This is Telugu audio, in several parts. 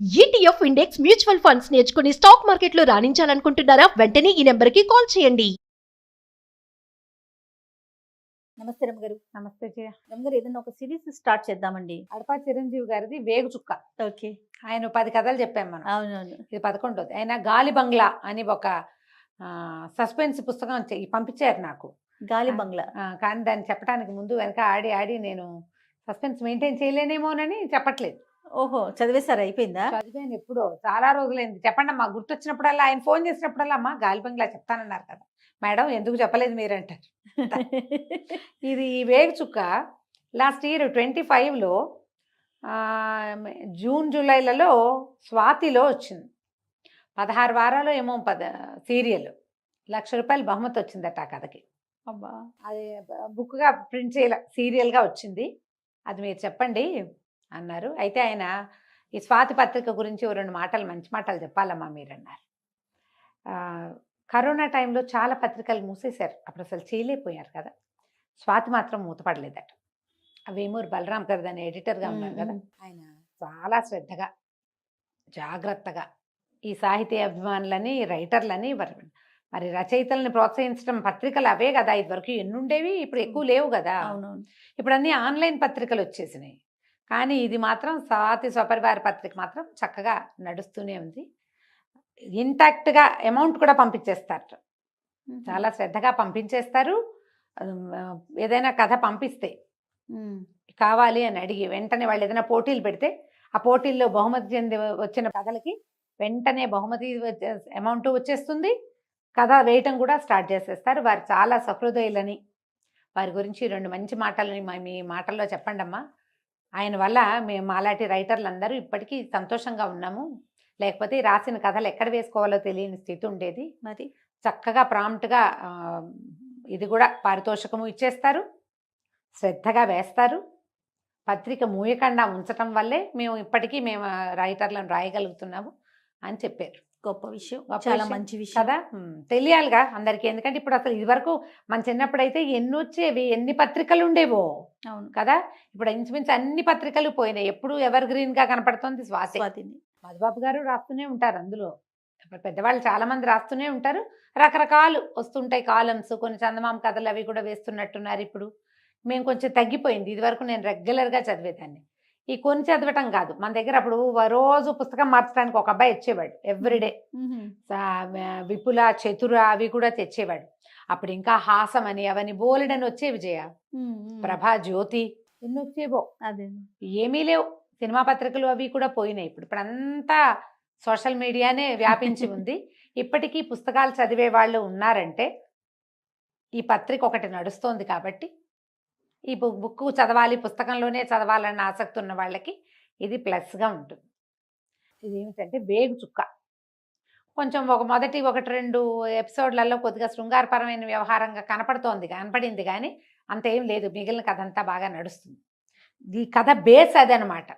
ఈటీఎఫ్ ఇండెక్స్ మ్యూచువల్ ఫండ్స్ నేర్చుకుని స్టాక్ మార్కెట్లో రాణించాలనుకుంటున్నారా? వెంటనే ఈ నెంబర్కి కాల్ చేయండి. నమస్తే రమ్మగారు. నమస్తే జయ. రమ్మగారు, ఏదైనా ఒక సిరీస్ స్టార్ట్ చేద్దామండి. అడపా చిరంజీవి గారిది వేగు చుక్క. ఓకే. ఆయన 10 కథలు చెప్పాం మనం. అవునవును. ఇది 11ది. ఆయన గాలి బంగ్లా అని ఒక సస్పెన్స్ పుస్తకం పంపించారు నాకు. గాలి బంగ్లా. కానీ దాన్ని చెప్పడానికి ముందు వెనక ఆడి ఆడి నేను సస్పెన్స్ మెయింటైన్ చేయలేనేమోనని చెప్పట్లేదు. ఓహో, చదివేశారు, అయిపోయిందా? చదివాను ఎప్పుడో, చాలా రోజులైంది. చెప్పండి అమ్మా, గుర్తొచ్చినప్పుడల్లా ఆయన ఫోన్ చేసినప్పుడల్లా అమ్మా గాలి బంగ్లా చెప్తానన్నారు కదా మేడం, ఎందుకు చెప్పలేదు మీరంటారు. ఇది ఈ వేగు చుక్క లాస్ట్ ఇయర్ 25లో జూన్ జూలైలలో స్వాతిలో వచ్చింది. 16 వారాలు ఏమో సీరియల్. ₹1,00,000 బహుమతి వచ్చిందట ఆ కథకి. అబ్బా. అది బుక్గా ప్రింట్ చేయాల, సీరియల్గా వచ్చింది. అది మీరు చెప్పండి అన్నారు. అయితే ఆయన ఈ స్వాతి పత్రిక గురించి 2 మాటలు, మంచి మాటలు చెప్పాలమ్మా మీరు అన్నారు. కరోనా టైంలో చాలా పత్రికలు మూసేశారు, అప్పుడు అసలు చేయలేకపోయారు కదా. స్వాతి మాత్రం మూతపడలేదట. వేమూరు బలరాం గారు దాని ఎడిటర్గా ఉన్నారు కదా, ఆయన చాలా శ్రద్ధగా జాగ్రత్తగా ఈ సాహితీ అభిమానులని, రైటర్లని, మరి రచయితల్ని ప్రోత్సహించడం పత్రికలు అవే కదా. ఇదివరకు ఎన్ని ఉండేవి, ఇప్పుడు ఎక్కువ లేవు కదా. అవునవును. ఇప్పుడు అన్ని ఆన్లైన్ పత్రికలు వచ్చేసినాయి. కానీ ఇది మాత్రం స్వాతి స్వపరివార పత్రిక మాత్రం చక్కగా నడుస్తూనే ఉంది. ఇంటాక్ట్గా అమౌంట్ కూడా పంపించేస్తారు, చాలా శ్రద్ధగా పంపించేస్తారు. ఏదైనా కథ పంపిస్తే కావాలి అని అడిగి వెంటనే వాళ్ళు ఏదైనా పోటీలు పెడితే ఆ పోటీల్లో బహుమతి చెంది వచ్చిన కథలకి వెంటనే బహుమతి అమౌంట్ వచ్చేస్తుంది. కథ వేయటం కూడా స్టార్ట్ చేసేస్తారు. వారు చాలా సహృదయులని, వారి గురించి 2 మంచి మాటలని మీ మాటల్లో చెప్పండి అమ్మా. ఆయన వల్ల మేము మాలాంటి రైటర్లందరూ ఇప్పటికీ సంతోషంగా ఉన్నాము. లేకపోతే రాసిన కథలు ఎక్కడ వేసుకోవాలో తెలియని స్థితి ఉండేది. మరి చక్కగా ప్రాంప్ట్గా ఇది కూడా పారితోషికము ఇచ్చేస్తారు, శ్రద్ధగా వేస్తారు. పత్రిక మూయకుండా ఉంచటం వల్లే మేము ఇప్పటికీ రైటర్లను రాయగలుగుతున్నాము అని చెప్పారు. గొప్ప విషయం, చాలా మంచి విషయం కదా. తెలియాలిగా అందరికీ. ఎందుకంటే ఇప్పుడు అసలు ఇది వరకు మన చిన్నప్పుడైతే ఎన్ని వచ్చేవి, ఎన్ని పత్రికలు ఉండేవో. అవును కదా. ఇప్పుడు ఇంచుమించు అన్ని పత్రికలు పోయినాయి. ఎప్పుడు ఎవర్ గ్రీన్ గా కనపడుతుంది స్వాతిని. మధుబాబు గారు రాస్తూనే ఉంటారు అందులో. పెద్దవాళ్ళు చాలా మంది రాస్తూనే ఉంటారు. రకరకాలు వస్తుంటాయి కాలమ్స్. కొన్ని చందమామ కథలు అవి కూడా వేస్తున్నట్టున్నారు ఇప్పుడు. మేము కొంచెం తగ్గిపోయింది. ఇది వరకు నేను రెగ్యులర్గా చదివేదాన్ని. ఈ కొన్ని చదవటం కాదు, మన దగ్గర అప్పుడు రోజు పుస్తకం మార్చడానికి ఒక అబ్బాయి వచ్చేవాడు ఎవ్రీడే. విపుల, చతుర అవి కూడా తెచ్చేవాడు. అప్పుడు ఇంకా హాసం అని అవని బోలెడని వచ్చేవి జయ. ప్రభా, జ్యోతి ఎన్ని వచ్చేవో. అదే ఏమీ లేవు. సినిమా పత్రికలు అవి కూడా పోయినాయి. ఇప్పుడు అంతా సోషల్ మీడియానే వ్యాపించి ఉంది. ఇప్పటికీ పుస్తకాలు చదివే వాళ్ళు ఉన్నారంటే ఈ పత్రిక ఒకటి నడుస్తోంది కాబట్టి, ఈ బుక్ చదవాలి, పుస్తకంలోనే చదవాలన్న ఆసక్తి ఉన్న వాళ్ళకి ఇది ప్లస్గా ఉంటుంది. ఇది ఏమిటంటే వేగు చుక్క. కొంచెం మొదటి 1-2 ఎపిసోడ్లలో కొద్దిగా శృంగారపరమైన వ్యవహారంగా కనపడింది కానీ అంతేం లేదు. మిగిలిన కథ అంతా బాగా నడుస్తుంది. ఈ కథ బేస్ అదనమాట.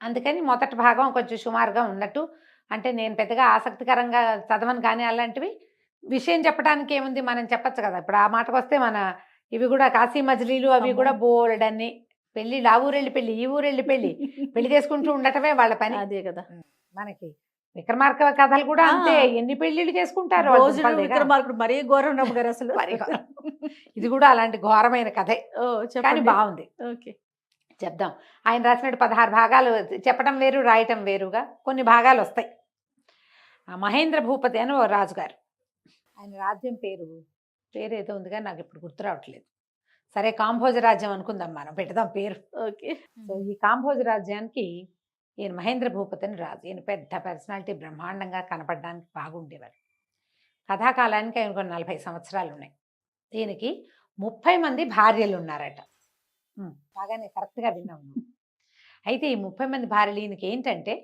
అందుకని మొదటి భాగం కొంచెం సుమారుగా ఉన్నట్టు, అంటే నేను పెద్దగా ఆసక్తికరంగా చదవను కానీ అలాంటివి విషయం చెప్పడానికి ఏముంది, మనం చెప్పచ్చు కదా. ఇప్పుడు ఆ మాటకు వస్తే మన ఇవి కూడా కాశీ మజిలీలు అవి కూడా బోల్డన్ని పెళ్ళిళ్ళు, ఆ ఊరెళ్ళి పెళ్ళి, ఈ ఊరెళ్ళి పెళ్లి చేసుకుంటూ ఉండటమే వాళ్ళ పని. అదే కదా. మనకి విక్రమార్క కథలు కూడా అంతే, ఎన్ని పెళ్లిళ్ళు చేసుకుంటారు. విక్రమార్కుడు మరీ ఘోరం గారు అసలు. ఇది కూడా అలాంటి ఘోరమైన కథే, కానీ బాగుంది. ఓకే, చెప్దాం. ఆయన రాసినట్టు 16 భాగాలు. చెప్పడం వేరు, రాయటం వేరుగా కొన్ని భాగాలు వస్తాయి. మహేంద్ర భూపతి అని ఓ రాజుగారు. ఆయన రాజ్యం పేరు ఏదో ఉంది కానీ నాకు ఇప్పుడు గుర్తు రావట్లేదు. సరే, కాంభోజ రాజ్యం అనుకుందాం, మనం పెడదాం పేరు. ఓకే. సో ఈ కాంభోజ రాజ్యానికి ఈయన మహేంద్ర భూపతి అని రాజు. ఈయన పెద్ద పర్సనాలిటీ, బ్రహ్మాండంగా కనపడడానికి బాగుండేవారు. కథాకాలానికి ఆయనకు 40 సంవత్సరాలు ఉన్నాయి. ఈయనకి 30 మంది భార్యలు ఉన్నారట. బాగానే కరెక్ట్గా విన్నాము. అయితే ఈ 30 మంది భార్యలు ఈయనకి ఏంటంటే,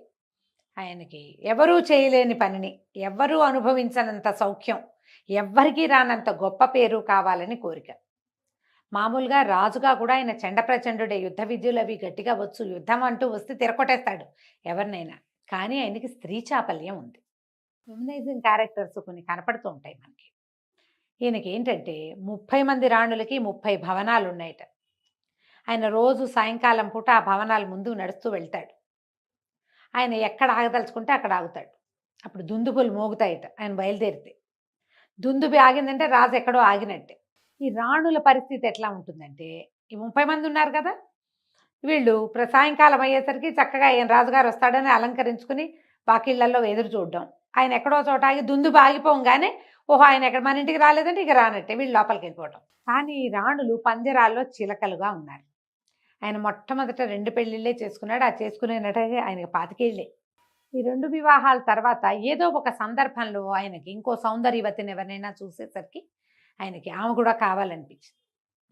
ఆయనకి ఎవరూ చేయలేని పనిని, ఎవరూ అనుభవించనంత సౌఖ్యం, ఎవ్వరికీ రానంత గొప్ప పేరు కావాలని కోరిక. మామూలుగా రాజుగా కూడా ఆయన చండప్రచండుడే. యుద్ధ విద్యలు అవి గట్టిగా వచ్చు. యుద్ధం అంటూ వస్తే తిరగొట్టేస్తాడు ఎవరినైనా. కానీ ఆయనకి స్త్రీ చాపల్యం ఉంది. ఫెమినైజింగ్ క్యారెక్టర్స్ కొన్ని కనపడుతూ ఉంటాయి మనకి. ఈయనకి ఏంటంటే 30 మంది రాణులకి 30 భవనాలు ఉన్నాయట. ఆయన రోజు సాయంకాలం పూట ఆ భవనాల ముందు నడుస్తూ వెళ్తాడు. ఆయన ఎక్కడ ఆగదలుచుకుంటే అక్కడ ఆగుతాడు. అప్పుడు దుందుబులు మోగుతాయట ఆయన బయలుదేరితే. దుందుబి ఆగిందంటే రాజు ఎక్కడో ఆగినట్టే. ఈ రాణుల పరిస్థితి ఎట్లా ఉంటుందంటే, ఈ 30 మంది ఉన్నారు కదా, వీళ్ళు సాయంకాలం అయ్యేసరికి చక్కగా ఆయన రాజుగారు వస్తాడని అలంకరించుకుని వాకిళ్లలో ఎదురు చూడడం. ఆయన ఎక్కడో చోట ఆగి దుందుబి ఆగిపోగానే ఓహో ఆయన ఎక్కడ మన ఇంటికి రాలేదంటే ఇక రానట్టే వీళ్ళు లోపలికి వెళ్ళిపోవటం. కానీ ఈ రాణులు పంజరాల్లో చిలకలుగా ఉన్నారు. ఆయన మొట్టమొదట 2 పెళ్ళిళ్ళే చేసుకున్నాడు. ఆ చేసుకునేటట్టుగా ఆయనకి 25 ఏళ్ళే. ఈ 2 వివాహాల తర్వాత ఏదో ఒక సందర్భంలో ఆయనకి ఇంకో సౌందర్యవతిని ఎవరినైనా చూసేసరికి ఆయనకి ఆమె కూడా కావాలనిపించింది.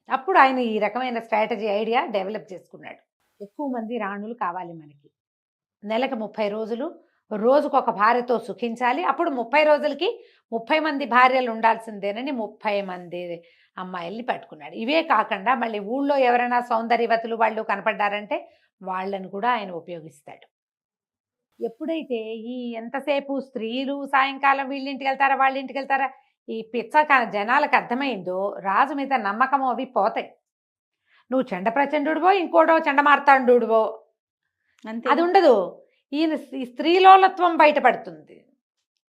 అప్పుడు ఆయన ఈ రకమైన స్ట్రాటజీ ఐడియా డెవలప్ చేసుకున్నాడు. ఎక్కువ మంది రాణులు కావాలి మనకి, నెలకు 30 రోజులు రోజుకొక భార్యతో సుఖించాలి. అప్పుడు 30 రోజులకి 30 మంది భార్యలు ఉండాల్సిందేనని 30 మంది అమ్మాయిల్ని పట్టుకున్నాడు. ఇవే కాకుండా మళ్ళీ ఊళ్ళో ఎవరైనా సౌందర్యవతులు వాళ్ళు కనపడ్డారంటే వాళ్ళను కూడా ఆయన ఉపయోగిస్తాడు. ఎప్పుడైతే ఈ ఎంతసేపు స్త్రీలు సాయంకాలం వీళ్ళింటికి వెళ్తారా వాళ్ళ ఇంటికి వెళ్తారా ఈ పిచ్చ జనాలకు అర్థమైందో రాజు మీద నమ్మకం అవి పోతాయి. నువ్వు చెండ ప్రచండుడివో ఇంకోటో చండమార్తాండుడివో అంతే. అది ఉండదు. ఈయన ఈ స్త్రీలోలత్వం బయటపడుతుంది.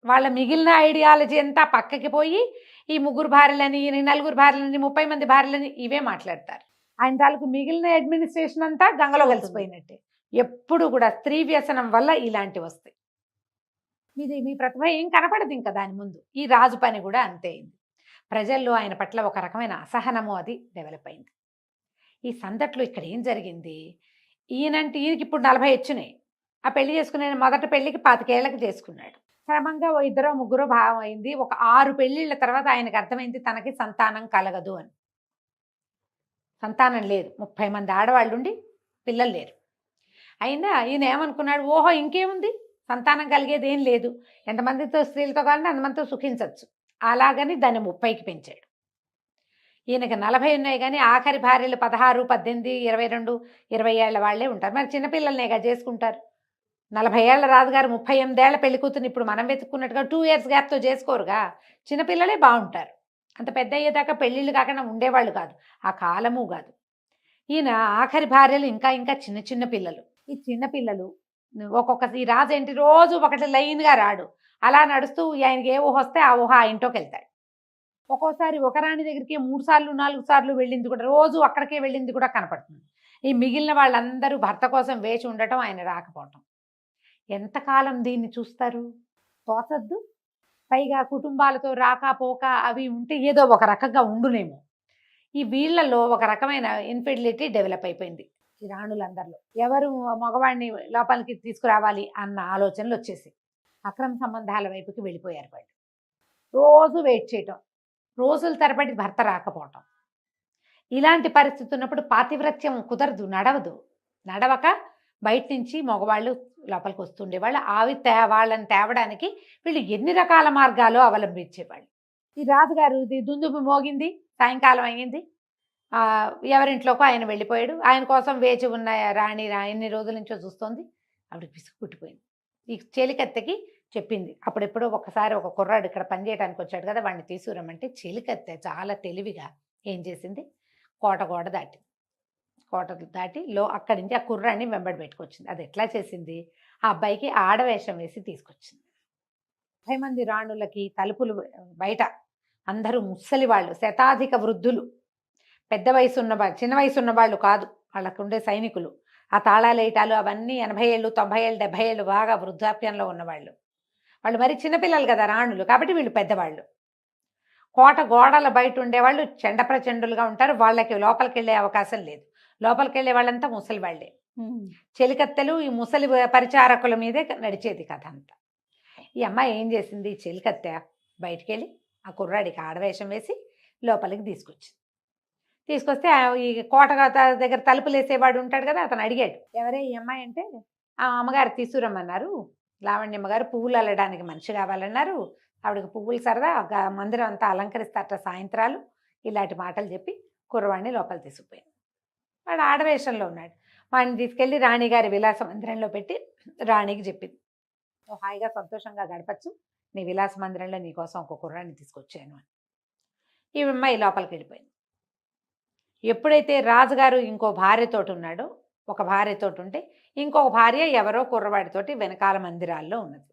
వాళ్ళ మిగిలిన ఐడియాలజీ అంతా పక్కకి పోయి ఈ 3 భార్యలని 4 భార్యలని 30 మంది భార్యలని ఇవే మాట్లాడతారు. ఆయన తాలూకు మిగిలిన అడ్మినిస్ట్రేషన్ అంతా గంగలో కలిసిపోయినట్టే. ఎప్పుడు కూడా స్త్రీ వ్యసనం వల్ల ఇలాంటివి వస్తాయి. మీ ప్రతిభ ఏం కనపడదు ఇంకా దాని ముందు. ఈ రాజు పని కూడా అంతే అయింది. ప్రజల్లో ఆయన పట్ల ఒక రకమైన అసహనము అది డెవలప్ అయింది. ఈ సందట్లో ఇక్కడ ఏం జరిగింది, ఈయనంటే ఈయనకి ఇప్పుడు 40 వచ్చినాయి. ఆ పెళ్లి చేసుకునే మొదటి పెళ్లికి 25 ఏళ్ళకి చేసుకున్నాడు. క్రమంగా 2 3 భావం అయింది. ఒక 6 పెళ్ళిళ్ళ తర్వాత ఆయనకు అర్థమైంది తనకి సంతానం కలగదు అని. సంతానం లేదు, 30 మంది ఆడవాళ్ళు ఉండి పిల్లలు లేరు. అయినా ఈయన ఏమనుకున్నాడు, ఓహో ఇంకేముంది సంతానం కలిగేది ఏం లేదు, ఎంతమందితో స్త్రీలతో కావాలంటే అంతమందితో సుఖించవచ్చు. అలాగని దాన్ని 30కి పెంచాడు. ఈయనకి 40 ఉన్నాయి కానీ ఆఖరి భార్యలు 16, 18, 22, 20 ఏళ్ల వాళ్ళే ఉంటారు. మరి చిన్నపిల్లలనేగా చేసుకుంటారు. 40 ఏళ్ల రాజుగారు 38 ఏళ్ల పెళ్లి కూతుర్ని ఇప్పుడు మనం వెతుక్కున్నట్టుగా 2 ఇయర్స్ గ్యాప్తో చేసుకోరుగా. చిన్నపిల్లలే బాగుంటారు. అంత పెద్ద అయ్యేదాకా పెళ్ళిళ్ళు కాకుండా ఉండేవాళ్ళు కాదు, ఆ కాలము కాదు. ఈయన ఆఖరి భార్యలు ఇంకా ఇంకా చిన్న చిన్న పిల్లలు. ఈ చిన్న పిల్లలు ఈ రాజు ఏంటి రోజు ఒకటి లైన్గా రాడు, అలా నడుస్తూ ఆయనకి ఏ ఊహ వస్తే ఆ ఊహ ఆ ఇంట్లోకి వెళ్తాడు. ఒక్కోసారి ఒక రాణి దగ్గరికి 3 సార్లు 4 సార్లు వెళ్ళింది కూడా, రోజు అక్కడికే వెళ్ళింది కూడా కనపడుతుంది. ఈ మిగిలిన వాళ్ళందరూ భర్త కోసం వేచి ఉండటం, ఆయన రాకపోవటం. ఎంతకాలం దీన్ని చూస్తారు, తోచద్దు. పైగా కుటుంబాలతో రాకపోక అవి ఉంటే ఏదో ఒక రకంగా ఉండునేమో. ఈ వీళ్ళలో ఒక రకమైన ఇన్ఫెర్టిలిటీ డెవలప్ అయిపోయింది ఈ రాణులందరిలో. ఎవరు మగవాడిని లోపలికి తీసుకురావాలి అన్న ఆలోచనలు వచ్చేసి అక్రమ సంబంధాల వైపుకి వెళ్ళిపోయారు వాళ్ళు. రోజు వెయిట్ చేయటం, రోజుల తరబడి భర్త రాకపోవటం. ఇలాంటి పరిస్థితి ఉన్నప్పుడు పాతివ్రత్యం కుదరదు, నడవక బయట నుంచి మగవాళ్ళు లోపలికి వస్తుండేవాళ్ళు. వాళ్ళని తేవడానికి వీళ్ళు ఎన్ని రకాల మార్గాలు అవలంబించేవాళ్ళు. ఈ రాజుగారు దుందుబి మోగింది, సాయంకాలం అయ్యింది, ఎవరింట్లోకి ఆయన వెళ్ళిపోయాడు. ఆయన కోసం వేచి ఉన్న రాణి ఎన్ని రోజుల నుంచో చూస్తోంది. ఆవిడకి పిసుకు పుట్టిపోయింది. ఈ చెలికత్తెకి చెప్పింది. అప్పుడెప్పుడో ఒకసారి ఒక కుర్రాడు ఇక్కడ పనిచేయడానికి వచ్చాడు కదా, వాడిని తీసుకురమ్మంటే చెలికత్తె చాలా తెలివిగా ఏం చేసింది, కోట దాటి అక్కడి నుంచి ఆ కుర్రాన్ని వెంబడి పెట్టుకొచ్చింది. అది ఎట్లా చేసింది, ఆ అబ్బాయికి ఆడవేషం వేసి తీసుకొచ్చింది. 30 మంది రాణులకి తలుపులు బయట అందరూ ముసలి వాళ్ళు, శతాధిక వృద్ధులు, పెద్ద వయసు ఉన్న వాళ్ళు, చిన్న వయసు ఉన్న వాళ్ళు కాదు, వాళ్ళకు ఉండే సైనికులు, ఆ తాళాలు వేయటాలు అవన్నీ 80 ఏళ్ళు 90 ఏళ్ళు 70 ఏళ్ళు బాగా వృద్ధాప్యంలో ఉన్నవాళ్ళు. వాళ్ళు మరి చిన్నపిల్లలు కదా రాణులు, కాబట్టి వీళ్ళు పెద్దవాళ్ళు. కోట గోడల బయట ఉండేవాళ్ళు చెండప్రచండులుగా ఉంటారు. వాళ్ళకి లోపలికి వెళ్ళే అవకాశం లేదు. లోపలికి వెళ్ళే వాళ్ళంతా ముసలి వాళ్ళే. చెలికత్తెలు ఈ ముసలి పరిచారకుల మీదే నడిచేది కథ అంతా. ఈ అమ్మాయి ఏం చేసింది, చెలికత్తె బయటికి వెళ్ళి ఆ కుర్రాడికి ఆడవేషం వేసి లోపలికి తీసుకొస్తే ఈ కోట దగ్గర తలుపులు వేసేవాడు ఉంటాడు కదా, అతను అడిగాడు, ఎవరే ఈ అమ్మాయి అంటే, ఆ అమ్మగారు తీసుకురమ్మన్నారు, లావణ్యమ్మ గారు పువ్వులు అల్లడానికి మనిషి కావాలన్నారు, ఆవిడకి పువ్వులు సరదా, మందిరం అంతా అలంకరిస్తారట సాయంత్రాలు, ఇలాంటి మాటలు చెప్పి కుర్రవాడిని లోపల తీసుకుపోయాడు. వాడు ఆడవేషంలో ఉన్నాడు. వాడిని తీసుకెళ్ళి రాణిగారి విలాస మందిరంలో పెట్టి రాణికి చెప్పింది, నువ్వు హాయిగా సంతోషంగా గడపచ్చు, నీ విలాస మందిరంలో నీకోసం ఒక కుర్రాన్ని తీసుకొచ్చాను అని. ఈ అమ్మాయి లోపలికి వెళ్ళిపోయింది. ఎప్పుడైతే రాజుగారు ఇంకో భార్యతోటి ఉన్నాడో ఒక భార్యతోటి ఉంటే ఇంకొక భార్య ఎవరో కుర్రవాడితోటి వెనకాల మందిరాల్లో ఉన్నది.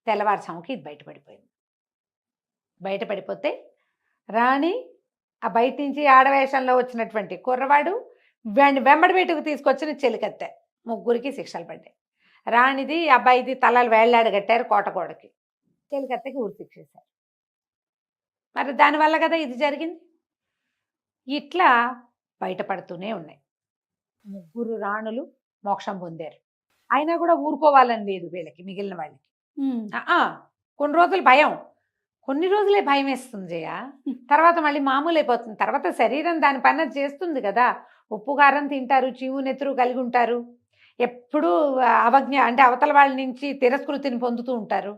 తెల్లవారుజాముకి ఇది బయటపడిపోయింది. బయటపడిపోతే రాణి ఆ బయట నుంచి ఆడవేషంలో వచ్చినటువంటి కుర్రవాడు వెంబడి బయటకు తీసుకొచ్చిన చెలికత్తె, ముగ్గురికి శిక్షలు పడ్డాయి. రాణిది అబ్బాయిది తలలు వేళ్లాడు కట్టారు కోటగోడకి, చెలికత్తెకి ఊరి శిక్ష వేశారు. మరి దానివల్ల కదా ఇది జరిగింది. ఇట్లా బయటపడుతూనే ఉన్నాయి. ముగ్గురు రాణులు మోక్షం పొందారు. అయినా కూడా ఊరుకోవాలని లేదు వీళ్ళకి, మిగిలిన వాళ్ళకి. కొన్ని రోజులు భయం, కొన్ని రోజులే భయం వేస్తుంది జయ. తర్వాత మళ్ళీ మామూలు అయిపోతుంది. తర్వాత శరీరం దాని పని అది చేస్తుంది కదా. ఉప్పు కారం తింటారు, చీము నెత్తురు కలిగి ఉంటారు, ఎప్పుడూ అవజ్ఞ అంటే అవతల వాళ్ళ నుంచి తిరస్కృతిని పొందుతూ ఉంటారు.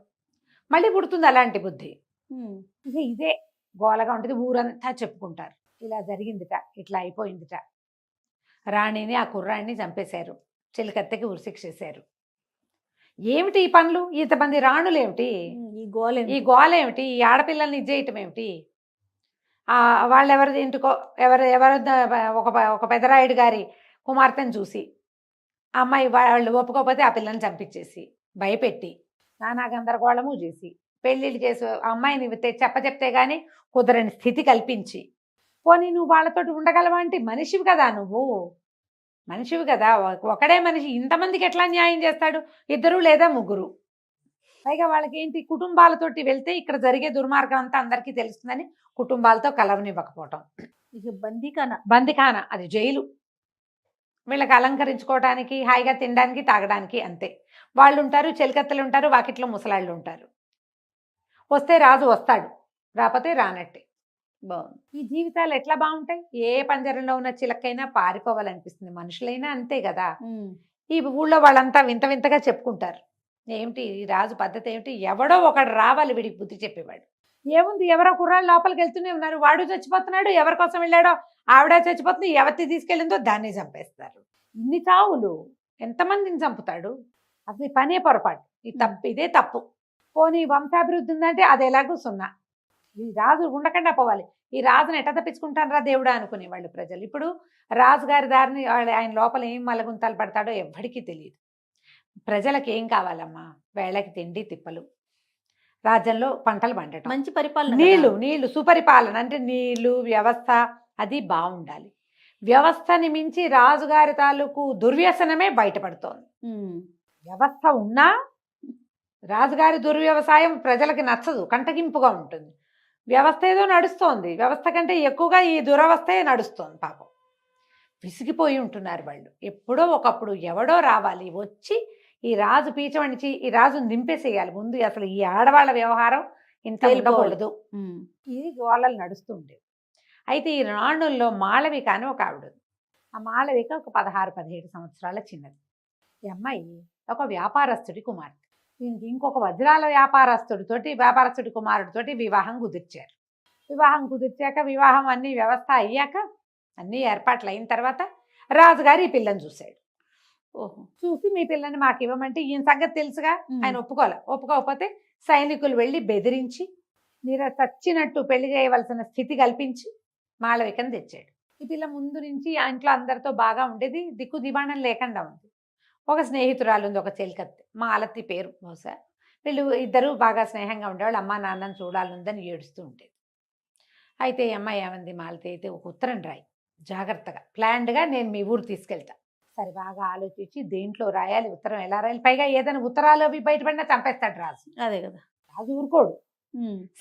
మళ్ళీ పుడుతుంది అలాంటి బుద్ధి. ఇదే గోలగా ఉంటుంది. ఊరంతా చెప్పుకుంటారు, ఇలా జరిగిందిట, ఇట్లా అయిపోయిందిట. రాణిని ఆ కుర్రాడిని చంపేశారు, చెలికత్తెకి ఉరిశిక్ష చేశారు. ఏమిటి ఈ పనులు? ఇంతమంది రాణులు ఏమిటి ఈ గోల ఏమిటి? ఈ ఆడపిల్లల్ని ఇచ్చేయటం ఏమిటి? వాళ్ళు ఎవరి ఇంటికో ఎవరు ఒక పెదరాయుడు గారి కుమార్తెను చూసి అమ్మాయి వాళ్ళు ఒప్పుకోకపోతే ఆ పిల్లని చంపించేసి భయపెట్టి నానా గందరగోళము చేసి పెళ్ళిళ్ళు చేసి అమ్మాయిని చెప్తే కానీ కుదరని స్థితి కల్పించి, పోనీ నువ్వు వాళ్ళతోటి ఉండగలవా అంటే మనిషివి కదా, నువ్వు మనిషివి కదా. ఒకడే మనిషి ఇంతమందికి ఎట్లా న్యాయం చేస్తాడు? ఇద్దరు లేదా ముగ్గురు. పైగా వాళ్ళకి ఏంటి, కుటుంబాలతోటి వెళ్తే ఇక్కడ జరిగే దుర్మార్గం అంతా అందరికీ తెలుస్తుందని కుటుంబాలతో కలవనివ్వకపోవటం. ఇక బందిఖానా, అది జైలు. వీళ్ళకి అలంకరించుకోవడానికి, హాయిగా తినడానికి, తాగడానికి అంతే. వాళ్ళు ఉంటారు, చెలికత్తెలు ఉంటారు, వాకిట్లో ముసలాళ్ళు ఉంటారు. వస్తే రాజు వస్తాడు, రాకపోతే రానట్టే. బాగుంది. ఈ జీవితాలు ఎట్లా బాగుంటాయి? ఏ పంజరంలో ఉన్న చిలకైనా పారిపోవాలనిపిస్తుంది. మనుషులైనా అంతే కదా. ఈ ఊళ్ళో వాళ్ళంతా వింత వింతగా చెప్పుకుంటారు. ఏమిటి ఈ రాజు పద్ధతి ఏమిటి? ఎవడో ఒకడు రావాలి వీడికి బుద్ధి చెప్పేవాడు. ఏముంది, ఎవరో కుర్రాళ్ళు లోపలికి వెళ్తూనే ఉన్నారు, వాడు చచ్చిపోతున్నాడు, ఎవరి కోసం వెళ్ళాడో ఆవిడ చచ్చిపోతుంది, ఎవరిని తీసుకెళ్ళిందో దాన్ని చంపేస్తారు. ఇన్ని చావులు, ఎంతమందిని చంపుతాడు? అసలు ఈ పనే పొరపాటు. ఈ తప్పు, ఇదే తప్పు. పోనీ వంశాభివృద్ధి ఉందంటే అది ఎలాగూ సున్నా. ఈ రాజు ఉండకుండా పోవాలి. ఈ రాజుని ఎట్ట తప్పించుకుంటానరా దేవుడా అనుకునేవాళ్ళు ప్రజలు. ఇప్పుడు రాజుగారి దారిని ఆయన లోపల ఏం మలగుంతాలు పడతాడో ఎవ్వడికి తెలియదు. ప్రజలకు ఏం కావాలమ్మా? వేళకి తిండి తిప్పలు, రాజ్యంలో పంటలు పండటం, మంచి పరిపాలన, నీళ్లు సుపరిపాలన. అంటే నీళ్లు వ్యవస్థ అది బాగుండాలి. వ్యవస్థని మించి రాజుగారి తాలూకు దుర్వ్యసనమే బయటపడుతోంది. వ్యవస్థ ఉన్నా రాజుగారి దుర్వ్యవసాయం ప్రజలకి నచ్చదు, కంటగింపుగా ఉంటుంది. వ్యవస్థ ఏదో నడుస్తోంది, వ్యవస్థ కంటే ఎక్కువగా ఈ దురవస్థే నడుస్తోంది. పాపం విసిగిపోయి ఉంటున్నారు వాళ్ళు. ఎప్పుడో ఒకప్పుడు ఎవడో రావాలి, వచ్చి ఈ రాజు పీచమణిచి ఈ రాజును దింపేసేయాలి ముందు. అసలు ఈ ఆడవాళ్ళ వ్యవహారం ఇంత ఉండకూడదు. ఇది గోళలు నడుస్తూ ఉండేవి. అయితే ఈ రాణుల్లో మాళవిక అని ఒక ఆవిడ. ఆ మాళవిక ఒక 16-17 సంవత్సరాల చిన్నది. ఈ అమ్మాయి ఒక వ్యాపారస్తుడి కుమార్తె. దీనికి ఇంకొక వజ్రాల వ్యాపారస్తుడి కుమారుడితోటి వివాహం కుదిర్చారు. వివాహం కుదిర్చాక వివాహం అన్ని వ్యవస్థ అయ్యాక అన్ని ఏర్పాట్లు అయిన తర్వాత రాజుగారు ఈ పిల్లని చూశాడు. చూసి మీ పిల్లని మాకు ఇవ్వమంటే ఈయన సంగతి తెలుసుగా, ఆయన ఒప్పుకోకపోతే సైనికులు వెళ్ళి బెదిరించి చచ్చినట్టు పెళ్లి చేయవలసిన స్థితి కల్పించి మాళవికను తెచ్చాడు. ఈ పిల్ల ముందు నుంచి ఆ ఇంట్లో అందరితో బాగా ఉండేది, దిక్కు దివాణం లేకుండా ఉంది. ఒక స్నేహితురాలు ఉంది, ఒక చెలికత్తె, మాలతి పేరు బహుశా. వీళ్ళు ఇద్దరు బాగా స్నేహంగా ఉండేవాళ్ళు. అమ్మ నాన్నని చూడాలనుందని ఏడుస్తూ ఉండేది. అయితే ఈ అమ్మాయి ఏమంది, మాలతి అయితే ఒక ఉత్తరం రాయి జాగ్రత్తగా, ప్లాన్డ్గా, నేను మీ ఊరు తీసుకెళ్తా. సరే బాగా ఆలోచించి దేంట్లో రాయాలి, ఉత్తరం ఎలా రాయాలి, పైగా ఏదైనా ఉత్తరాలు అవి బయటపడినా చంపేస్తాడు రాజు. అదే కదా, రాజు ఊరుకోడు.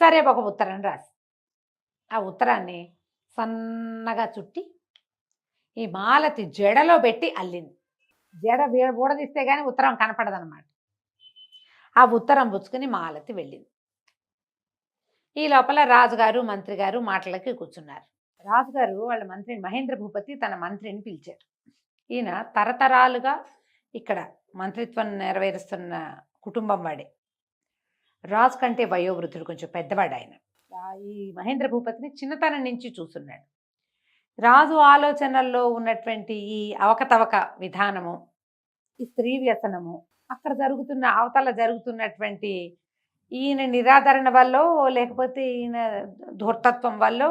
సరే ఒక ఉత్తరం రాసి ఆ ఉత్తరాన్ని సన్నగా చుట్టి ఈ మాలతి జడలో పెట్టి అల్లింది. జడ ఊడదీస్తే కానీ ఉత్తరం కనపడదనమాట. ఆ ఉత్తరం పుచ్చుకుని మాలతి వెళ్ళింది. ఈ లోపల రాజుగారు మంత్రి గారు మాటలకి కూర్చున్నారు. రాజుగారు వాళ్ళ మంత్రి మహేంద్ర భూపతి తన మంత్రిని పిలిచారు. ఈయన తరతరాలుగా ఇక్కడ మంత్రిత్వం నెరవేరుస్తున్న కుటుంబం వాడే. రాజు కంటే వయోవృద్ధుడు, కొంచెం పెద్దవాడు ఆయన. ఈ మహేంద్ర భూపతిని చిన్నతనం నుంచి చూస్తున్నాడు. రాజు ఆలోచనల్లో ఉన్నటువంటి ఈ అవకతవక విధానము, ఈ స్త్రీ వ్యసనము, అక్కడ అవతల జరుగుతున్నటువంటి ఈయన నిరాదరణ వల్ల, లేకపోతే ఈయన ధూర్తత్వం వల్ల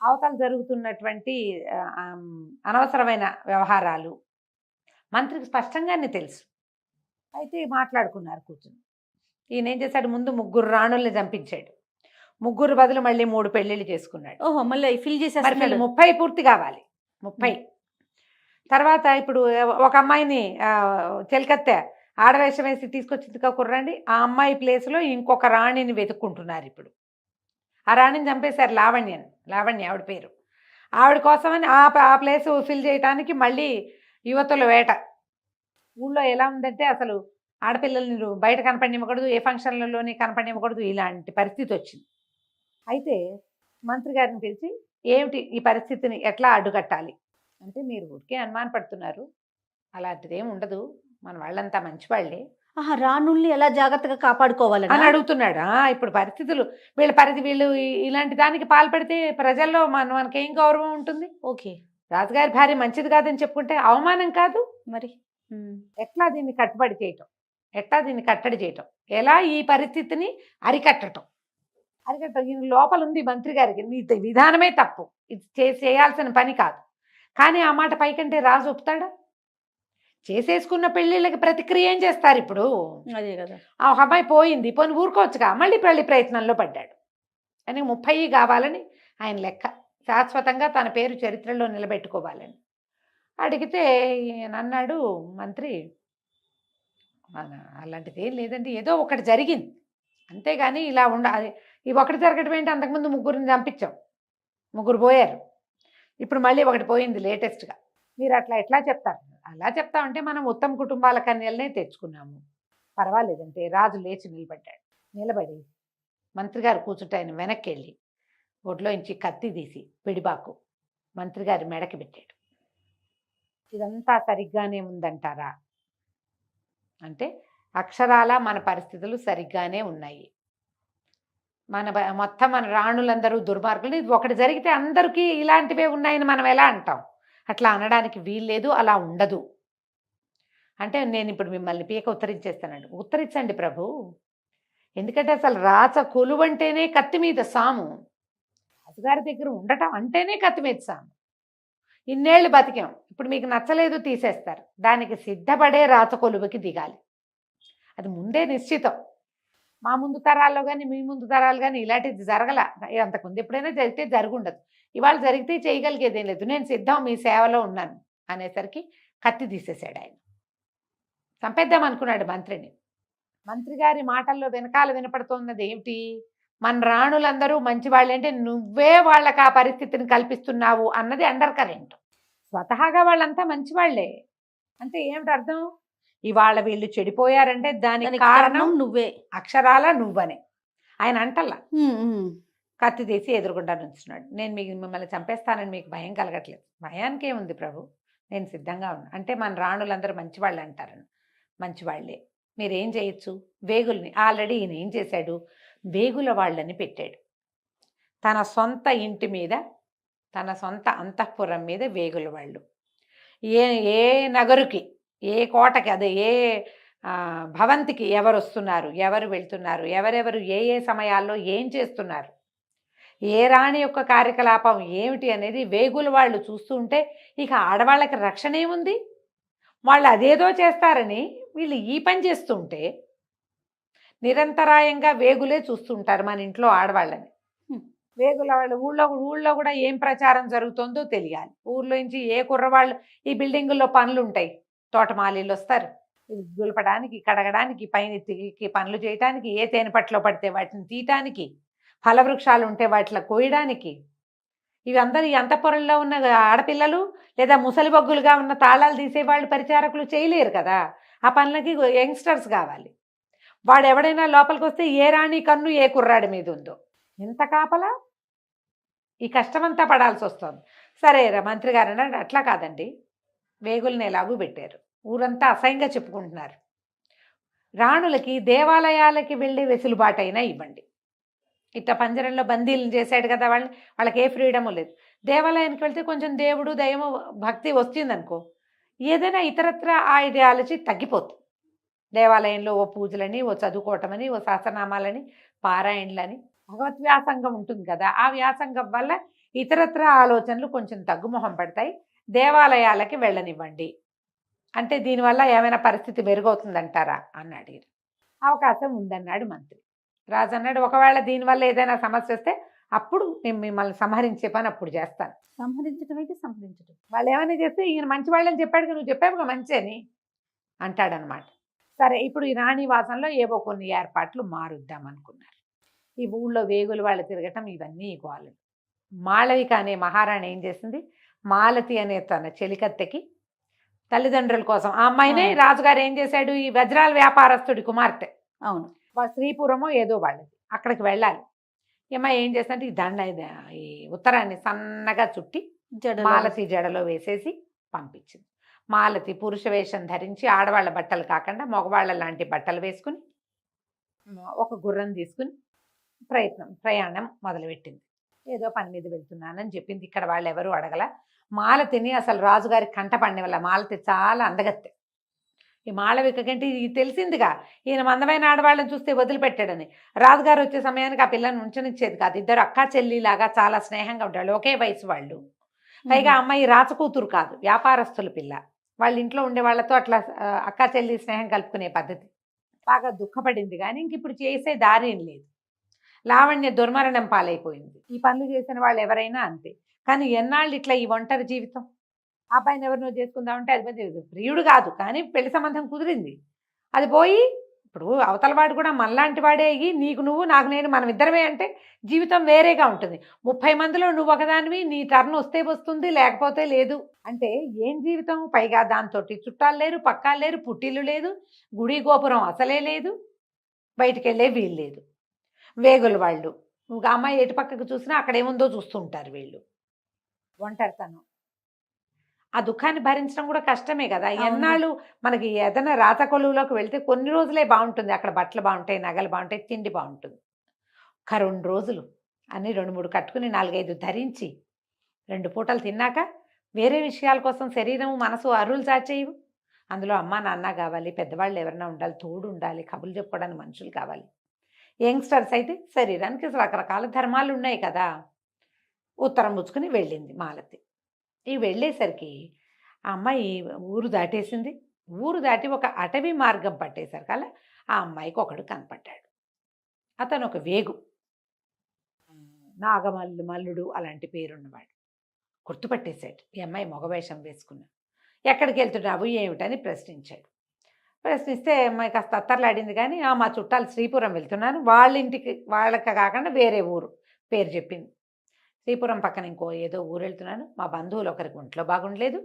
అవతల జరుగుతున్నటువంటి అనవసరమైన వ్యవహారాలు, మంత్రికి స్పష్టంగానే తెలుసు. అయితే మాట్లాడుకున్నారు కూర్చుని. ఈయన ఏం చేశాడు, ముందు 3 రాణుల్ని చంపించాడు. 3 బదులు మళ్ళీ 3 పెళ్ళిళ్ళు చేసుకున్నాడు. ఓహో, మళ్ళీ ఫిల్ మరి చేసేస్తున్నాడు. 30 పూర్తి కావాలి. 30 తర్వాత ఇప్పుడు ఒక అమ్మాయిని చెలికత్తె ఆడవేషం వేసి తీసుకొచ్చింది కుర్రండి. ఆ అమ్మాయి ప్లేస్లో ఇంకొక రాణిని వెతుక్కుంటున్నారు ఇప్పుడు. ఆ రాణిని చంపేశారు, లావణ్య ఆవిడ పేరు. ఆవిడ కోసమని ఆ ప్లేస్ ఫిల్ చేయడానికి మళ్ళీ యువతుల వేట. ఊళ్ళో ఎలా ఉందంటే అసలు ఆడపిల్లల్ని బయట కనపడినివ్వకూడదు, ఏ ఫంక్షన్లలోనే కనపడినివ్వకూడదు, ఇలాంటి పరిస్థితి వచ్చింది. అయితే మంత్రి గారిని పిలిచి, ఏమిటి ఈ పరిస్థితిని ఎట్లా అడ్డుకట్టాలి అంటే, మీరు ఊరికే అనుమానపడుతున్నారు, అలాంటిది ఏమి ఉండదు, మన వాళ్ళంతా మంచివాళ్లే ఆహా, రాణుల్ని ఎలా జాగ్రత్తగా కాపాడుకోవాలని అని అడుగుతున్నాడు. ఇప్పుడు పరిస్థితులు వీళ్ళు ఇలాంటి దానికి పాల్పడితే ప్రజల్లో మనకేం గౌరవం ఉంటుంది? ఓకే, రాజుగారి భార్య మంచిది కాదని చెప్పుకుంటే అవమానం కాదు మరి ఎట్లా దీన్ని కట్టడి చేయటం, ఎలా ఈ పరిస్థితిని అరికట్టడం ఈయన లోపల ఉంది మంత్రి గారికి. నీ విధానమే తప్పు, ఇది చేయాల్సిన పని కాదు. కానీ ఆ మాట పైకంటే రాజు ఒప్పుతాడా? చేసేసుకున్న పెళ్ళిళ్ళకి ప్రతిక్రియ ఏం చేస్తారు ఇప్పుడు? అదే కదా. ఆ అమ్మాయి పోయింది, పోని ఊరుకోవచ్చుగా, మళ్ళీ పెళ్లి ప్రయత్నంలో పడ్డాడు అని 30 కావాలని ఆయన లెక్క. శాశ్వతంగా తన పేరు చరిత్రలో నిలబెట్టుకోవాలని అడిగితే ఈయన అన్నాడు మంత్రి, అలాంటిది ఏం లేదండి, ఏదో ఒకటి జరిగింది అంతేగాని ఇలా ఈ ఒకటి జరగడం ఏంటి, అంతకుముందు 3 చంపించాం, 3 పోయారు, ఇప్పుడు మళ్ళీ ఒకటి పోయింది లేటెస్ట్గా. మీరు అట్లా ఎట్లా చెప్తారు? అలా చెప్తామంటే మనం ఉత్తమ కుటుంబాల కన్యలనే తెచ్చుకున్నాము, పర్వాలేదంటే రాజు లేచి నిలబడి మంత్రి గారు కూర్చుంటే ఆయన వెనక్కి వెళ్ళి ఒడ్లోంచి కత్తి తీసి పిడిబాకు మంత్రి గారి మెడకి పెట్టాడు. ఇదంతా సరిగ్గానే ఉందంటారా అంటే, అక్షరాల మన పరిస్థితులు సరిగ్గానే ఉన్నాయి, మొత్తం మన రాణులందరూ దుర్మార్గులు, ఇది ఒకటి జరిగితే అందరికీ ఇలాంటివే ఉన్నాయని మనం ఎలా అంటాం? అట్లా అనడానికి వీల్లేదు, అలా ఉండదు అంటే, నేను ఇప్పుడు మిమ్మల్ని పీక ఉత్తరించేస్తానండి. ఉత్తరించండి ప్రభు, ఎందుకంటే అసలు రాచ కొలువంటేనే కత్తి మీద సాము, రాజుగారి దగ్గర ఉండటం అంటేనే కత్తి మీద సాము. ఇన్నేళ్ళు బతికాం, ఇప్పుడు మీకు నచ్చలేదు తీసేస్తారు, దానికి సిద్ధపడే రాచ కొలువుకి దిగాలి, అది ముందే నిశ్చితం. మా ముందు తరాల్లో కానీ మీ ముందు తరాలు కానీ ఇలాంటిది జరగల, అంతకుముందు ఎప్పుడైనా జరిగితే జరుగుండదు, ఇవాళ జరిగితే చేయగలిగేదేం లేదు, నేను సిద్ధం, మీ సేవలో ఉన్నాను అనేసరికి కత్తి తీసేశాడు ఆయన. చంపేద్దాం అనుకున్నాడు మంత్రిని. మంత్రి గారి మాటల్లో వెనకాల వినపడుతున్నది ఏమిటి? మన రాణులందరూ మంచివాళ్ళంటే నువ్వే వాళ్ళకి ఆ పరిస్థితిని కల్పిస్తున్నావు అన్నది అండర్ కరెంట్. స్వతహాగా వాళ్ళంతా మంచివాళ్లే అంటే ఏమిటి అర్థం? ఇవాళ వీళ్ళు చెడిపోయారంటే దానికి కారణం నువ్వే, అక్షరాల నువ్వనే. ఆయన అంటల్లా, కత్తి తీసి ఎదురుగుండా నుంచున్నాడు. నేను మిమ్మల్ని చంపేస్తానని మీకు భయం కలగట్లేదు. భయానికి ఏముంది ప్రభు, నేను సిద్ధంగా ఉన్నా అంటే, మన రాణులందరూ మంచివాళ్ళు అంటారని, మంచివాళ్లే, మీరేం చేయొచ్చు? వేగుల్ని ఆల్రెడీ ఈయన ఏం చేశాడు, వేగుల వాళ్ళని పెట్టాడు. తన సొంత ఇంటి మీద, తన సొంత అంతఃపురం మీద వేగుల వాళ్ళు. ఏ నగరుకి, ఏ కోటకి, అదే ఏ భవంతికి ఎవరు వస్తున్నారు, ఎవరు వెళ్తున్నారు, ఎవరెవరు ఏ సమయాల్లో ఏం చేస్తున్నారు, ఏ రాణి యొక్క కార్యకలాపం ఏమిటి అనేది వేగుల వాళ్ళు చూస్తుంటే ఇక ఆడవాళ్ళకి రక్షణ ఏముంది? వాళ్ళు అదేదో చేస్తారని వీళ్ళు ఈ పని చేస్తుంటే నిరంతరాయంగా వేగులే చూస్తుంటారు మన ఇంట్లో ఆడవాళ్ళని. వేగుల వాళ్ళు ఊళ్ళో కూడా ఏం ప్రచారం జరుగుతుందో తెలియాలి. ఊర్లో నుంచి ఏ కుర్రవాళ్ళు, ఈ బిల్డింగుల్లో పనులు ఉంటాయి, తోటమాలీలు వస్తారు దులపడానికి, కడగడానికి, పైన పనులు చేయడానికి, ఏ తేనెపట్లో పడితే వాటిని తీయటానికి, ఫలవృక్షాలు ఉంటే వాటిలో కోయడానికి, ఇవి అందరూ ఈ అంతఃపురంలో ఉన్న ఆడపిల్లలు లేదా ముసలి బొగ్గులుగా ఉన్న తాళాలు తీసేవాళ్ళు, పరిచారకులు చేయలేరు కదా. ఆ పనులకి యంగ్స్టర్స్ కావాలి. వాడు ఎవడైనా లోపలికి వస్తే ఏ రాణి కన్ను ఏ కుర్రాడి మీద ఉందో, ఎంత కాపలా, ఈ కష్టమంతా పడాల్సి వస్తుంది. సరే మంత్రి గారు అన్నాడు, అట్లా కాదండి, వేగుల్ని ఎలాగూ పెట్టారు, ఊరంతా అసహ్యంగా చెప్పుకుంటున్నారు, రాణులకి దేవాలయాలకి వెళ్ళే వెసులుబాటైనా ఇవ్వండి. ఇట్లా పంజరంలో బందీలను చేశాడు కదా వాళ్ళకి ఏ ఫ్రీడము లేదు. దేవాలయానికి వెళ్తే కొంచెం దేవుడు దయము భక్తి వస్తుందనుకో, ఏదైనా ఇతరత్ర ఐడియాలజీ తగ్గిపోతుంది. దేవాలయంలో ఓ పూజలని, ఓ చదువుకోవటమని, ఓ సహస్రనామాలని, పారాయణలని, భగవత్ వ్యాసంగం ఉంటుంది కదా, ఆ వ్యాసంగం వల్ల ఇతరత్ర ఆలోచనలు కొంచెం తగ్గుముఖం పడతాయి, దేవాలయాలకి వెళ్ళనివ్వండి అంటే దీనివల్ల ఏమైనా పరిస్థితి మెరుగవుతుందంటారా అని అడిగారు. అవకాశం ఉందన్నాడు మంత్రి. రాజు అన్నాడు, ఒకవేళ దీనివల్ల ఏదైనా సమస్య వస్తే అప్పుడు నేను మిమ్మల్ని సంహరించే పని అప్పుడు చేస్తాను. సంహరించడం అయితే సంహరించడం. వాళ్ళు ఏమైనా చేస్తే ఈయన మంచి వాళ్ళని చెప్పాడు, నువ్వు చెప్పావుగా మంచి అని అంటాడనమాట. సరే, ఇప్పుడు ఈ రాణివాసంలో ఏవో కొన్ని ఏర్పాట్లు మారుద్దాం అనుకున్నారు. ఈ ఊళ్ళో వేగులు వాళ్ళు తిరగటం ఇవన్నీ గోలలు. మాళవిక అనే మహారాణి ఏం చేసింది, మాలతి అనే తన చెలికత్తెకి తల్లిదండ్రుల కోసం ఆ అమ్మాయినే రాజుగారు ఏం చేశాడు, ఈ వజ్రాల వ్యాపారస్తుడి కుమార్తె, అవును. శ్రీపురమో ఏదో వాళ్ళది, అక్కడికి వెళ్ళాలి. ఈ అమ్మాయి ఏం చేస్తుంటే ఈ దండ ఈ ఉత్తరాన్ని సన్నగా చుట్టి జడలో మాలతి జడలో వేసేసి పంపించింది. మాలతి పురుష వేషం ధరించి ఆడవాళ్ళ బట్టలు కాకుండా మగవాళ్ళ లాంటి బట్టలు వేసుకుని ఒక గుర్రం తీసుకుని ప్రయాణం మొదలుపెట్టింది. ఏదో పని మీద వెళ్తున్నానని చెప్పింది. ఇక్కడ వాళ్ళు ఎవరు అడగల. మాలతిని అసలు రాజుగారి కంట పండే వల్ల, మాలతి చాలా అందగత్తె. ఈ మాళవిక కంటే ఇది తెలిసిందిగా, ఈయన మందమైన ఆడవాళ్ళని చూస్తే వదిలిపెట్టాడని. రాజుగారు వచ్చే సమయానికి ఆ పిల్లని ఉంచనిచ్చేది కాదు. ఇద్దరు అక్కా చెల్లిలాగా చాలా స్నేహంగా ఉంటాడు, ఒకే వయసు వాళ్ళు. పైగా అమ్మాయి రాచకూతురు కాదు, వ్యాపారస్తుల పిల్ల. వాళ్ళ ఇంట్లో ఉండే వాళ్ళతో అట్లా అక్కా చెల్లి స్నేహం కలుపుకునే పద్ధతి. బాగా దుఃఖపడింది, కానీ ఇంక ఇప్పుడు చేసే దారి ఏం లేదు. లావణ్య దుర్మరణం పాలైపోయింది. ఈ పనులు చేసిన వాళ్ళు ఎవరైనా అంతే. కానీ ఎన్నాళ్ళు ఇట్లా ఈ ఒంటరి జీవితం. ఆ అబ్బాయిని ఎవరినో చేసుకుందామంటే అది పెద్ద ప్రియుడు కాదు, కానీ పెళ్లి సంబంధం కుదిరింది. అది పోయి ఇప్పుడు అవతలవాడు కూడా మనలాంటి వాడే అయ్యి నీకు నువ్వు నాకు నేను మనం ఇద్దరమే అంటే జీవితం వేరేగా ఉంటుంది. 30 మందిలో నువ్వు ఒకదానివి, నీ టర్న్ వస్తే వస్తుంది, లేకపోతే లేదు. అంటే ఏం జీవితం? పైగా దాంతో చుట్టాలు లేరు, పక్కాలు లేరు, పుట్టిల్లు లేదు, గుడి గోపురం అసలే లేదు, బయటికి వెళ్ళే వీలు లేదు. వేగులు వాళ్ళు, నువ్వు అమ్మాయి ఎటు పక్కకు చూసినా అక్కడేముందో చూస్తుంటారు వీళ్ళు. ఒంటరితనం, ఆ దుఃఖాన్ని భరించడం కూడా కష్టమే కదా. ఎన్నాళ్ళు మనకి ఏదైనా రాత కొలువులోకి వెళ్తే కొన్ని రోజులే బాగుంటుంది, అక్కడ బట్టలు బాగుంటాయి, నగలు బాగుంటాయి, తిండి బాగుంటుంది. ఒక 2 రోజులు అన్నీ 2-3 కట్టుకుని 4-5 ధరించి 2 పూటలు తిన్నాక వేరే విషయాల కోసం శరీరం మనసు అరువులు చాచేయవు. అందులో అమ్మ నాన్న కావాలి, పెద్దవాళ్ళు ఎవరైనా ఉండాలి, తోడు ఉండాలి, కబుర్లు చెప్పుకోవడానికి మనుషులు కావాలి. యంగ్స్టర్స్ అయితే శరీరానికి రకరకాల ధర్మాలు ఉన్నాయి కదా. ఉత్తరం పుచ్చుకుని వెళ్ళింది మాలతి. ఈ వెళ్ళేసరికి ఆ అమ్మాయి ఊరు దాటేసింది. ఊరు దాటి ఒక అటవీ మార్గం పట్టేసరికి అలా ఆ అమ్మాయికి ఒకడు కనపడ్డాడు. అతను ఒక వేగు, మల్లుడు అలాంటి పేరున్నవాడు. గుర్తుపట్టేశాడు, ఈ అమ్మాయి మగవేషం వేసుకున్నా. ఎక్కడికి వెళ్తున్నావు ఏమిటని ప్రశ్నించాడు. ప్రశ్నిస్తే అమ్మాయి కాస్త తత్తర్లాడింది, కానీ మా చుట్టాలు శ్రీపురం వెళ్తున్నాను, వాళ్ళ ఇంటికి, వాళ్ళకి కాకుండా వేరే ఊరు పేరు చెప్పింది. శ్రీపురం పక్కన ఇంకో ఏదో ఊరు వెళ్తున్నాను, మా బంధువులు ఒకరికి ఒంట్లో బాగుండలేదు,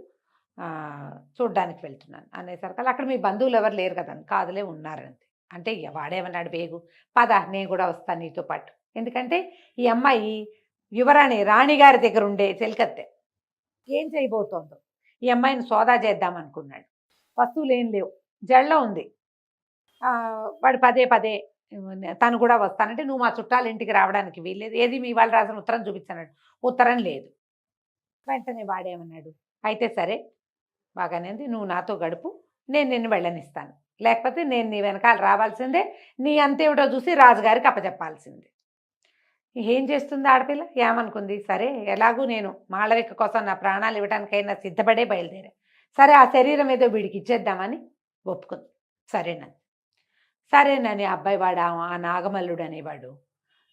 చూడ్డానికి వెళ్తున్నాను అనేసరికి అక్కడ మీ బంధువులు ఎవరు లేరు కదా. కాదులే ఉన్నారంతే. అంటే వాడేమన్నాడు వేగు, పద నేను కూడా వస్తాను నీతో పాటు. ఎందుకంటే ఈ అమ్మాయి యువరాణి రాణిగారి దగ్గర ఉండే చెలికత్తె. ఏం చేయబోతోందో ఈ అమ్మాయిని సోదా చేద్దామనుకున్నాడు. వస్తువులు ఏం లేవు, జళ్ళ ఉంది. వాడు పదే పదే తను కూడా వస్తానంటే, నువ్వు మా చుట్టాల ఇంటికి రావడానికి వీల్లేదు, ఏది మీ వాళ్ళు రాసిన ఉత్తరం చూపించన్నాడు. ఉత్తరం లేదు. వెంటనే వాడేమన్నాడు, అయితే సరే బాగానే, నువ్వు నాతో గడుపు, నేను నిన్ను వెళ్ళనిస్తాను, లేకపోతే నేను నీ వెనకాల రావాల్సిందే, నీ అంతేమిటో చూసి రాజుగారికి అప్పచెప్పాల్సిందే. ఏం చేస్తుంది ఆడపిల్ల? ఏమనుకుంది, సరే ఎలాగూ నేను మాళవిక కోసం నా ప్రాణాలు ఇవ్వడానికైనా సిద్ధపడే బయలుదేరా, సరే ఆ శరీరం ఏదో వీడికి ఇచ్చేద్దామని ఒప్పుకుంది. సరేనని అబ్బాయి వాడు ఆ నాగమల్లుడు అనేవాడు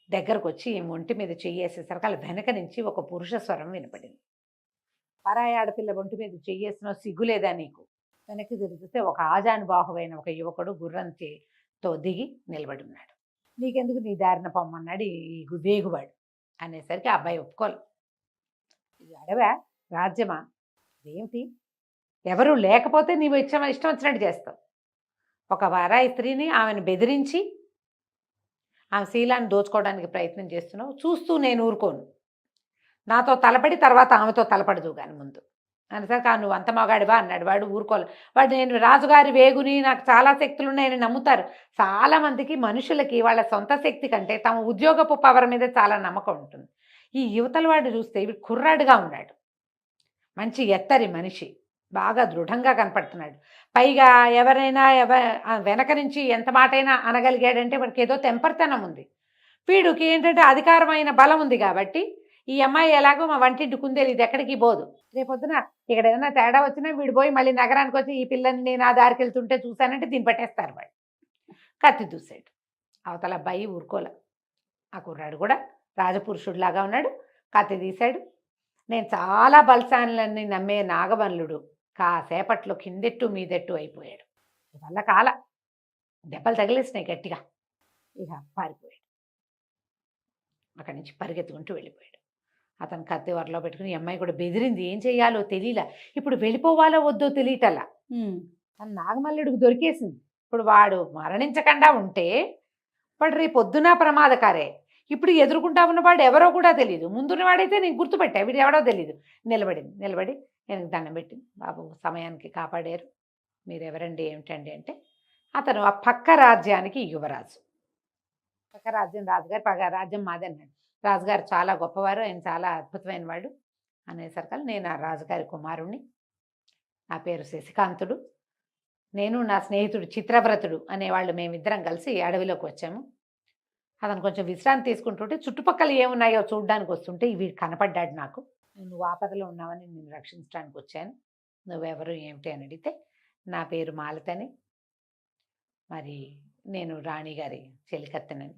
దగ్గరకు వచ్చి ఒంటి మీద చెయ్యేసేసరికి వాళ్ళ వెనక నుంచి ఒక పురుష స్వరం వినపడింది. పరాయి ఆడపిల్ల ఒంటి మీద చెయ్యేసిన సిగ్గులేదా నీకు? వెనక్కి తిరిగితే ఒక ఆజానుబాహువైన ఒక యువకుడు గుర్రంతో దిగి నిలబడి ఉన్నాడు. నీకెందుకు, నీ దారిన పొమ్మన్నాడు ఈ వేగువాడు అనేసరికి అబ్బాయి ఒప్పుకోలేదు. ఇది అడవా, రాజ్యమా, ఏమిటి, ఎవరు లేకపోతే నీవు ఇష్టం వచ్చినట్టు చేస్తావు. ఒక వారాయి స్త్రీని ఆమెను బెదిరించి ఆమె శీలాన్ని దోచుకోవడానికి ప్రయత్నం చేస్తున్నావు, చూస్తూ నేను ఊరుకోను, నాతో తలపడి తర్వాత ఆమెతో తలపడదు కానీ ముందు అనేసరికి నువ్వు అంత మగాడివా అన్నాడు. వాడు ఊరుకోలేదు. వాడు నేను రాజుగారి వేగుని, నాకు చాలా శక్తులు ఉన్నాయని నమ్ముతారు. చాలామందికి మనుషులకి వాళ్ళ సొంత శక్తి కంటే తమ ఉద్యోగపు పవర్ మీద చాలా నమ్మకం ఉంటుంది. ఈ యువతల వాడు చూస్తే ఇవి కుర్రాడుగా ఉన్నాడు, మంచి ఎత్తరి మనిషి, బాగా దృఢంగా కనపడుతున్నాడు. పైగా ఎవరైనా వెనక నుంచి ఎంత మాటైనా అనగలిగాడంటే వాడికి ఏదో తెంపర్తనం ఉంది. వీడికి ఏంటంటే అధికారమైన బలం ఉంది కాబట్టి ఈ అమ్మాయి ఎలాగో మా వంటింటి కుందేలు, ఇది ఎక్కడికి పోదు. రేపొద్దున ఇక్కడ ఏదైనా తేడా వచ్చినా వీడు పోయి మళ్ళీ నగరానికి వచ్చి ఈ పిల్లని నేను ఆ దారికి వెళ్తుంటే చూశానంటే దీన్ని పట్టేస్తారు వాళ్ళు. కత్తి దూసాడు. అవతల అబ్బాయి ఊరుకోలే. ఆ కుర్రాడు కూడా రాజపురుషుడిలాగా ఉన్నాడు. కత్తి తీశాడు. నేను చాలా బలశాలని నమ్మే నాగవల్లుడు కాసేపట్లో కిందెట్టు మీదెట్టు అయిపోయాడు. వల్ల కాల దెబ్బలు తగిలేసినాయి గట్టిగా. ఇక పారిపోయాడు. అక్కడి నుంచి పరిగెత్తుకుంటూ వెళ్ళిపోయాడు. అతను కత్తి వరలో పెట్టుకుని, ఈ అమ్మాయి కూడా బెదిరింది. ఏం చెయ్యాలో తెలియలా. ఇప్పుడు వెళ్ళిపోవాలో వద్దో తెలియటల్లా. తను నాగమల్లుడికి దొరికేసింది. ఇప్పుడు వాడు మరణించకుండా ఉంటే వాడు రేపు పొద్దున ప్రమాదకారే. ఇప్పుడు ఎదుర్కొంటా ఉన్నవాడు ఎవరో కూడా తెలియదు. ముందున్నవాడైతే నేను గుర్తుపెట్టా, వీడు ఎవడో తెలియదు. నిలబడి నేను దండం పెట్టింది. బాబు సమయానికి కాపాడారు, మీరు ఎవరండి ఏమిటండి అంటే అతను ఆ పక్క రాజ్యానికి యువరాజు. పక్క రాజ్యం రాజుగారు, పక్క రాజ్యం మాదన్నాడు. రాజుగారు చాలా గొప్పవారు, ఆయన చాలా అద్భుతమైన వాడు అనేసరికి నేను ఆ రాజుగారి కుమారుణ్ణి, నా పేరు శశికాంతుడు, నేను నా స్నేహితుడు చిత్రవ్రతుడు అనేవాళ్ళు మేమిద్దరం కలిసి అడవిలోకి వచ్చాము. అతను కొంచెం విశ్రాంతి తీసుకుంటుంటే చుట్టుపక్కల ఏమున్నాయో చూడడానికి వస్తుంటే వీడు కనపడ్డాడు నాకు. నువ్వు ఆపదలో ఉన్నావని నేను రక్షించడానికి వచ్చాను, నువ్వెవరు ఏమిటి అని అడిగితే నా పేరు మాలతని, మరి నేను రాణిగారి చెలికత్తెనని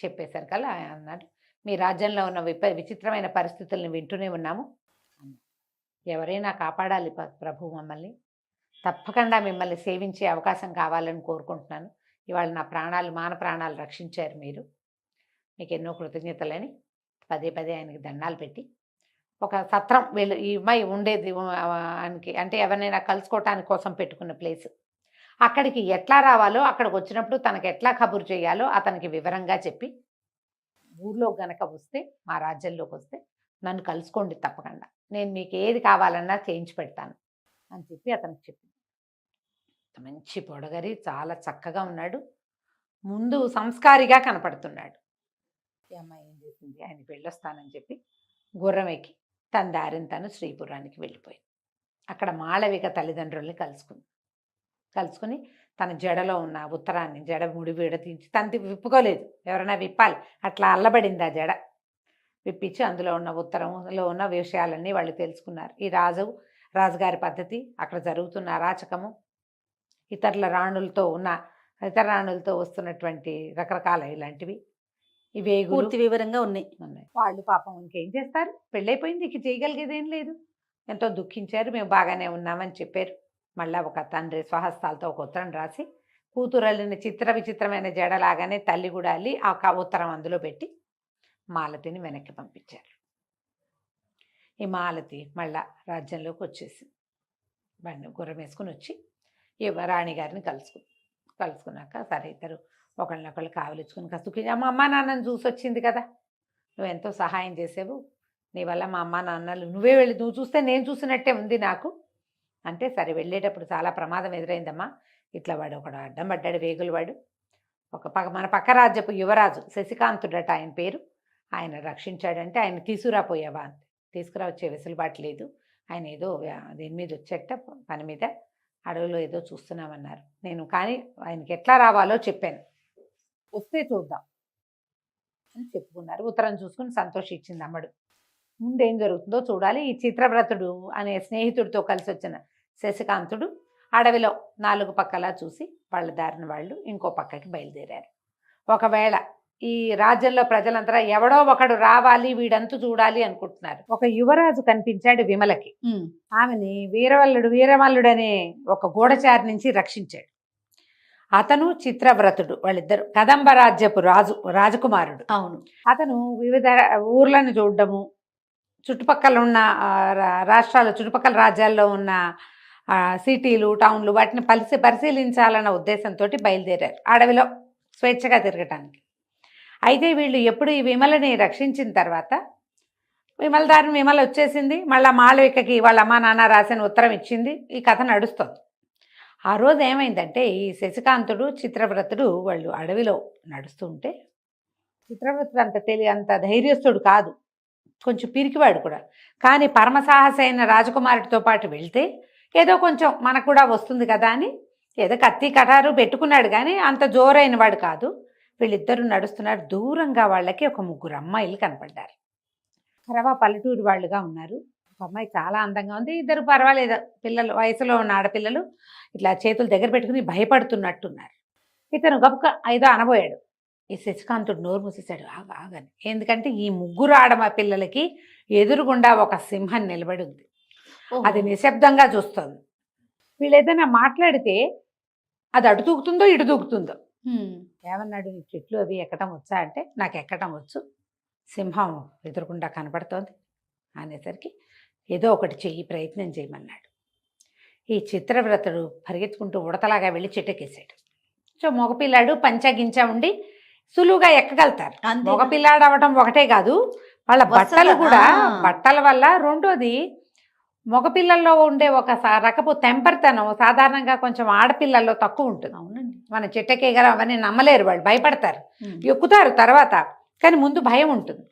చెప్పేసరికల్లా అన్నాడు, మీ రాజ్యంలో ఉన్న విచిత్రమైన పరిస్థితులను వింటూనే ఉన్నాము, ఎవరైనా కాపాడాలి ప్రభు మమ్మల్ని, తప్పకుండా మిమ్మల్ని సేవించే అవకాశం కావాలని కోరుకుంటున్నాను. ఇవాళ నా మాన ప్రాణాలు రక్షించారు మీరు, మీకు ఎన్నో కృతజ్ఞతలని పదే ఆయనకి దండాలు పెట్టి, ఒక సత్రం వీళ్ళు ఈ అమ్మాయి ఉండేది ఆయనకి, అంటే ఎవరినైనా కలుసుకోవటానికి కోసం పెట్టుకున్న ప్లేస్, అక్కడికి ఎట్లా రావాలో, అక్కడికి వచ్చినప్పుడు తనకు ఎట్లా కబురు చేయాలో అతనికి వివరంగా చెప్పి, ఊర్లో గనక వస్తే, మా రాజ్యంలోకి వస్తే నన్ను కలుసుకోండి తప్పకుండా, నేను మీకు ఏది కావాలన్నా చేయించి పెడతాను అని చెప్పి అతనికి చెప్పింది. మంచి పొడగరి, చాలా చక్కగా ఉన్నాడు, ముందు సంస్కారిగా కనపడుతున్నాడు. ఈ అమ్మాయి ఏం చేసింది, ఆయనకి వెళ్ళొస్తానని చెప్పి గుర్రం ఎక్కి తన దారిని తను శ్రీపురానికి వెళ్ళిపోయింది. అక్కడ మాళవిక తల్లిదండ్రుల్ని కలుసుకుని తన జడలో ఉన్న ఉత్తరాన్ని, జడ ముడి విడతీంచి, తనది విప్పుకోలేదు, ఎవరైనా విప్పాలి, అట్లా అల్లబడింది ఆ జడ. విప్పించి అందులో ఉన్న ఉత్తరంలో ఉన్న విషయాలన్నీ వాళ్ళు తెలుసుకున్నారు. ఈ రాజుగారి పద్ధతి, అక్కడ జరుగుతున్న అరాచకము, ఇతర రాణులతో వస్తున్నటువంటి రకరకాల ఇలాంటివి, ఇవే పూర్తి వివరంగా ఉన్నాయి. వాళ్ళు పాపం ఇంకేం చేస్తారు, పెళ్ళైపోయింది, ఇక చేయగలిగేది ఏం లేదు. ఎంతో దుఃఖించారు. మేము బాగానే ఉన్నామని చెప్పారు. మళ్ళీ ఒక తండ్రి స్వహస్తాలతో ఒక ఉత్తరం రాసి, కూతురల్లిన విచిత్రమైన జడలాగానే తల్లి కూడా అల్లి ఆ ఉత్తరం అందులో పెట్టి మాలతిని వెనక్కి పంపించారు. ఈ మాలతి మళ్ళా రాజ్యంలోకి వచ్చేసింది. గుర్రం వేసుకుని వచ్చి ఈ రాణిగారిని కలుసుకున్నాక సరే ఇద్దరు ఒకళ్ళనొకళ్ళు కావలించుకుని కసుకి, అమ్మ నాన్నని చూసి వచ్చింది కదా, నువ్వెంతో సహాయం చేసావు, నీ వల్ల మా అమ్మ నాన్నలు నువ్వే వెళ్ళి, నువ్వు చూస్తే నేను చూసినట్టే ఉంది నాకు అంటే, సరే వెళ్ళేటప్పుడు చాలా ప్రమాదం ఎదురైందమ్మా, ఇట్లా వాడు ఒకడు అడ్డం పడ్డాడు, వేగులు వాడు, మన పక్క రాజ్యపు యువరాజు శశికాంతుడట ఆయన పేరు, ఆయన రక్షించాడంటే ఆయన తీసుకురాపోయావా అంతే, తీసుకురా వచ్చే వెసులుబాటు లేదు, ఆయన ఏదో దీని మీద వచ్చేట పని మీద అడవిలో ఏదో చూస్తున్నామన్నారు, నేను కానీ ఆయనకి ఎట్లా రావాలో చెప్పాను, వస్తే చూద్దాం అని చెప్పుకున్నారు. ఉత్తరం చూసుకుని సంతోషించింది అమ్మడు. ముందేం జరుగుతుందో చూడాలి. ఈ చిత్రవ్రతుడు అనే స్నేహితుడితో కలిసి వచ్చిన శశికాంతుడు అడవిలో 4 పక్కలా చూసి వాళ్ళ దారిన వాళ్ళు ఇంకో పక్కకి బయలుదేరారు. ఒకవేళ ఈ రాజ్యంలో ప్రజలంతా ఎవడో ఒకడు రావాలి, వీడంతు చూడాలి అనుకుంటున్నారు. ఒక యువరాజు కనిపించాడు విమలకి. ఆమెని వీరమల్లుడు అనే ఒక గూఢచారి నుంచి రక్షించాడు. అతను చిత్రవ్రతుడు, వాళ్ళిద్దరు కదంబ రాజ్యపు రాజకుమారుడు. అవును. అతను వివిధ ఊర్లను చూడడము, చుట్టుపక్కల ఉన్న రాష్ట్రాలు, చుట్టుపక్కల రాజ్యాల్లో ఉన్న సిటీలు, టౌన్లు, వాటిని పరిశీలించాలన్న ఉద్దేశంతో బయలుదేరారు అడవిలో స్వేచ్ఛగా తిరగటానికి. అయితే వీళ్ళు ఎప్పుడు ఈ విమలని రక్షించిన తర్వాత, విమల వచ్చేసింది, మళ్ళీ మాళవికకి వాళ్ళ అమ్మా నాన్న రాసిన ఉత్తరం ఇచ్చింది, ఈ కథ నడుస్తుంది. ఆ రోజు ఏమైందంటే, ఈ శశికాంతుడు చిత్రవ్రతుడు వాళ్ళు అడవిలో నడుస్తుంటే, చిత్రవ్రతుడు అంత ధైర్యస్తుడు కాదు, కొంచెం పిరికివాడు కూడా, కానీ పరమసాహసైన రాజకుమారుడితో పాటు వెళ్తే ఏదో కొంచెం మనకు కూడా వస్తుంది కదా అని ఏదో కత్తి కటారు పెట్టుకున్నాడు, కానీ అంత జోరైన వాడు కాదు. వీళ్ళిద్దరూ నడుస్తున్నారు. దూరంగా వాళ్ళకి ఒక 3 అమ్మాయిలు కనపడ్డారు. కరవా పల్లెటూరు వాళ్ళుగా ఉన్నారు. ఒక అమ్మాయి చాలా అందంగా ఉంది. ఇద్దరు పర్వాలేదు పిల్లలు, వయసులో ఉన్న ఆడపిల్లలు ఇట్లా చేతులు దగ్గర పెట్టుకుని భయపడుతున్నట్టున్నారు. ఇతను గబుక ఏదో అనబోయాడు. ఈ శశికాంతుడు నోరు మూసేశాడు. ఆగని. ఎందుకంటే ఈ ముగ్గురు పిల్లలకి ఎదురుగుండా ఒక సింహం నిలబడి ఉంది. అది నిశ్శబ్దంగా చూస్తుంది. వీళ్ళు ఏదైనా మాట్లాడితే అది అటు దూకుతుందో ఇటు దూకుతుందో. ఏమన్నాడు, నీ చెట్లు అవి ఎక్కడం వచ్చా అంటే నాకు ఎక్కడం వచ్చు, సింహం ఎదురుకుండా కనపడుతోంది అనేసరికి ఏదో ఒకటి చెయ్యి, ప్రయత్నం చేయమన్నాడు. ఈ చిత్రవ్రతుడు పరిగెత్తుకుంటూ ఉడతలాగా వెళ్ళి చెట్టెక్కేసాడు. సో మగపిల్లాడు పంచగించ ఉండి సులువుగా ఎక్కగలుగుతారు. మగపిల్లాడు అవ్వడం ఒకటే కాదు, వాళ్ళ బట్టలు కూడా, బట్టల వల్ల రెండోది మగపిల్లల్లో ఉండే ఒక రకపు తెంపరితనం సాధారణంగా కొంచెం ఆడపిల్లల్లో తక్కువ ఉంటుంది. అవునండి. మన చెట్టెక్కేయగలం అవన్నీ నమ్మలేరు, వాళ్ళు భయపడతారు, ఎక్కుతారు తర్వాత, కానీ ముందు భయం ఉంటుంది.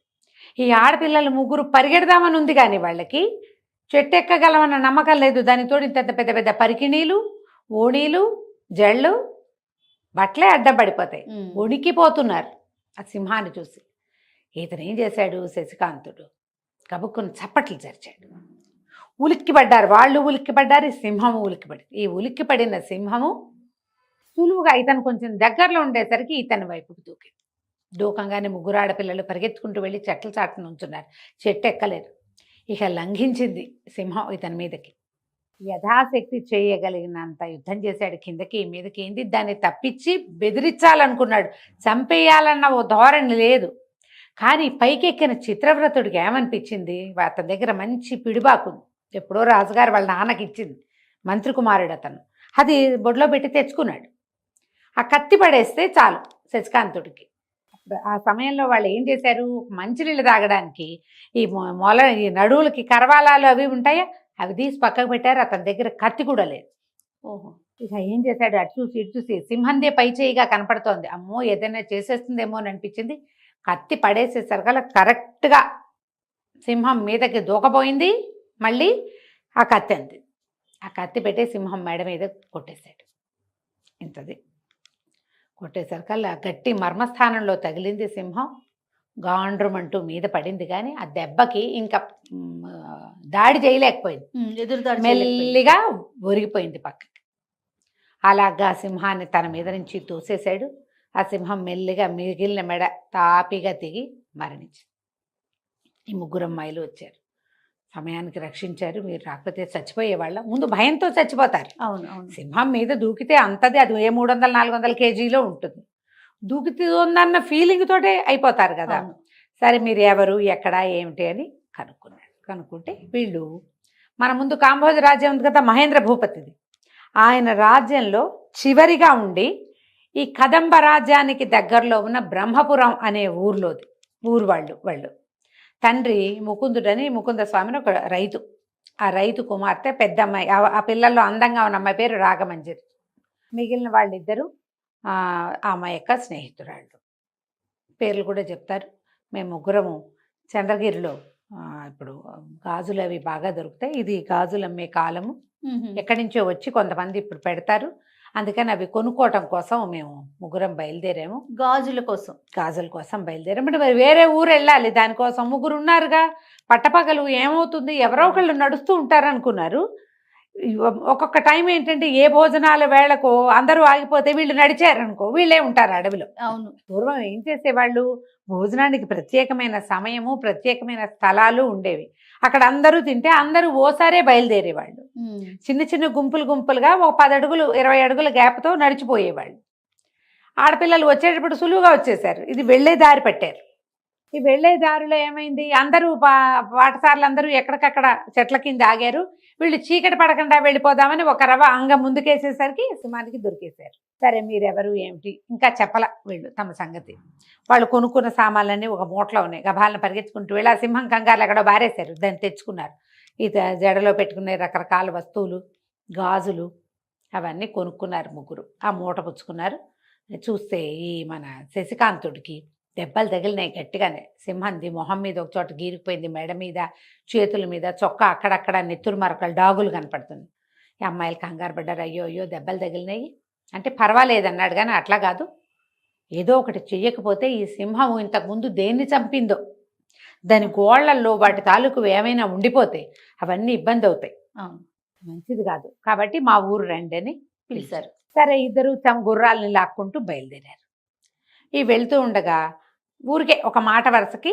ఈ ఆడపిల్లలు ముగ్గురు పరిగెడదామని ఉంది కానీ వాళ్ళకి చెట్టు ఎక్కగలమన్న నమ్మకం లేదు. దానితో ఇంత పెద్ద పెద్ద పరికిణీలు, ఓణీలు, జళ్ళు, బట్టలే అడ్డపడిపోతాయి. ఉడికిపోతున్నారు ఆ సింహాన్ని చూసి. ఇతను ఏం చేశాడు, శశికాంతుడు కబుక్కుని చప్పట్లు చరిచాడు. ఉలిక్కిపడ్డారు వాళ్ళు, ఉలిక్కిపడ్డారు, ఈ సింహము ఉలిక్కిపడింది. ఈ ఉలిక్కిపడిన సింహము సులువుగా ఇతను కొంచెం దగ్గరలో ఉండేసరికి ఇతని వైపుకు దూకింది. దూకంగానే ముగ్గురు ఆడపిల్లలు పరిగెత్తుకుంటూ వెళ్ళి చెట్ల చాటున ఉంచున్నారు. చెట్టు ఎక్కలేరు. ఇక లంఘించింది సింహం ఇతని మీదకి. యథాశక్తి చేయగలిగినంత యుద్ధం చేశాడు. కిందకి మీదకి ఏంది, దాన్ని తప్పించి బెదిరించాలనుకున్నాడు, చంపేయాలన్న ఓ ధోరణి లేదు. కానీ పైకెక్కిన చిత్రవ్రతుడికి ఏమనిపించింది, అతని దగ్గర మంచి పిడిబాకుంది, ఎప్పుడో రాజుగారు వాళ్ళ నాన్నకి ఇచ్చింది, మంత్రి కుమారుడు అతను. అది బొడ్లో పెట్టి తెచ్చుకున్నాడు. ఆ కత్తి పడేస్తే చాలు శశికాంతుడికి. ఆ సమయంలో వాళ్ళు ఏం చేశారు, మంచినీళ్ళు తాగడానికి ఈ నడువులకి కరవాలాలు అవి ఉంటాయా, అవి తీసి పక్కకు పెట్టారు. అతని దగ్గర కత్తి కూడా లేదు. ఓహో. ఇక ఏం చేశాడు, అటు చూసి ఇటు చూసి సింహందే పై చేయిగా కనపడుతోంది. అమ్మో ఏదైనా చేసేస్తుందేమో అని అనిపించింది. కత్తి పడేసేసరికల్లా కరెక్ట్గా సింహం మీదకి దూకపోయింది. మళ్ళీ ఆ కత్తి అంది. ఆ కత్తి పెట్టే సింహం మెడ మీద కొట్టేశాడు. ఇంతది కొట్టేసరికల్లా గట్టి మర్మస్థానంలో తగిలింది సింహం. గాండ్రమంటూ మీద పడింది. కానీ ఆ దెబ్బకి ఇంకా దాడి చేయలేకపోయింది. ఎదురుదాడి మెల్లిగా ఒరిగిపోయింది పక్కకి. అలాగా సింహాన్ని తన మీద నుంచి తోసేశాడు. ఆ సింహం మెల్లిగా మిగిలిన మెడ తాపిగా తెగి మరణించింది. ఈ ముగ్గురు అమ్మాయిలు వచ్చారు, సమయానికి రక్షించారు. మీరు రాకపోతే చచ్చిపోయేవాళ్ళ. ముందు భయంతో చచ్చిపోతారు. అవును అవును. సింహం మీద దూకితే అంతది, అది ఏ 300-400 కేజీలో ఉంటుంది. దూకుతుందన్న ఫీలింగ్ తోటే అయిపోతారు కదా. సరే మీరు ఎవరు, ఎక్కడ, ఏమిటి అని కనుక్కున్నాడు. కనుక్కుంటే వీళ్ళు మన ముందు కాంబోజ రాజ్యం ఉంది కదా, మహేంద్ర భూపతిది. ఆయన రాజ్యంలో చివరిగా ఉండి ఈ కదంబ రాజ్యానికి దగ్గరలో ఉన్న బ్రహ్మపురం అనే ఊరు వాళ్ళు తండ్రి ముకుందుడని, ముకుంద స్వామిని ఒక రైతు. ఆ రైతు కుమార్తె పెద్ద అమ్మాయి. ఆ పిల్లల్లో అందంగా ఉన్న అమ్మాయి పేరు రాగమంజరి. మిగిలిన వాళ్ళిద్దరూ ఆ అమ్మాయి యొక్క స్నేహితురాళ్ళు. పేర్లు కూడా చెప్తారు. మేము ముగ్గురము చంద్రగిరిలో ఇప్పుడు గాజులు అవి బాగా దొరుకుతాయి. ఇది గాజులు అమ్మే కాలము. ఎక్కడి నుంచో వచ్చి కొంతమంది ఇప్పుడు పెడతారు. అందుకని అవి కొనుక్కోవటం కోసం మేము ముగ్గురం బయలుదేరాము. గాజుల కోసం బయలుదేరాము. అంటే వేరే ఊరు వెళ్ళాలి, దానికోసం ముగ్గురు ఉన్నారుగా. పట్టపగలు ఏమవుతుంది, ఎవరో ఒకళ్ళు నడుస్తూ ఉంటారు అనుకున్నారు. ఒక్కొక్క టైం ఏంటంటే ఏ భోజనాల వేళకు అందరూ ఆగిపోతే వీళ్ళు నడిచారనుకో, వీళ్ళే ఉంటారు అడవిలో. అవును. పూర్వం ఏం చేసేవాళ్ళు, భోజనానికి ప్రత్యేకమైన సమయము, ప్రత్యేకమైన స్థలాలు ఉండేవి. అక్కడ అందరూ తింటే అందరూ ఓసారే బయలుదేరేవాళ్ళు. చిన్న చిన్న గుంపులుగా ఒక 10 అడుగులు 20 అడుగుల గ్యాప్తో నడిచిపోయేవాళ్ళు. ఆడపిల్లలు వచ్చేటప్పుడు సులువుగా వచ్చేసారు. ఇది వెళ్ళే దారి పట్టారు. ఈ వెళ్ళే దారిలో ఏమైంది, అందరూ పాఠశాలలు అందరూ ఎక్కడికక్కడ చెట్ల కింద ఆగారు. వీళ్ళు చీకటి పడకుండా వెళ్ళిపోదామని ఒక రవ అంగం ముందుకేసేసరికి సింహానికి దొరికేశారు. సరే మీరెవరు ఏమిటి ఇంకా చెప్పల వీళ్ళు తమ సంగతి. వాళ్ళు కొనుక్కున్న సామాన్లన్నీ ఒక మూటలో ఉన్నాయి. గభాలను పరిగెత్తుకుంటూ వెళ్ళి ఆ సింహం కంగారులు ఎక్కడో బారేశారు. దాన్ని తెచ్చుకున్నారు. ఈ జడలో పెట్టుకునే రకరకాల వస్తువులు, గాజులు అవన్నీ కొనుక్కున్నారు ముగ్గురు. ఆ మూట పుచ్చుకున్నారు. చూస్తే ఈ మన శశికాంతుడికి దెబ్బలు తగిలినాయి గట్టిగానే. సింహంది మొహం మీద ఒక చోట గీరిపోయింది, మెడ మీద, చేతుల మీద, చొక్కా అక్కడక్కడ నెత్తురు మరకలు, డాగులు కనపడుతుంది. ఈ అమ్మాయిలు కంగారు పడ్డారు. అయ్యో దెబ్బలు తగిలినాయి అంటే పర్వాలేదన్నాడు. కానీ అట్లా కాదు, ఏదో ఒకటి చెయ్యకపోతే ఈ సింహం ఇంతకుముందు దేన్ని చంపిందో, దాని గోళ్లల్లో వాటి తాలూకు ఏమైనా ఉండిపోతే అవన్నీ ఇబ్బంది అవుతాయి, అవును. మంచిది కాదు. కాబట్టి మా ఊరు రండి అని పిలిచారు. సరే, ఇద్దరు తమ గుర్రాలని లాక్కుంటూ బయలుదేరారు. ఈ వెళ్తూ ఉండగా ఊరికే ఒక మాట వరుసకి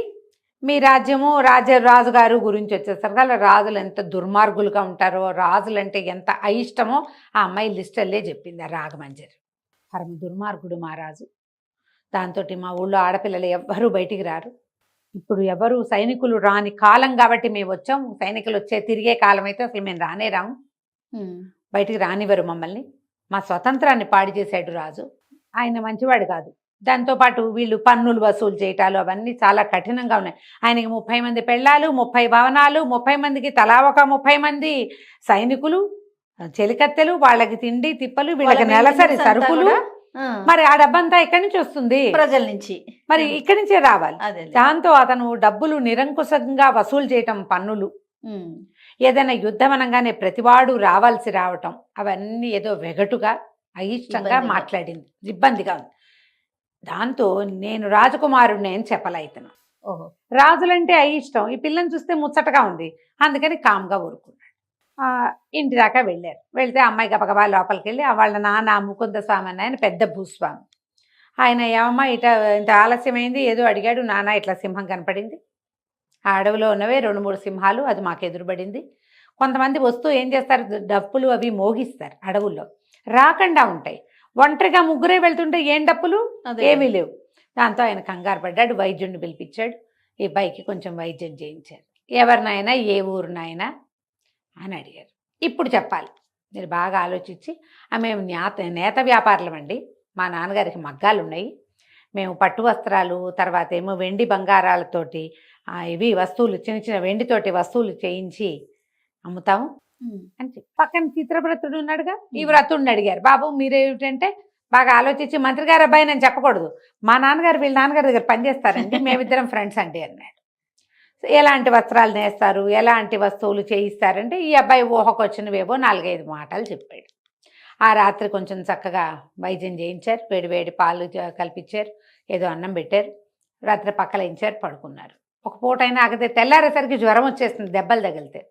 మీ రాజ్యము రాజుగారు గురించి వచ్చేసరికి అలా రాజులు ఎంత దుర్మార్గులుగా ఉంటారో, రాజులంటే ఎంత అయిష్టమో ఆ అమ్మాయి లిస్టల్లే చెప్పింది. ఆ రాగమంజరి పరమ దుర్మార్గుడు మా రాజు. దాంతో మా ఊళ్ళో ఆడపిల్లలు ఎవ్వరూ బయటికి రారు. ఇప్పుడు ఎవరు సైనికులు రాని కాలం కాబట్టి మేము వచ్చాం. సైనికులు తిరిగే కాలం అయితే అసలు మేము రానే రాము, బయటికి రానివ్వరు మమ్మల్ని. మా స్వతంత్రాన్ని పాడు చేశాడు రాజు. ఆయన మంచివాడు కాదు. దాంతోపాటు వీళ్ళు పన్నులు వసూలు చేయటాలు అవన్నీ చాలా కఠినంగా ఉన్నాయి. ఆయనకి 30 మంది పెళ్ళాలు, 30 భవనాలు, 30 మందికి తలా ఒక 30 మంది సైనికులు, చెలికత్తెలు, వాళ్ళకి తిండి తిప్పలు, వీళ్ళకి నెలసరి సరుకులు. మరి ఆ డబ్బంతా ఎక్కడి నుంచి వస్తుంది? ప్రజల నుంచి. మరి ఇక్కడి నుంచే రావాలి. అదే. దాంతో అతను డబ్బులు నిరంకుశంగా వసూలు చేయటం, పన్నులు, ఏదైనా యుద్ధం అనగానే ప్రతివాడు రావాల్సి రావటం, అవన్నీ ఏదో వెగటుగా అయిష్టంగా మాట్లాడింది, ఇబ్బందిగా ఉంది. దాంతో నేను రాజకుమారుడిని అని చెప్పలే ఇతను. ఓహో. రాజులంటే అయిష్టం, ఈ పిల్లని చూస్తే ముచ్చటగా ఉంది, అందుకని కామ్గా ఊరుకున్నాడు. ఇంటి దాకా వెళ్ళారు. వెళ్తే అమ్మాయి గబగబా లోపలికి వెళ్ళి వాళ్ళ నాన్న ముకుంద స్వామి అని ఆయన పెద్ద భూస్వామి. ఆయన ఏమమ్మా ఇంత ఆలస్యమైంది ఏదో అడిగాడు. నాన్న ఇట్లా సింహం కనపడింది, ఆ అడవిలో ఉన్నవే 2-3 సింహాలు, అది మాకు ఎదురుపడింది. కొంతమంది వస్తూ ఏం చేస్తారు, డప్పులు అవి మోగిస్తారు అడవుల్లో, రాకుండా ఉంటాయి. ఒంటరిగా ముగ్గురే వెళ్తుంటే ఏం డప్పులు, ఏమీ లేవు. దాంతో ఆయన కంగారు పడ్డాడు. వైద్యుడిని పిలిపించాడు. ఈ బైకి కొంచెం వైద్యం చేయించారు. ఎవరినైనా ఏ ఊరినైనా అని అడిగారు. ఇప్పుడు చెప్పాలి, మీరు బాగా ఆలోచించి. మేము నేత వ్యాపారులం అండి, మా నాన్నగారికి మగ్గాలు ఉన్నాయి, మేము పట్టు వస్త్రాలు, తర్వాత ఏమో వెండి బంగారాలతోటి ఇవి వస్తువులు, చిన్న చిన్న వెండితోటి వస్తువులు చేయించి అమ్ముతాము అని చెప్పి. పక్కన చిత్రవ్రతుడు ఉన్నాడుగా, ఈ వ్రతుడిని అడిగారు. బాబు మీరేమిటంటే బాగా ఆలోచించి, మంత్రి గారు అబ్బాయి నేను చెప్పకూడదు, మా నాన్నగారు వీళ్ళ నాన్నగారి దగ్గర పనిచేస్తారండి, మేమిద్దరం ఫ్రెండ్స్ అండి అన్నాడు. ఎలాంటి వస్త్రాలు నేస్తారు, ఎలాంటి వస్తువులు చేయిస్తారంటే ఈ అబ్బాయి ఊహకు వచ్చినవేవో 4-5 మాటలు చెప్పాడు. ఆ రాత్రి కొంచెం చక్కగా వైద్యం చేయించారు, వేడి పాలు కల్పించారు, ఏదో అన్నం పెట్టారు, రాత్రి పక్కలేయించారు, పడుకున్నారు. ఒక పూటైనా ఆగితే తెల్లారేసరికి జ్వరం వచ్చేస్తుంది దెబ్బలు తగిలితే.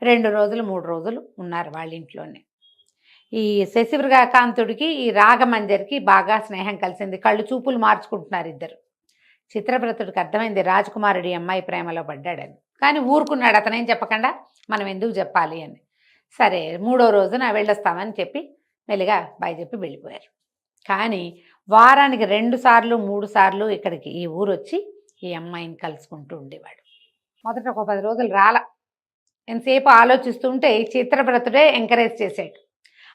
2 రోజులు 3 రోజులు ఉన్నారు వాళ్ళ ఇంట్లోనే. ఈ శశివృగాకాంతుడికి ఈ రాగమంజరికి బాగా స్నేహం కలిసింది, కళ్ళు చూపులు మార్చుకుంటున్నారు ఇద్దరు. చిత్రవ్రతుడికి అర్థమైంది రాజకుమారుడి అమ్మాయి ప్రేమలో పడ్డాడని, కానీ ఊరుకున్నాడు. అతనేం చెప్పకుండా మనం ఎందుకు చెప్పాలి అని. సరే 3వ రోజున వెళ్ళొస్తామని చెప్పి మెల్లిగా బాయ్ చెప్పి వెళ్ళిపోయారు. కానీ వారానికి 2 సార్లు 3 సార్లు ఇక్కడికి ఈ ఊరు వచ్చి ఈ అమ్మాయిని కలుసుకుంటూ ఉండేవాడు. మొదట ఒక 10 రోజులు రాల, ఎంతసేపు ఆలోచిస్తుంటే చిత్రవ్రతుడే ఎంకరేజ్ చేశాడు.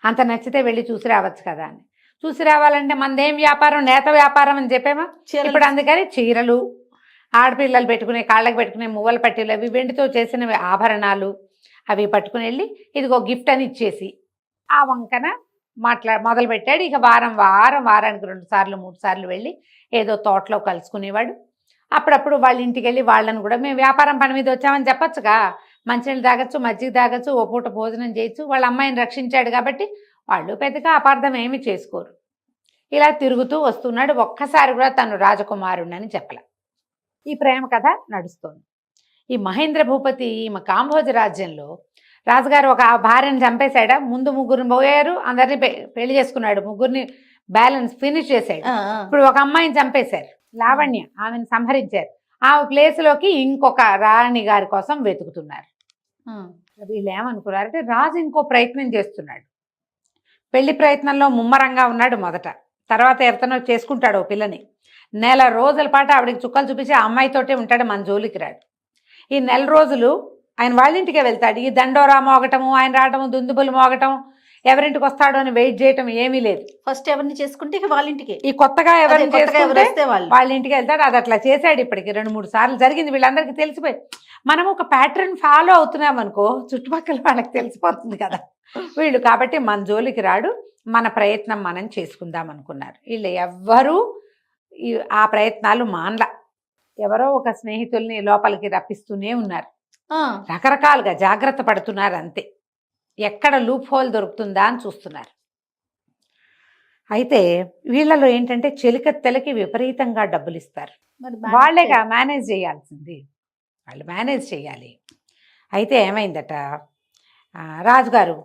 అంత నచ్చితే వెళ్ళి చూసి రావచ్చు కదా అని. చూసి రావాలంటే మనదేం వ్యాపారం, నేత వ్యాపారం అని చెప్పేమా. ఇప్పుడు అందుకని చీరలు, ఆడపిల్లలు పెట్టుకునే కాళ్ళకి పెట్టుకునే మువ్వల పట్టీలు, అవి వెండితో చేసిన ఆభరణాలు అవి పట్టుకుని వెళ్ళి ఇదిగో గిఫ్ట్ అని ఇచ్చేసి ఆ వంకన మొదలుపెట్టాడు. ఇక వారానికి 2 సార్లు 3 సార్లు వెళ్ళి ఏదో తోటలో కలుసుకునేవాడు. అప్పుడప్పుడు వాళ్ళ ఇంటికి వెళ్ళి వాళ్ళని కూడా మేము వ్యాపారం పని మీద వచ్చామని చెప్పొచ్చుగా, మంచినీళ్ళు తాగొచ్చు, మజ్జిగ తాగొచ్చు, ఓ పూట భోజనం చేయొచ్చు. వాళ్ళ అమ్మాయిని రక్షించాడు కాబట్టి వాళ్ళు పెద్దగా అపార్థం ఏమి చేసుకోరు. ఇలా తిరుగుతూ వస్తున్నాడు. ఒక్కసారి కూడా తను రాజకుమారుణ్ణని చెప్పలే. ఈ ప్రేమ కథ నడుస్తోంది. ఈ మహేంద్ర భూపతి కాంభోజ రాజ్యంలో రాజుగారు ఒక భార్యను చంపేశాడా, ముందు 3 పోయారు, అందరినీ పెళ్లి చేసుకున్నాడు, 3 బ్యాలెన్స్ ఫినిష్ చేశాడు. ఇప్పుడు ఒక అమ్మాయిని చంపేశారు, లావణ్య, ఆమెను సంహరించారు. ఆ ప్లేస్లోకి ఇంకొక రాణి గారి కోసం వెతుకుతున్నారు. వీళ్ళు ఏమనుకున్నారంటే రాజు ఇంకో ప్రయత్నం చేస్తున్నాడు. పెళ్లి ప్రయత్నంలో ముమ్మరంగా ఉన్నాడు మొదట, తర్వాత ఎవరితోనో చేసుకుంటాడు ఓ పిల్లని. 1 రోజుల పాటు ఆవిడకి చుక్కలు చూపించి ఆ అమ్మాయితోటే ఉంటాడు, మన జోలికి రాడు. ఈ 1 రోజులు ఆయన వాళ్ళ ఇంటికే వెళ్తాడు. ఈ దండోరా మోగటము, ఆయన రావటము, దుందుబులు మోగటం, ఎవరింటికి వస్తాడో అని వెయిట్ చేయటం ఏమీ లేదు. ఫస్ట్ ఎవరిని చేసుకుంటే వాళ్ళ ఇంటికి, ఈ కొత్తగా ఎవరిని చేసుకుంటే వాళ్ళ ఇంటికి వెళ్తాడు. అది అట్లా చేశాడు. ఇప్పటికి 2-3 సార్లు జరిగింది. వీళ్ళందరికీ తెలిసిపోయి మనం ఒక ప్యాటర్న్ ఫాలో అవుతున్నాం అనుకో, చుట్టుపక్కల వాళ్ళకి తెలిసిపోతుంది కదా వీళ్ళు. కాబట్టి మన జోలికి రాడు, మన ప్రయత్నం మనం చేసుకుందాం అనుకున్నారు. వీళ్ళు ఎవ్వరూ ఆ ప్రయత్నాలు మానల. ఎవరో ఒక స్నేహితుల్ని లోపలికి రప్పిస్తూనే ఉన్నారు, రకరకాలుగా జాగ్రత్త పడుతున్నారు అంతే. ఎక్కడ లూప్ హోల్ దొరుకుతుందా అని చూస్తున్నారు. అయితే వీళ్ళలో ఏంటంటే చెలికత్తెలకి విపరీతంగా డబ్బులు ఇస్తారు, వాళ్ళేగా మేనేజ్ చేయాల్సింది. వాళ్ళు మేనేజ్ చేయాలి. అయితే ఏమైందట, రాజుగారు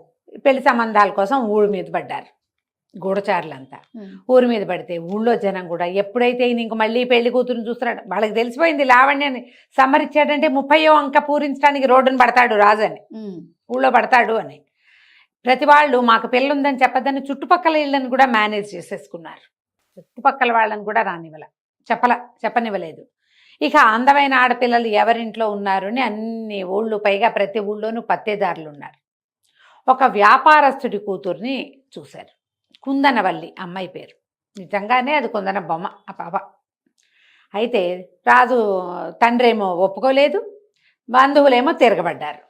పెళ్లి సంబంధాల కోసం ఊరి మీద పడ్డారు. గూఢచారులంతా ఊరి మీద పడితే ఊళ్ళో జనం కూడా ఎప్పుడైతే ఈయన ఇంక మళ్ళీ పెళ్లి కూతురుని చూస్తున్నాడు, వాళ్ళకి తెలిసిపోయింది లావణ్యని సమ్మరిచ్చాడంటే 30వ అంక పూరించడానికి రోడ్డును పడతాడు రాజు అని, ఊళ్ళో పడతాడు అని. ప్రతి వాళ్ళు మాకు పిల్ల ఉందని చెప్పదని చుట్టుపక్కల ఇళ్ళని కూడా మేనేజ్ చేసేసుకున్నారు. చుట్టుపక్కల వాళ్ళని కూడా చెప్పనివ్వలేదు. ఇక అందమైన ఆడపిల్లలు ఎవరింట్లో ఉన్నారు అని అన్ని ఊళ్ళు, పైగా ప్రతి ఊళ్ళోనూ పత్తేదారులు ఉన్నారు. ఒక వ్యాపారస్తుడి కూతుర్ని చూశారు, కుందనవల్లి అమ్మాయి పేరు. నిజంగానే అది కుందన బొమ్మ ఆ పాప. అయితే రాజు తండ్రి ఏమో ఒప్పుకోలేదు, బంధువులేమో తిరగబడ్డారు.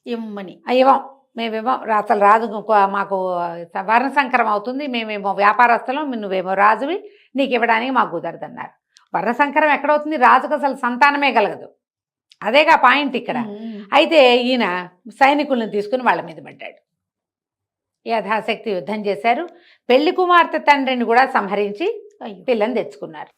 ఇమ్మని ఇవ్వం, మేమేమో అసలు రాజు మాకు వర్ణ సంకరం అవుతుంది, మేమేమో వ్యాపారస్తులం, నువ్వేమో రాజువి, నీకు ఇవ్వడానికి మాకు కుదరదన్నారు. వర్ణ సంకరం ఎక్కడవుతుంది, రాజుకు అసలు సంతానమే కలగదు, అదేగా పాయింట్ ఇక్కడ. అయితే ఈయన సైనికులను తీసుకుని వాళ్ళ మీద పడ్డాడు. యథాశక్తి యుద్ధం చేశారు. పెళ్లి కుమార్తె తండ్రిని కూడా సంహరించి పిల్లని తెచ్చుకున్నారు.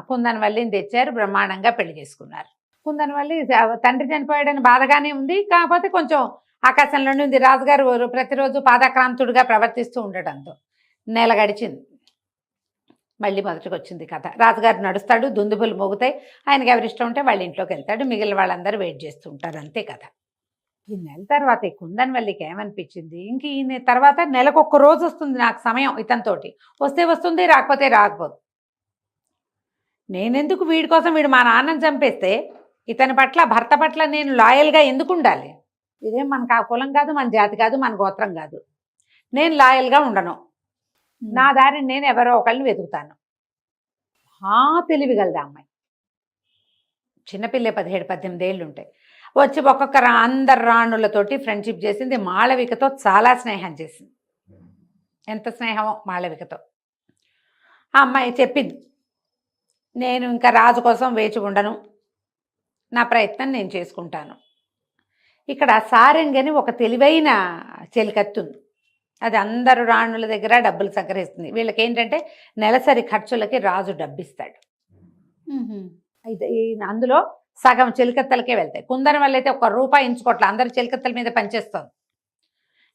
కుందనవల్లిని తెచ్చారు, బ్రహ్మాండంగా పెళ్లి చేసుకున్నారు. కుందనవల్లి తండ్రి చనిపోయాడని బాధగానే ఉంది, కాకపోతే కొంచెం ఆకాశంలోనే ఉంది. రాజుగారు ప్రతిరోజు పాదాక్రాంతుడిగా ప్రవర్తిస్తూ ఉండటంతో నెల గడిచింది. మళ్ళీ మొదటికి వచ్చింది కథ. రాజుగారు నడుస్తాడు, దుందుబులు మోగుతాయి, ఆయనకి ఎవరిష్టం ఉంటే వాళ్ళ ఇంట్లోకి వెళ్తాడు, మిగిలిన వాళ్ళందరూ వెయిట్ చేస్తూ ఉంటారు, అంతే కథ. ఈ నెల తర్వాత ఈ కుందనవల్లికి ఏమనిపించింది, ఇంక ఈయన తర్వాత నెలకొక్క రోజు వస్తుంది నాకు సమయం ఇతనితోటి, వస్తే వస్తుంది, రాకపోతే రాకపోదు. నేనెందుకు వీడి కోసం, వీడు మా నాన్నని చంపేస్తే ఇతని పట్ల, భర్త పట్ల నేను లాయల్గా ఎందుకు ఉండాలి? ఇదేం మనకు ఆ కులం కాదు, మన జాతి కాదు, మన గోత్రం కాదు, నేను లాయల్గా ఉండను, నా దారిని నేను ఎవరో ఒకళ్ళని వెతుకుతాను. తెలివిగలదా అమ్మాయి, చిన్నపిల్లే 17-18 ఏళ్ళు ఉంటాయి. వచ్చి ఒక్కొక్క అందరు రాణులతోటి ఫ్రెండ్షిప్ చేసింది. మాళవికతో చాలా స్నేహం చేసింది. ఎంత స్నేహమో మాళవికతో. ఆ అమ్మాయి చెప్పింది, నేను ఇంకా రాజు కోసం వేచి ఉండను, నా ప్రయత్నం నేను చేసుకుంటాను. ఇక్కడ సారంగని ఒక తెలివైన చెలికత్తుంది, అది అందరు రాణుల దగ్గర డబ్బులు సంగ్రహిస్తుంది. వీళ్ళకి ఏంటంటే నెలసరి ఖర్చులకి రాజు డబ్బిస్తాడు. అయితే అందులో సగం చెలికత్తలకే వెళ్తాయి. కుందనవల్లి అయితే ₹1 ఇంచుకోట్ల, అందరు చెలికత్తల మీద పనిచేస్తుంది.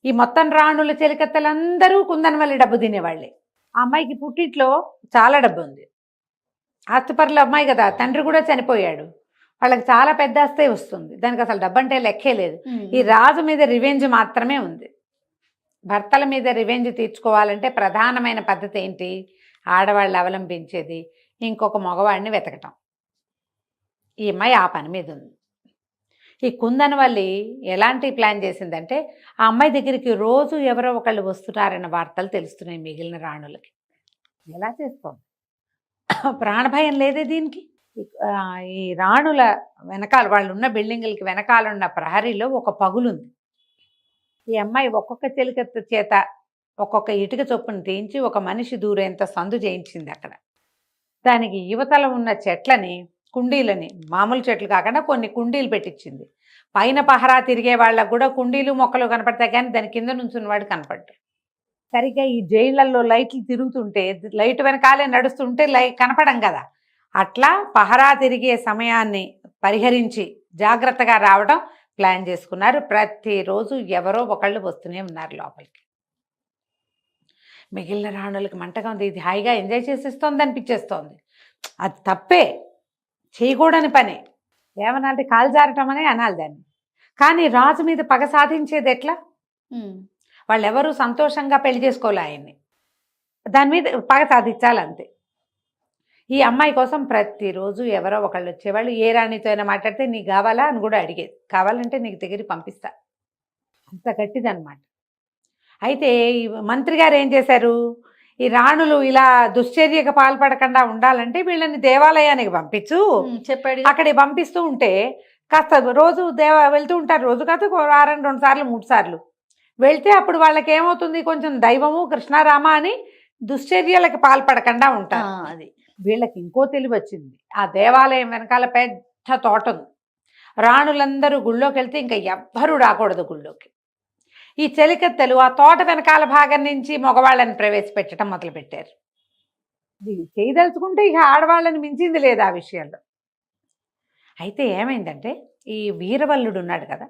ఈ మొత్తం రాణుల చెలికత్తలందరూ కుందనవల్లి డబ్బు తినేవాళ్ళే. ఆ అమ్మాయికి పుట్టింట్లో చాలా డబ్బు ఉంది, ఆస్తిపరుల అమ్మాయి కదా, తండ్రి కూడా చనిపోయాడు, వాళ్ళకి చాలా పెద్ద ఆస్తే వస్తుంది, దానికి అసలు డబ్బు అంటే లెక్కే లేదు. ఈ రాజు మీద రివెంజ్ మాత్రమే ఉంది. భర్తల మీద రివెంజ్ తీర్చుకోవాలంటే ప్రధానమైన పద్ధతి ఏంటి, ఆడవాళ్ళు అవలంబించేది ఇంకొక మగవాడిని వెతకటం. ఈ అమ్మాయి ఆ పని మీద ఉంది. ఈ కుందనవల్లి ఎలాంటి ప్లాన్ చేసిందంటే, ఆ అమ్మాయి దగ్గరికి రోజు ఎవరో ఒకళ్ళు వస్తున్నారన్న వార్తలు తెలుస్తున్నాయి మిగిలిన రాణులకి. ఎలా చేస్తాం, ప్రాణభయం లేదే దీనికి. ఈ రాణుల వెనకాల, వాళ్ళు ఉన్న బిల్డింగులకి వెనకాలన్న ప్రహరీలో ఒక పగులుంది. ఈ అమ్మాయి ఒక్కొక్క చెలికత్త చేత ఒక్కొక్క ఇటుక చొప్పును తీయించి ఒక మనిషి దూరేంత సందు చేయించింది అక్కడ. దానికి యువతల ఉన్న చెట్లని, కుండీలని, మామూలు చెట్లు కాకుండా కొన్ని కుండీలు పెట్టించింది. పైన పహరా తిరిగే వాళ్ళకు కూడా కుండీలు మొక్కలు కనపడతాయి, కానీ దాని కింద నుంచున్న వాడు కనపడ్డాడు. సరిగ్గా ఈ జైళ్లలో లైట్లు తిరుగుతుంటే, లైట్ వెనకాలే నడుస్తుంటే కనపడం కదా, అట్లా పహరా తిరిగే సమయాన్ని పరిహరించి జాగ్రత్తగా రావడం ప్లాన్ చేసుకున్నారు. ప్రతిరోజు ఎవరో ఒకళ్ళు వస్తూనే ఉన్నారు లోపలికి. మిగిలిన రాణులకి మంటగా ఉంది, ఇది హాయిగా ఎంజాయ్ చేసేస్తోంది అనిపించేస్తోంది. అది తప్పే, చేయకూడని పనే, ఏమనాలంటే కాల్జారటం అనే అనాలి దాన్ని. కానీ రాజు మీద పగ సాధించేది ఎట్లా? వాళ్ళెవరూ సంతోషంగా పెళ్లి చేసుకోలే ఆయన్ని, దాని మీద పగ సాధించాలంతే. ఈ అమ్మాయి కోసం ప్రతిరోజు ఎవరో ఒకళ్ళు వచ్చేవాళ్ళు. ఏ రాణితో అయినా మాట్లాడితే నీకు కావాలా అని కూడా అడిగేది, కావాలంటే నీకు దగ్గరికి పంపిస్తా, అంత గట్టిదన్నమాట. అయితే ఈ మంత్రి గారు ఏం చేశారు, ఈ రాణులు ఇలా దుశ్చర్యకు పాల్పడకుండా ఉండాలంటే వీళ్ళని దేవాలయానికి పంపించు చెప్పాడు. అక్కడికి పంపిస్తూ ఉంటే కాస్త రోజు వెళ్తూ ఉంటారు, రోజు కాదు వారం 2 సార్లు 3 సార్లు వెళ్తే అప్పుడు వాళ్ళకి ఏమవుతుంది, కొంచెం దైవము కృష్ణారామ అని దుశ్చర్యలకు పాల్పడకుండా ఉంటారు. అది వీళ్ళకి ఇంకో తెలివి వచ్చింది. ఆ దేవాలయం వెనకాల పెద్ద తోట ఉంది. రాణులందరూ గుళ్ళోకి వెళ్తే ఇంకా ఎవ్వరూ రాకూడదు గుళ్ళోకి. ఈ చెలికత్తెలు ఆ తోట వెనకాల భాగం నుంచి మగవాళ్ళని ప్రవేశపెట్టడం మొదలుపెట్టారు. ఇది చేయదలుచుకుంటే ఇక ఆడవాళ్ళని మించింది లేదు ఆ విషయంలో. అయితే ఏమైందంటే ఈ వీరవల్లుడు ఉన్నాడు కదా,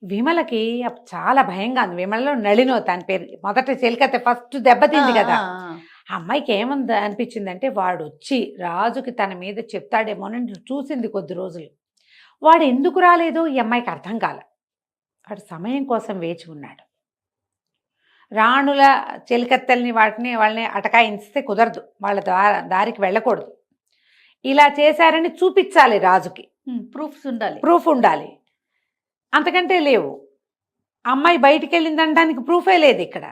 విమలకి అప్పుడు చాలా భయంగా ఉంది. విమలలో నళినో తన పేరు, మొదట చెలికత్తే ఫస్ట్ దెబ్బతింది కదా. ఆ అమ్మాయికి ఏముంది అనిపించిందంటే వాడు వచ్చి రాజుకి తన మీద చెప్తాడేమోనని చూసింది కొద్ది రోజులు. వాడు ఎందుకు రాలేదో ఈ అమ్మాయికి అర్థం కాల. వాడు సమయం కోసం వేచి ఉన్నాడు. రాణుల చెలికత్తెల్ని వాళ్ళని అటకాయిస్తే కుదరదు, వాళ్ళ దారికి వెళ్ళకూడదు. ఇలా చేశారని చూపించాలి రాజుకి, ప్రూఫ్ ఉండాలి. అంతకంటే లేవు. అమ్మాయి బయటికి వెళ్ళిందనడానికి ప్రూఫే లేదు ఇక్కడ.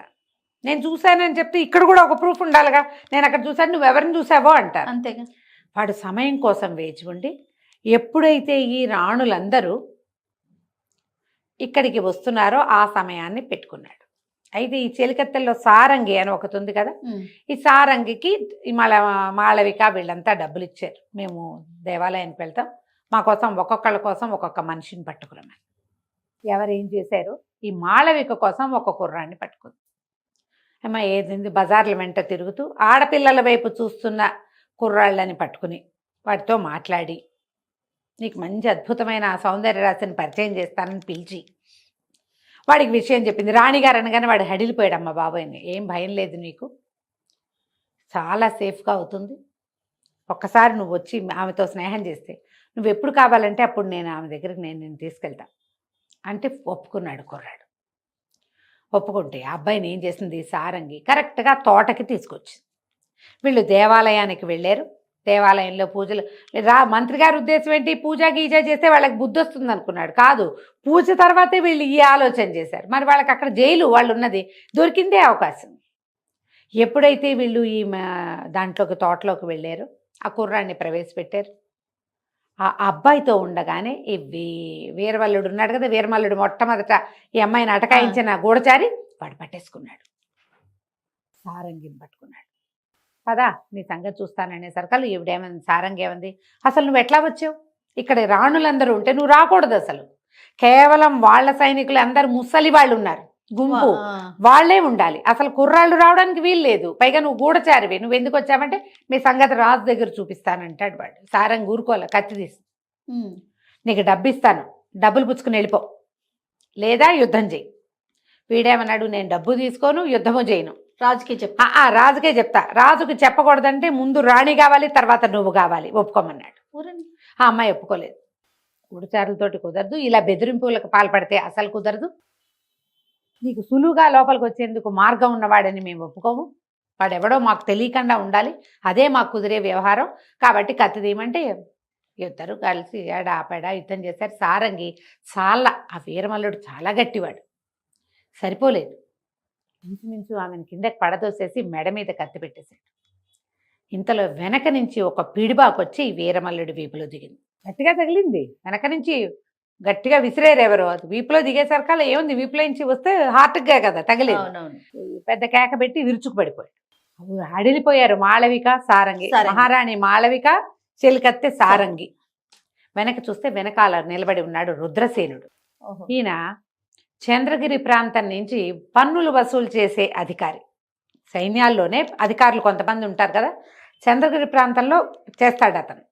నేను చూశానని చెప్తే ఇక్కడ కూడా ఒక ప్రూఫ్ ఉండాలిగా, నేను అక్కడ చూశాను నువ్వు ఎవరిని చూసావో అంటారు. అంతేగా. వాడు సమయం కోసం వేచి ఉండి ఎప్పుడైతే ఈ రాణులందరూ ఇక్కడికి వస్తున్నారో ఆ సమయాన్ని పెట్టుకున్నాడు. అయితే ఈ చెలికత్తెల్లో సారంగి అని ఒకటి ఉంది కదా, ఈ సారంగికి ఈ మాళవిక వీళ్ళంతా డబ్బులు ఇచ్చారు, మేము దేవాలయానికి వెళ్తాం, మా కోసం ఒక్కొక్కళ్ళ కోసం ఒక్కొక్క మనిషిని పట్టుకురమ్మని. ఎవరు ఏం చేశారు, ఈ మాళవిక కోసం ఒక కుర్రాన్ని పట్టుకుంది. అమ్మ ఏది బజార్ల వెంట తిరుగుతూ ఆడపిల్లల వైపు చూస్తున్న కుర్రాళ్ళని పట్టుకుని వాటితో మాట్లాడి నీకు మంచి అద్భుతమైన సౌందర్య రాశిని పరిచయం చేస్తానని పిలిచి వాడికి విషయం చెప్పింది. రాణిగారు అనగానే వాడు హడిలిపోయాడమ్మ బాబాయ్ని, ఏం భయం లేదు నీకు, చాలా సేఫ్గా అవుతుంది, ఒక్కసారి నువ్వు వచ్చి ఆమెతో స్నేహం చేస్తే నువ్వు ఎప్పుడు కావాలంటే అప్పుడు నేను ఆమె దగ్గరికి నేను తీసుకెళ్తా అంటే ఒప్పుకున్నాడు కుర్రాడు. ఒప్పుకుంటే ఆ అబ్బాయిని ఏం చేసింది సారంగి కరెక్ట్గా తోటకి తీసుకొచ్చింది. వీళ్ళు దేవాలయానికి వెళ్ళారు. దేవాలయంలో పూజలు మంత్రి గారి ఉద్దేశం ఏంటి, పూజ గీజ చేస్తే వాళ్ళకి బుద్ధి వస్తుంది అనుకున్నాడు. కాదు, పూజ తర్వాతే వీళ్ళు ఈ ఆలోచన చేశారు. మరి వాళ్ళకి అక్కడ జైలు వాళ్ళు ఉన్నది, దొరికిందే అవకాశం. ఎప్పుడైతే వీళ్ళు ఈ దాంట్లోకి తోటలోకి వెళ్ళారు, ఆ కుర్రాన్ని ప్రవేశపెట్టారు. ఆ అబ్బాయితో ఉండగానే ఈ వీరవల్లుడు ఉన్నాడు కదా, వీరమల్లుడు మొట్టమొదట ఈ అమ్మాయిని అటకాయించిన గూఢచారి వాడు పట్టేసుకున్నాడు, సారంగిని పట్టుకున్నాడు. పదా నీ సంగతి చూస్తాననేసరికల్లా ఈవిడేమంది, సారంగి ఏమంది, అసలు నువ్వు ఎట్లా వచ్చావు, ఇక్కడ రాణులందరూ ఉంటే నువ్వు రాకూడదు, అసలు కేవలం వాళ్ళ సైనికులు అందరు ముసలి వాళ్ళు ఉన్నారు గుంపు, వాళ్లే ఉండాలి, అసలు కుర్రాళ్ళు రావడానికి వీలు లేదు, పైగా నువ్వు గూఢచారివి, నువ్వు ఎందుకు వచ్చావంటే మీ సంగతి రాజు దగ్గర చూపిస్తానంటాడు వాడు. సారంగి ఊరుకోలే, కత్తి తీసి నీకు డబ్బు ఇస్తాను, డబ్బులు పుచ్చుకుని వెళ్ళిపో, లేదా యుద్ధం చేయి. వీడేమన్నాడు, నేను డబ్బు తీసుకోను, యుద్ధము చేయను, రాజుకే చెప్తా. రాజుకి చెప్పకూడదంటే ముందు రాణి కావాలి, తర్వాత నువ్వు కావాలి, ఒప్పుకోమన్నాడు. ఆ అమ్మాయి ఒప్పుకోలేదు. గూఢచారులతోటి కుదరదు, ఇలా బెదిరింపులకు పాల్పడితే అసలు కుదరదు, నీకు సులువుగా లోపలికి వచ్చేందుకు మార్గం ఉన్నవాడని మేము ఒప్పుకోము, వాడెవడో మాకు తెలియకుండా ఉండాలి, అదే మాకు కుదిరే వ్యవహారం, కాబట్టి కత్తి తీయమంటే ఇద్దరు కలిసి ఏడాపెడా యుద్ధం చేశారు. సారంగి ఆ వీరమల్లుడు చాలా గట్టివాడు, సరిపోలేదు, ఇంచుమించు ఆమెను కిందకి పడదోసేసి మెడ మీద కత్తి పెట్టేశాడు. ఇంతలో వెనక నుంచి ఒక పిడిబాకు వచ్చి వీరమల్లుడి వీపులో దిగింది, గట్టిగా తగిలింది. వెనక నుంచి గట్టిగా విసిరేరు ఎవరో, అది వీపులో దిగేసరికల్లా ఏముంది, వీపులో నుంచి వస్తే హార్ట్గా కదా తగిలేదు. పెద్ద కేక పెట్టి విరుచుకు పడిపోయాడు. అడిలిపోయారు మాళవిక సారంగి. మహారాణి మాళవిక, చెలికత్తె సారంగి. వెనక చూస్తే వెనకాల నిలబడి ఉన్నాడు రుద్రసేనుడు. ఈయన చంద్రగిరి ప్రాంతం నుంచి పన్నులు వసూలు చేసే అధికారి. సైన్యాల్లోనే అధికారులు కొంతమంది ఉంటారు కదా, చంద్రగిరి ప్రాంతంలో చేస్తాడు అతను.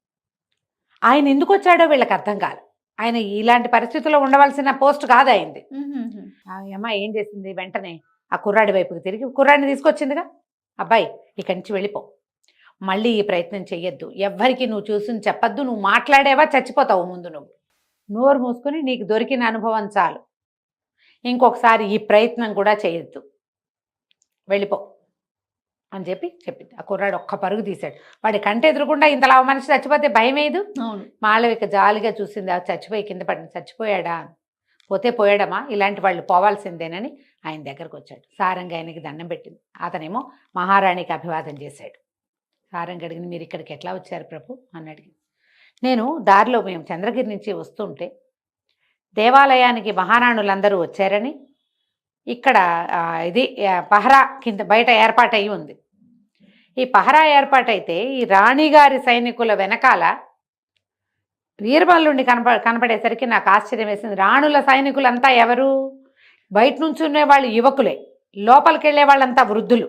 ఆయన ఎందుకు వచ్చాడో వీళ్ళకి అర్థం కాదు. ఆయన ఇలాంటి పరిస్థితుల్లో ఉండవలసిన పోస్ట్ కాదు అయింది. అమ్మ ఏం చేసింది, వెంటనే ఆ కుర్రాడి వైపుకి తిరిగి కుర్రాడిని తీసుకొచ్చిందిగా, అబ్బాయి ఇక్కడి నుంచి వెళ్ళిపో, మళ్ళీ ఈ ప్రయత్నం చెయ్యొద్దు, ఎవ్వరికి నువ్వు చూసి చెప్పొద్దు, నువ్వు మాట్లాడేవా చచ్చిపోతావు, ముందు నువ్వు నోరు మూసుకొని నీకు దొరికిన అనుభవం చాలు, ఇంకొకసారి ఈ ప్రయత్నం కూడా చేయొద్దు, వెళ్ళిపో అని చెప్పింది. ఆ కుర్రాడు ఒక్క పరుగు తీశాడు. వాడి కంట ఎదురుకుండా ఇంతలా మనిషి చచ్చిపోతే భయం ఏదు. మాళవిక జాలిగా చూసింది, ఆ చచ్చిపోయి కింద పడింది. చచ్చిపోయాడా, పోతే పోయాడమ్మా, ఇలాంటి వాళ్ళు పోవాల్సిందేనని ఆయన దగ్గరకు వచ్చాడు. సారంగి ఆయనకి దండం పెట్టింది. అతనేమో మహారాణికి అభివాదం చేశాడు. సారంగి అడిగింది, మీరు ఇక్కడికి ఎట్లా వచ్చారు ప్రభు అని అడిగింది. నేను దారిలో మేము చంద్రగిరి నుంచి వస్తుంటే దేవాలయానికి మహారాణులందరూ వచ్చారని ఇక్కడ ఇది పహరా కింద బయట ఏర్పాటయి ఉంది. ఈ పహరా ఏర్పాటైతే ఈ రాణిగారి సైనికుల వెనకాల వీరమల్లుడిని కనపడేసరికి నాకు ఆశ్చర్యం వేసింది. రాణుల సైనికులంతా ఎవరు, బయట నుంచి ఉండే వాళ్ళు యువకులే, లోపలికి వెళ్ళే వాళ్ళంతా వృద్ధులు.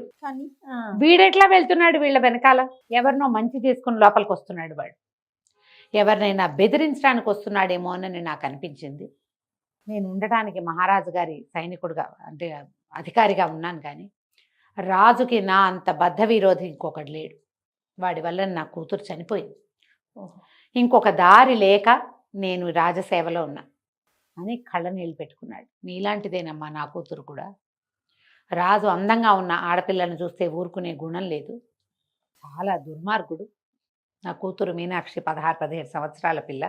వీడెట్లా వెళ్తున్నాడు వీళ్ళ వెనకాల, ఎవరినో మంచి చేసుకుని లోపలికి వస్తున్నాడు వాడు. ఎవరినైనా బెదిరించడానికి వస్తున్నాడేమో అని నాకు అనిపించింది. నేను ఉండటానికి మహారాజు గారి సైనికుడుగా అంటే అధికారిగా ఉన్నాను, కానీ రాజుకి నా అంత బద్ధ విరోధి ఇంకొకడు లేడు. వాడి వల్ల నా కూతురు చనిపోయింది. ఓహో. ఇంకొక దారి లేక నేను రాజసేవలో ఉన్నా అని కళ్ళ నీళ్ళు పెట్టుకున్నాడు. నీలాంటిదేనమ్మా నా కూతురు కూడా. రాజు అందంగా ఉన్న ఆడపిల్లను చూస్తే ఊరుకునే గుణం లేదు, చాలా దుర్మార్గుడు. నా కూతురు మీనాక్షి 16-17 సంవత్సరాల పిల్ల.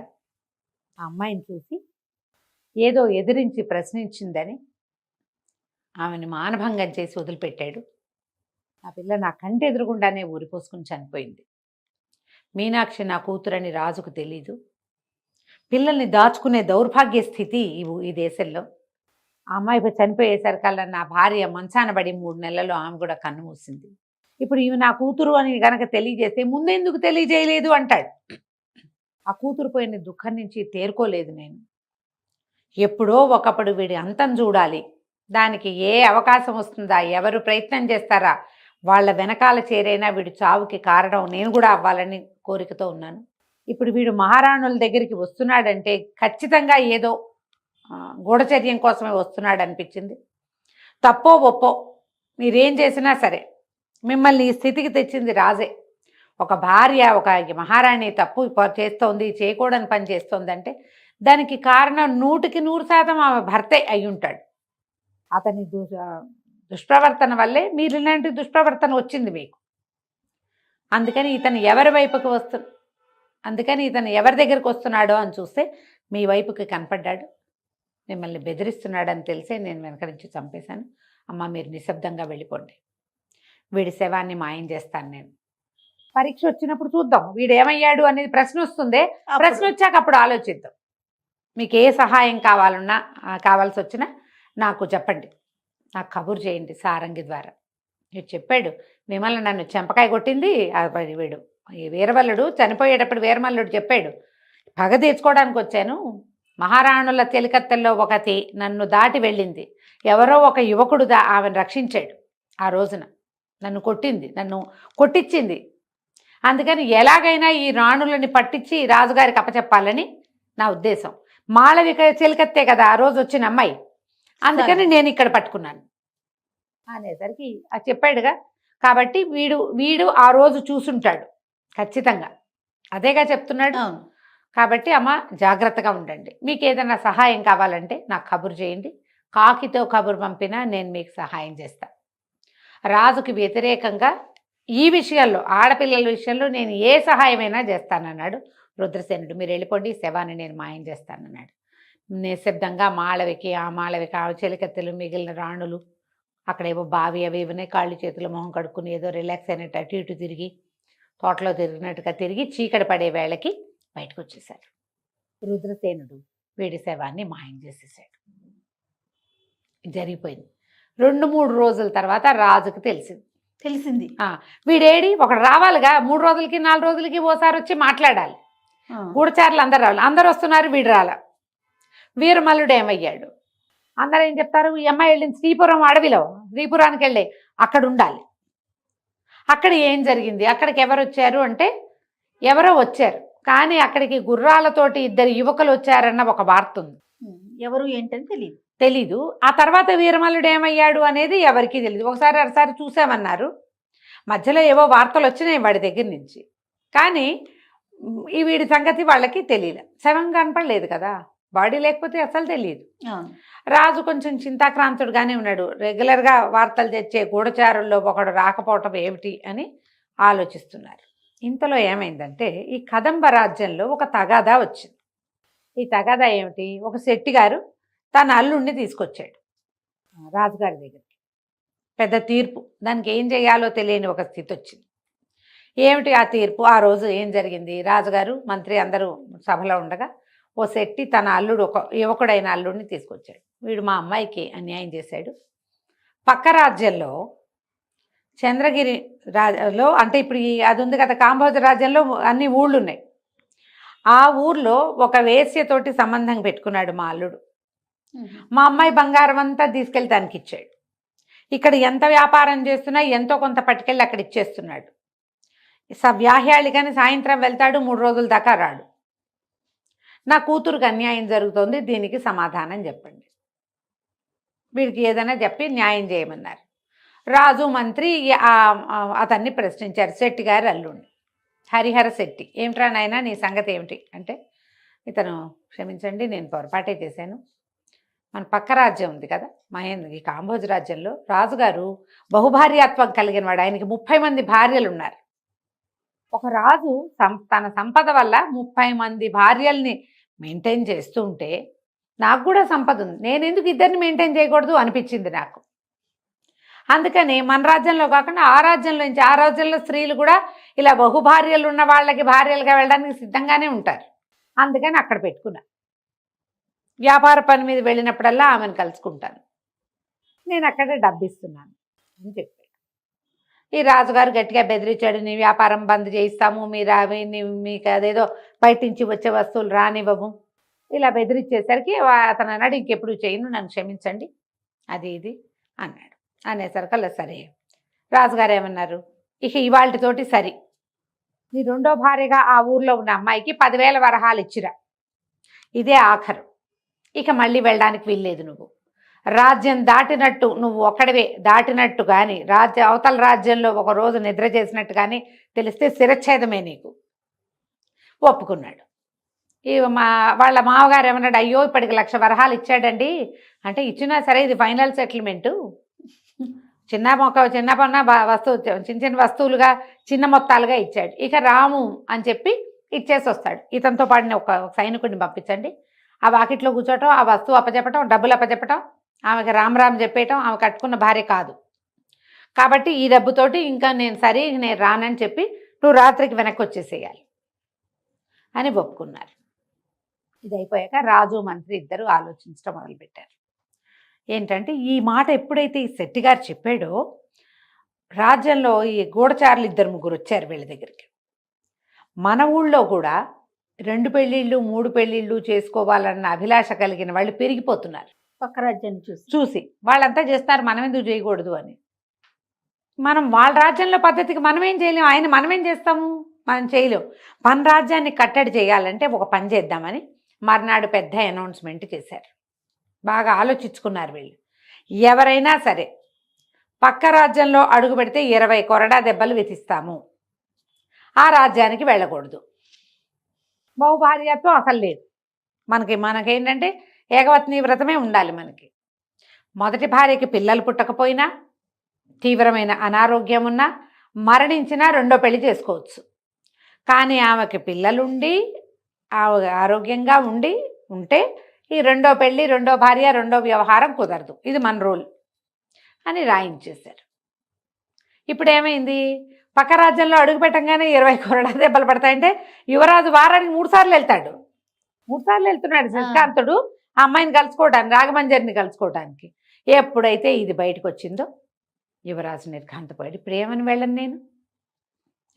ఆ అమ్మాయిని చూసి ఏదో ఎదిరించి ప్రశ్నించిందని ఆమెను మానభంగం చేసి వదిలిపెట్టాడు. ఆ పిల్ల నా కంటి ఎదురుగుండానే ఊరిపోసుకుని చనిపోయింది. మీనాక్షి నా కూతురని రాజుకు తెలీదు. పిల్లల్ని దాచుకునే దౌర్భాగ్య స్థితి ఈ దేశంలో. ఆ అమ్మాయి చనిపోయేసరికల్లా నా భార్య మంచాన పడి 3 నెలల్లో ఆమె కూడా కన్ను మూసింది. ఇప్పుడు ఇవి నా కూతురు అని గనక తెలియజేస్తే ముందెందుకు తెలియజేయలేదు అంటాడు. ఆ కూతురు పోయిన దుఃఖం నుంచి తేరుకోలేదు నేను. ఎప్పుడో ఒకప్పుడు వీడి అంతం చూడాలి, దానికి ఏ అవకాశం వస్తుందా, ఎవరు ప్రయత్నం చేస్తారా, వాళ్ళ వెనకాల చేరైనా వీడి చావుకి కారణం నేను కూడా అవ్వాలని కోరికతో ఉన్నాను. ఇప్పుడు వీడు మహారాణుల దగ్గరికి వస్తున్నాడంటే ఖచ్చితంగా ఏదో గూఢచర్యం కోసమే వస్తున్నాడు అనిపించింది. తప్పో ఒప్పో మీరేం చేసినా సరే మిమ్మల్ని ఈ స్థితికి తెచ్చింది రాజే. ఒక భార్య, ఒక మహారాణి తప్పు చేస్తోంది, చేయకూడని పని చేస్తోందంటే దానికి కారణం 100% ఆమె భర్తే అయి ఉంటాడు. అతని దుష్ప్రవర్తన వల్లే మీరు ఇలాంటి దుష్ప్రవర్తన వచ్చింది మీకు. అందుకని ఇతను ఎవరి దగ్గరికి వస్తున్నాడో అని చూస్తే మీ వైపుకి కనపడ్డాడు. మిమ్మల్ని బెదిరిస్తున్నాడని తెలిసే నేను వెనక నుంచి చంపేశాను. అమ్మ మీరు నిశ్శబ్దంగా వెళ్ళిపోండి, వీడి శవాన్ని మాయం చేస్తాను నేను. పరీక్ష వచ్చినప్పుడు చూద్దాం వీడు ఏమయ్యాడు అనేది ప్రశ్న వస్తుందే, ప్రశ్న వచ్చాక అప్పుడు ఆలోచిద్దాం. మీకు ఏ సహాయం కావాల్సి వచ్చినా నాకు చెప్పండి, నాకు కబురు చేయండి సారంగి ద్వారా. వీడు చెప్పాడు, విమల నన్ను చెంపకాయ కొట్టింది. వీడు వీరవల్లుడు చనిపోయేటప్పుడు వీరమల్లుడు చెప్పాడు, పగ తీర్చుకోవడానికి వచ్చాను, మహారాణుల చెలికత్తెల్లో ఒకటి నన్ను దాటి వెళ్ళింది, ఎవరో ఒక యువకుడు ఆమెను రక్షించాడు, ఆ రోజున నన్ను కొట్టించింది. అందుకని ఎలాగైనా ఈ రాణులని పట్టించి రాజుగారికి అప్పచెప్పాలని నా ఉద్దేశం. మాళవిక చెలికత్తే కదా ఆ రోజు వచ్చిన అమ్మాయి, అందుకని నేను ఇక్కడ పట్టుకున్నాను అనేసరికి అది చెప్పాడుగా. కాబట్టి వీడు ఆ రోజు చూసుంటాడు ఖచ్చితంగా, అదేగా చెప్తున్నాడు. కాబట్టి అమ్మ జాగ్రత్తగా ఉండండి, మీకు ఏదైనా సహాయం కావాలంటే నాకు కబురు చేయండి, కాకితో కబురు పంపినా నేను మీకు సహాయం చేస్తాను. రాజుకి వ్యతిరేకంగా ఈ విషయాల్లో, ఆడపిల్లల విషయంలో నేను ఏ సహాయమైనా చేస్తానన్నాడు రుద్రసేనుడు. మీరు వెళ్ళిపోండి, శవాన్ని నేను మాయం చేస్తానన్నాడు. నిశ్శబ్దంగా మాళవికి ఆ చెలికత్తెలు, మిగిలిన రాణులు అక్కడేవో బావి అవి ఇవన్నీ కాళ్ళు చేతులు మొహం కడుక్కుని ఏదో రిలాక్స్ అయినట్టు అటు ఇటు తిరిగి తోటలో తిరిగినట్టుగా తిరిగి చీకటి పడే వేళకి బయటకు వచ్చేసాడు. రుద్రసేనుడు వీడి శవాన్ని మాయం చేసేసాడు. జరిగిపోయింది. 2-3 రోజుల తర్వాత రాజుకు తెలిసింది వీడేడి ఒకడు రావాలిగా, 3 రోజులకి 4 రోజులకి ఓసారి వచ్చి మాట్లాడాలి. గూఢచారులు అందరు రావాలి, అందరు వస్తున్నారు, వీడు రాల. వీరమల్లుడు ఏమయ్యాడు? అందరూ ఏం చెప్తారు, ఈ అమ్మాయి వెళ్ళింది శ్రీపురం అడవిలో, శ్రీపురానికి వెళ్ళి అక్కడ ఉండాలి. అక్కడ ఏం జరిగింది, అక్కడికి ఎవరు వచ్చారు అంటే ఎవరో వచ్చారు, కానీ అక్కడికి గుర్రాలతోటి 2 యువకులు వచ్చారన్న ఒక వార్త ఉంది. ఎవరు ఏంటని తెలీదు. ఆ తర్వాత వీరమల్లుడు ఏమయ్యాడు అనేది ఎవరికీ తెలియదు. ఒకసారి చూసామన్నారు, మధ్యలో ఏవో వార్తలు వచ్చినాయి వాడి దగ్గర నుంచి, కానీ ఈ వీడి సంగతి వాళ్ళకి తెలియదు. శవం కనపడలేదు కదా, బాడీ లేకపోతే అసలు తెలియదు. రాజు కొంచెం చింతాక్రాంతుడుగానే ఉన్నాడు. రెగ్యులర్గా వార్తలు తెచ్చే గూఢచారుల్లో ఒకడు రాకపోవటం ఏమిటి అని ఆలోచిస్తున్నారు. ఇంతలో ఏమైందంటే ఈ కదంబ రాజ్యంలో ఒక తగాదా వచ్చింది. ఈ తగాదా ఏమిటి, ఒక శెట్టి గారు తన అల్లుడిని తీసుకొచ్చాడు రాజుగారి దగ్గరికి. పెద్ద తీర్పు, దానికి ఏం చేయాలో తెలియని ఒక స్థితి వచ్చింది. ఏమిటి ఆ తీర్పు? ఆ రోజు ఏం జరిగింది, రాజుగారు మంత్రి అందరూ సభలో ఉండగా ఓ శెట్టి తన అల్లుడు, ఒక యువకుడైన అల్లుడిని తీసుకొచ్చాడు. వీడు మా అమ్మాయికి అన్యాయం చేశాడు. పక్క రాజ్యంలో చంద్రగిరి రాజ్యంలో, అంటే ఇప్పుడు అది ఉంది కదా కాంబోజ రాజ్యంలో అన్ని ఊళ్ళు ఉన్నాయి. ఆ ఊర్లో ఒక వేశ్యతోటి సంబంధం పెట్టుకున్నాడు మా అల్లుడు. మా అమ్మాయి బంగారం అంతా తీసుకెళ్ళి దానికి ఇచ్చాడు. ఇక్కడ ఎంత వ్యాపారం చేస్తున్నా ఎంతో కొంత పట్టుకెళ్ళి అక్కడ ఇచ్చేస్తున్నాడు. వ్యాహ్యాళి కానీ సాయంత్రం వెళ్తాడు, 3 రోజుల దాకా రాడు. నా కూతురుకి అన్యాయం జరుగుతోంది, దీనికి సమాధానం చెప్పండి. వీడికి ఏదైనా చెప్పి న్యాయం చేయమన్నారు. రాజు మంత్రి అతన్ని ప్రశ్నించారు. శెట్టి గారు అల్లుండి హరిహర శెట్టి, ఏమిట్రా నాయనా నీ సంగతి ఏమిటి అంటే, ఇతను క్షమించండి నేను పొరపాటే చేశాను, మన పక్క రాజ్యం ఉంది కదా ఈ కాంబోజ్ రాజ్యంలో రాజుగారు బహుభార్యాత్వం కలిగిన వాడు, ఆయనకి 30 మంది భార్యలు ఉన్నారు. ఒక రాజు తన సంపద వల్ల 30 మంది భార్యల్ని మెయింటైన్ చేస్తూ ఉంటే నాకు కూడా సంపద ఉంది, నేను ఎందుకు ఇద్దరిని మెయింటైన్ చేయకూడదు అనిపించింది నాకు. అందుకని మన రాజ్యంలో కాకుండా ఆ రాజ్యంలో స్త్రీలు కూడా ఇలా బహుభార్యలు ఉన్న వాళ్ళకి భార్యలుగా వెళ్ళడానికి సిద్ధంగానే ఉంటారు. అందుకని అక్కడ పెట్టుకున్నా. వ్యాపార పని మీద వెళ్ళినప్పుడల్లా ఆమెను కలుసుకుంటాను, నేను అక్కడే డబ్బిస్తున్నాను అని చెప్పాడు. ఈ రాజుగారు గట్టిగా బెదిరించాడు, నీ వ్యాపారం బంద్ చేయిస్తాము, మీకు అదేదో బయట నుంచి వచ్చే వస్తువులు రానివ్వము, ఇలా బెదిరించేసరికి అతను అన్నాడు, ఇంకెప్పుడు చేయను, నన్ను క్షమించండి అది ఇది అన్నాడు. అనేసరికల్లా సరే. రాజుగారు ఏమన్నారు, ఇక ఇవాళతోటి సరి, నీ రెండో భార్యగా ఆ ఊర్లో ఉన్న అమ్మాయికి 10,000 వరహాలు ఇచ్చిరా, ఇదే ఆఖరు, ఇక మళ్ళీ వెళ్ళడానికి వీల్లేదు. నువ్వు రాజ్యం దాటినట్టు, నువ్వు ఒక్కడివే దాటినట్టు కానీ అవతల రాజ్యంలో ఒక రోజు నిద్ర చేసినట్టు కానీ తెలిస్తే శిరచ్ఛేదమే నీకు. ఒప్పుకున్నాడు. వాళ్ళ మామగారు ఏమన్నాడు, అయ్యో ఇప్పటికి 1,00,000 వరహాలు ఇచ్చాడండి అంటే, ఇచ్చినా సరే ఇది ఫైనల్ సెటిల్మెంటు, చిన్న వస్తువు చిన్న వస్తువులుగా చిన్న మొత్తాలుగా ఇచ్చాడు, ఇక రాము అని చెప్పి ఇచ్చేసి వస్తాడు. ఇతనితో పాడిన ఒక సైనికుడిని పంపించండి, ఆ వాకిట్లో కూర్చోటం, ఆ వస్తువు అప్పచెప్పటం, డబ్బులు అప్పచెప్పటం, ఆమెకి రామ్ చెప్పేయటం, ఆమె కట్టుకున్న భార్య కాదు కాబట్టి ఈ డబ్బుతోటి ఇంకా నేను రానని చెప్పి నువ్వు రాత్రికి వెనక్కి వచ్చేసేయాలి అని ఒప్పుకున్నారు. ఇది అయిపోయాక రాజు మంత్రి ఇద్దరు ఆలోచించడం మొదలుపెట్టారు. ఏంటంటే, ఈ మాట ఎప్పుడైతే ఈ శెట్టి గారు చెప్పాడో, రాజ్యంలో ఈ గూఢచారులు 2-3 వచ్చారు వీళ్ళ దగ్గరికి. మన ఊళ్ళో కూడా 2 పెళ్ళిళ్ళు 3 పెళ్ళిళ్ళు చేసుకోవాలన్న అభిలాష కలిగిన వాళ్ళు పెరిగిపోతున్నారు. పక్క రాజ్యాన్ని చూసి వాళ్ళంతా చేస్తున్నారు, మనం ఎందుకు చేయకూడదు అని. మనం వాళ్ళ రాజ్యంలో పద్ధతికి మనమేం చేయలేము, మనమేం చేస్తాము, మనం చేయలేం. మన రాజ్యాన్ని కట్టడి చేయాలంటే ఒక పని చేద్దామని మర్నాడు పెద్ద అనౌన్స్మెంట్ చేశారు. బాగా ఆలోచించుకున్నారు వీళ్ళు. ఎవరైనా సరే పక్క రాజ్యంలో అడుగు పెడితే 20 కొరడా దెబ్బలు విధిస్తాము, ఆ రాజ్యానికి వెళ్ళకూడదు. బహుభార్యత్వం అసలు లేదు మనకేంటంటే ఏకపత్ని వ్రతమే ఉండాలి మనకి. మొదటి భార్యకి పిల్లలు పుట్టకపోయినా, తీవ్రమైన అనారోగ్యం ఉన్నా, మరణించినా రెండో పెళ్లి చేసుకోవచ్చు. కానీ ఆమెకి పిల్లలుండి ఆరోగ్యంగా ఉంటే ఈ రెండో పెళ్ళి, రెండో భార్య, రెండో వ్యవహారం కుదరదు, ఇది మన రూల్ అని రాయించేశారు. ఇప్పుడు ఏమైంది, పక్క రాజ్యంలో అడుగు పెట్టంగానే 20 కొరడా దెబ్బలు పడతాయంటే, యువరాజు వారానికి 3 సార్లు వెళ్తాడు. 3 సార్లు వెళ్తున్నాడు శశికాంతుడు ఆ అమ్మాయిని కలుసుకోవడానికి, రాగమంజరిని కలుసుకోవడానికి. ఎప్పుడైతే ఇది బయటకు వచ్చిందో యువరాజు నిర్ఘాంతపోయాడు. ప్రేమని వెళ్ళను నేను,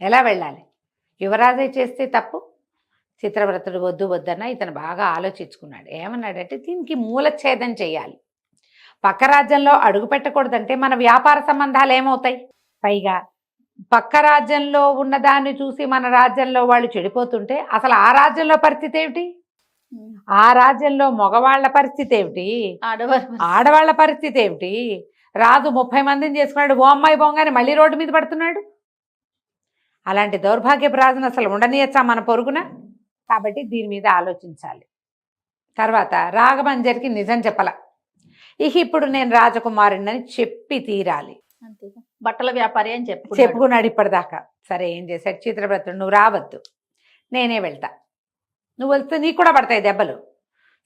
ఎలా వెళ్ళాలి, యువరాజే చేస్తే తప్పు, చిత్రవ్రతుడు వద్దన్నా ఇతను బాగా ఆలోచించుకున్నాడు. ఏమన్నాడంటే, దీనికి మూలఛేదం చేయాలి, పక్క రాజ్యంలో అడుగు పెట్టకూడదంటే మన వ్యాపార సంబంధాలు ఏమవుతాయి, పైగా పక్క రాజ్యంలో ఉన్నదాన్ని చూసి మన రాజ్యంలో వాళ్ళు చెడిపోతుంటే అసలు ఆ రాజ్యంలో పరిస్థితి ఏమిటి, ఆ రాజ్యంలో మగవాళ్ల పరిస్థితి ఏమిటి, ఆడవాళ్ల పరిస్థితి ఏమిటి. రాజు 30 మందిని చేసుకున్నాడు, ఓ అమ్మాయి బొంగానే మళ్ళీ రోడ్డు మీద పడుతున్నాడు. అలాంటి దౌర్భాగ్యపు రాజును అసలు ఉండనీయచ్చా మన పొరుగున? కాబట్టి దీని మీద ఆలోచించాలి. తర్వాత రాగమంజరికి నిజం చెప్పాల, ఇప్పుడు నేను రాజకుమారుడిని చెప్పి తీరాలి. బట్టల వ్యాపారి అని చెప్పుకున్నాడు ఇప్పటిదాకా. సరే, ఏం చేశాడు చిత్రవ్రతుడు, నువ్వు రావద్దు, నేనే వెళ్తా, నువ్వు వెళ్తే నీకు కూడా పడతాయి దెబ్బలు.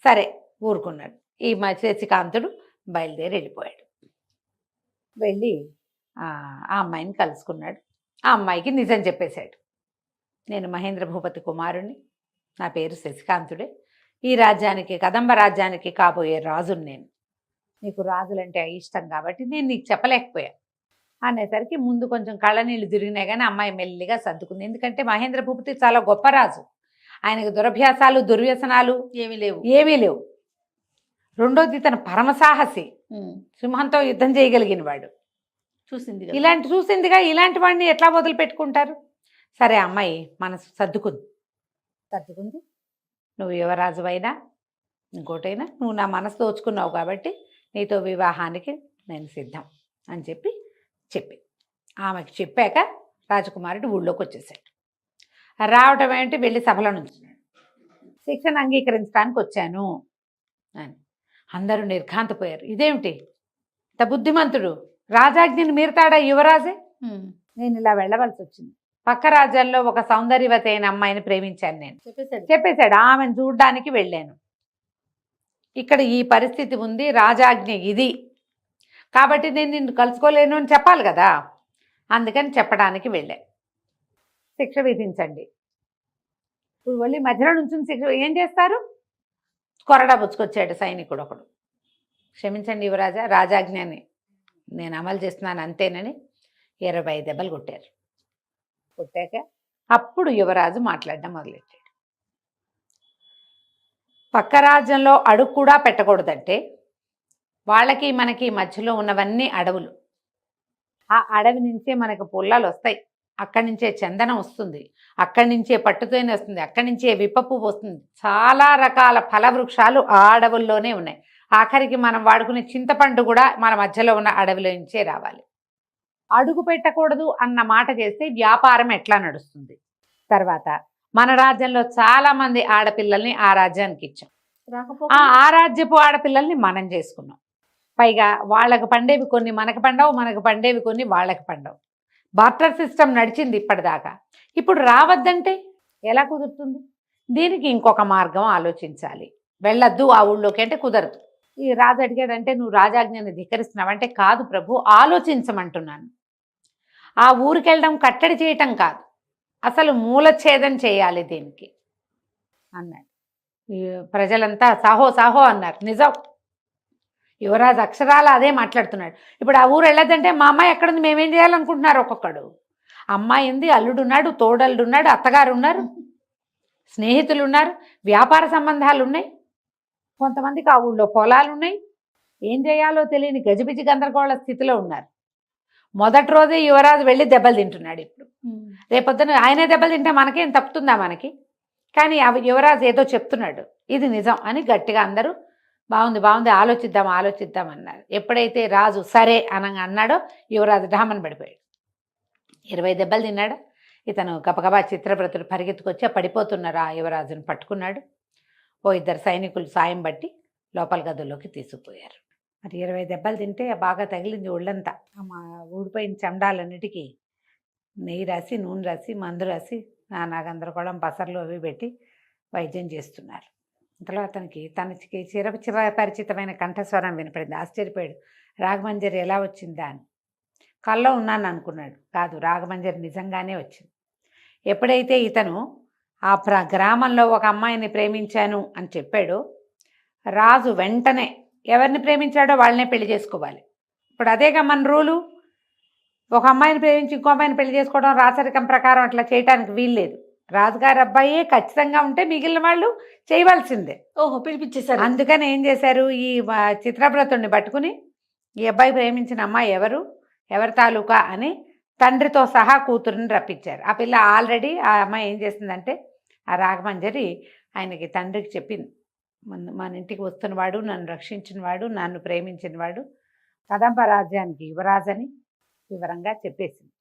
సరే ఊరుకున్నాడు. ఈ శశికాంతుడు బయలుదేరి వెళ్ళిపోయాడు. వెళ్ళి ఆ అమ్మాయిని కలుసుకున్నాడు. ఆ అమ్మాయికి నిజం చెప్పేశాడు, నేను మహేంద్ర భూపతి కుమారుణ్ణి, నా పేరు శశికాంతుడే, ఈ రాజ్యానికి కదంబ రాజ్యానికి కాబోయే రాజుని నేను, నీకు రాజులంటే ఇష్టం కాబట్టి నేను నీకు చెప్పలేకపోయా అనేసరికి ముందు కొంచెం కళ్ళనీళ్ళు తిరిగినాయి కానీ అమ్మాయి మెల్లిగా సర్దుకుంది. ఎందుకంటే మహేంద్ర భూపతి చాలా గొప్ప రాజు, ఆయనకు దురభ్యాసాలు దుర్వ్యసనాలు ఏమీ లేవు. రెండోది తన పరమసాహసి, సింహంతో యుద్ధం చేయగలిగిన వాడు. చూసిందిగా ఇలాంటి వాడిని ఎట్లా వదిలిపెట్టుకుంటారు. సరే అమ్మాయి మనసు సర్దుకుంది. నువ్వు యువరాజు అయినా ఇంకోటైనా నువ్వు నా మనసు దోచుకున్నావు కాబట్టి నీతో వివాహానికి నేను సిద్ధం అని చెప్పి ఆమెకి చెప్పాక రాజకుమారుడు ఊళ్ళోకి వచ్చేసాడు. రావటం ఏంటి, వెళ్ళి సభలో నుంచున్నాడు. శిక్షను అంగీకరించడానికి వచ్చాను అని అందరూ నిర్ఘాంతపోయారు. ఇదేమిటి ఇంత బుద్ధిమంతుడు, రాజాజ్ఞని మీరుతాడా యువరాజే? నేను ఇలా వెళ్ళవలసి వచ్చింది. పక్క రాజ్యాల్లో ఒక సౌందర్యవతి అయిన అమ్మాయిని ప్రేమించాను నేను చెప్పేశాడు. ఆమెను చూడ్డానికి వెళ్ళాను. ఇక్కడ ఈ పరిస్థితి ఉంది, రాజాజ్ఞ ఇది కాబట్టి నేను నిన్ను కలుసుకోలేను అని చెప్పాలి కదా, అందుకని చెప్పడానికి వెళ్ళా. శిక్ష విధించండి. ఇప్పుడు వెళ్ళి మధ్యలో నుంచి శిక్ష ఏం చేస్తారు? కొరడా పుచ్చుకొచ్చాడు సైనికుడు ఒకడు. క్షమించండి యువరాజా, రాజాజ్ఞని నేను అమలు చేస్తున్నాను అంతేనని 20 దెబ్బలు కొట్టారు. కొట్టాక అప్పుడు యువరాజు మాట్లాడడం మొదలెట్టాడు. పక్క రాజ్యంలో అడుగు కూడా పెట్టకూడదంటే వాళ్ళకి మనకి మధ్యలో ఉన్నవన్నీ అడవులు. ఆ అడవి నుంచే మనకు పుల్లలు వస్తాయి, అక్కడి నుంచే చందనం వస్తుంది, అక్కడి నుంచే పట్టుతోనే వస్తుంది, అక్కడి నుంచే విప్పపువ్వు వస్తుంది. చాలా రకాల ఫలవృక్షాలు ఆ అడవుల్లోనే ఉన్నాయి. ఆఖరికి మనం వాడుకునే చింతపండు కూడా మన మధ్యలో ఉన్న అడవిలో నుంచే రావాలి. అడుగు పెట్టకూడదు అన్న మాట చేస్తే వ్యాపారం ఎట్లా నడుస్తుంది? తర్వాత మన రాజ్యంలో చాలా మంది ఆడపిల్లల్ని ఆ రాజ్యానికి ఇచ్చాం. ఆ రాజ్యపు ఆడపిల్లల్ని మనం చేసుకున్నాం. పైగా వాళ్ళకు పండేవి కొన్ని మనకు పండవు, మనకు పండేవి కొన్ని వాళ్ళకి పండవు. బార్టర్ సిస్టమ్ నడిచింది ఇప్పటిదాకా. ఇప్పుడు రావద్దంటే ఎలా కుదురుతుంది? దీనికి ఇంకొక మార్గం ఆలోచించాలి. వెళ్ళొద్దు ఆ ఊళ్ళోకి అంటే కుదరదు. ఈ రాజు అడిగాడంటే నువ్వు రాజాజ్ఞని ధిక్కరిస్తున్నావు అంటే, కాదు ప్రభు, ఆలోచించమంటున్నాను. ఆ ఊరికి వెళ్ళడం కట్టడి చేయటం కాదు, అసలు మూలఛేదం చేయాలి దీనికి అన్నాడు. ప్రజలంతా సాహో సాహో అన్నారు. నిజం, యువరాజు అక్షరాల అదే మాట్లాడుతున్నాడు. ఇప్పుడు ఆ ఊరు వెళ్ళదంటే మా అమ్మాయి ఎక్కడుంది, మేమేం చేయాలనుకుంటున్నారు ఒక్కొక్కడు. అమ్మాయి ఉంది, అల్లుడున్నాడు, తోడల్లున్నాడు, అత్తగారు ఉన్నారు, స్నేహితులు ఉన్నారు, వ్యాపార సంబంధాలు ఉన్నాయి, కొంతమందికి ఆ ఊళ్ళో పొలాలు ఉన్నాయి. ఏం చేయాలో తెలియని గజిబిజి గందరగోళ స్థితిలో ఉన్నారు. మొదటి రోజే యువరాజు వెళ్ళి దెబ్బలు తింటున్నాడు. ఇప్పుడు రేపొద్దున ఆయనే దెబ్బలు తింటే మనకేం తప్పుతుందా మనకి? కానీ యువరాజు ఏదో చెప్తున్నాడు, ఇది నిజం అని గట్టిగా అందరూ బాగుంది బాగుంది ఆలోచిద్దాం అన్నారు. ఎప్పుడైతే రాజు సరే అన్నాడో యువరాజు ఢామని పడిపోయాడు. 20 దెబ్బలు తిన్నాడు. ఇతను గబగబా చిత్రవ్రతుడు పరిగెత్తుకొచ్చి పడిపోతున్నారు ఆ యువరాజును పట్టుకున్నాడు. ఓ 2 సైనికులు సాయం బట్టి లోపల గదుల్లోకి తీసుకుపోయారు. మరి 20 దెబ్బలు తింటే బాగా తగిలింది ఒళ్ళంతా. మా ఊడిపోయిన చెండాలన్నిటికీ నెయ్యి రాసి, నూనె రాసి, మందు రాసి, నానా గందరగోళం పసర్లు అవి పెట్టి వైద్యం చేస్తున్నారు. ఇంతలో అతనికి తనకి చిరపరిచితమైన కంఠస్వరం వినపడింది. ఆశ్చర్యపోయాడు. రాగమంజరి ఎలా వచ్చిందా అని. కల్లో ఉన్నాను అనుకున్నాడు. కాదు, రాగమంజరి నిజంగానే వచ్చింది. ఎప్పుడైతే ఇతను ఆ గ్రామంలో ఒక అమ్మాయిని ప్రేమించాను అని చెప్పాడో, రాజు వెంటనే ఎవరిని ప్రేమించాడో వాళ్ళనే పెళ్లి చేసుకోవాలి. ఇప్పుడు అదేగా మన రూలు. ఒక అమ్మాయిని ప్రేమించి ఇంకో అమ్మాయిని పెళ్లి చేసుకోవడం రాచరికం ప్రకారం అట్లా చేయడానికి వీల్లేదు. రాజుగారి అబ్బాయే ఖచ్చితంగా ఉంటే మిగిలిన వాళ్ళు చేయవలసిందే. ఓహో, పిలిపించేశారు. అందుకని ఏం చేశారు, ఈ చిత్రవ్రతుడిని పట్టుకుని ఈ అబ్బాయి ప్రేమించిన అమ్మాయి ఎవరి తాలూకా అని తండ్రితో సహా కూతురుని రప్పించారు. ఆ పిల్ల ఆల్రెడీ ఆ అమ్మాయి ఏం చేసిందంటే, ఆ రాగమంజరి ఆయనకి తండ్రికి చెప్పింది, మన ఇంటికి వస్తున్నవాడు, నన్ను రక్షించినవాడు, నన్ను ప్రేమించినవాడు కదంబ రాజ్యానికి యువరాజని వివరంగా చెప్పేసింది.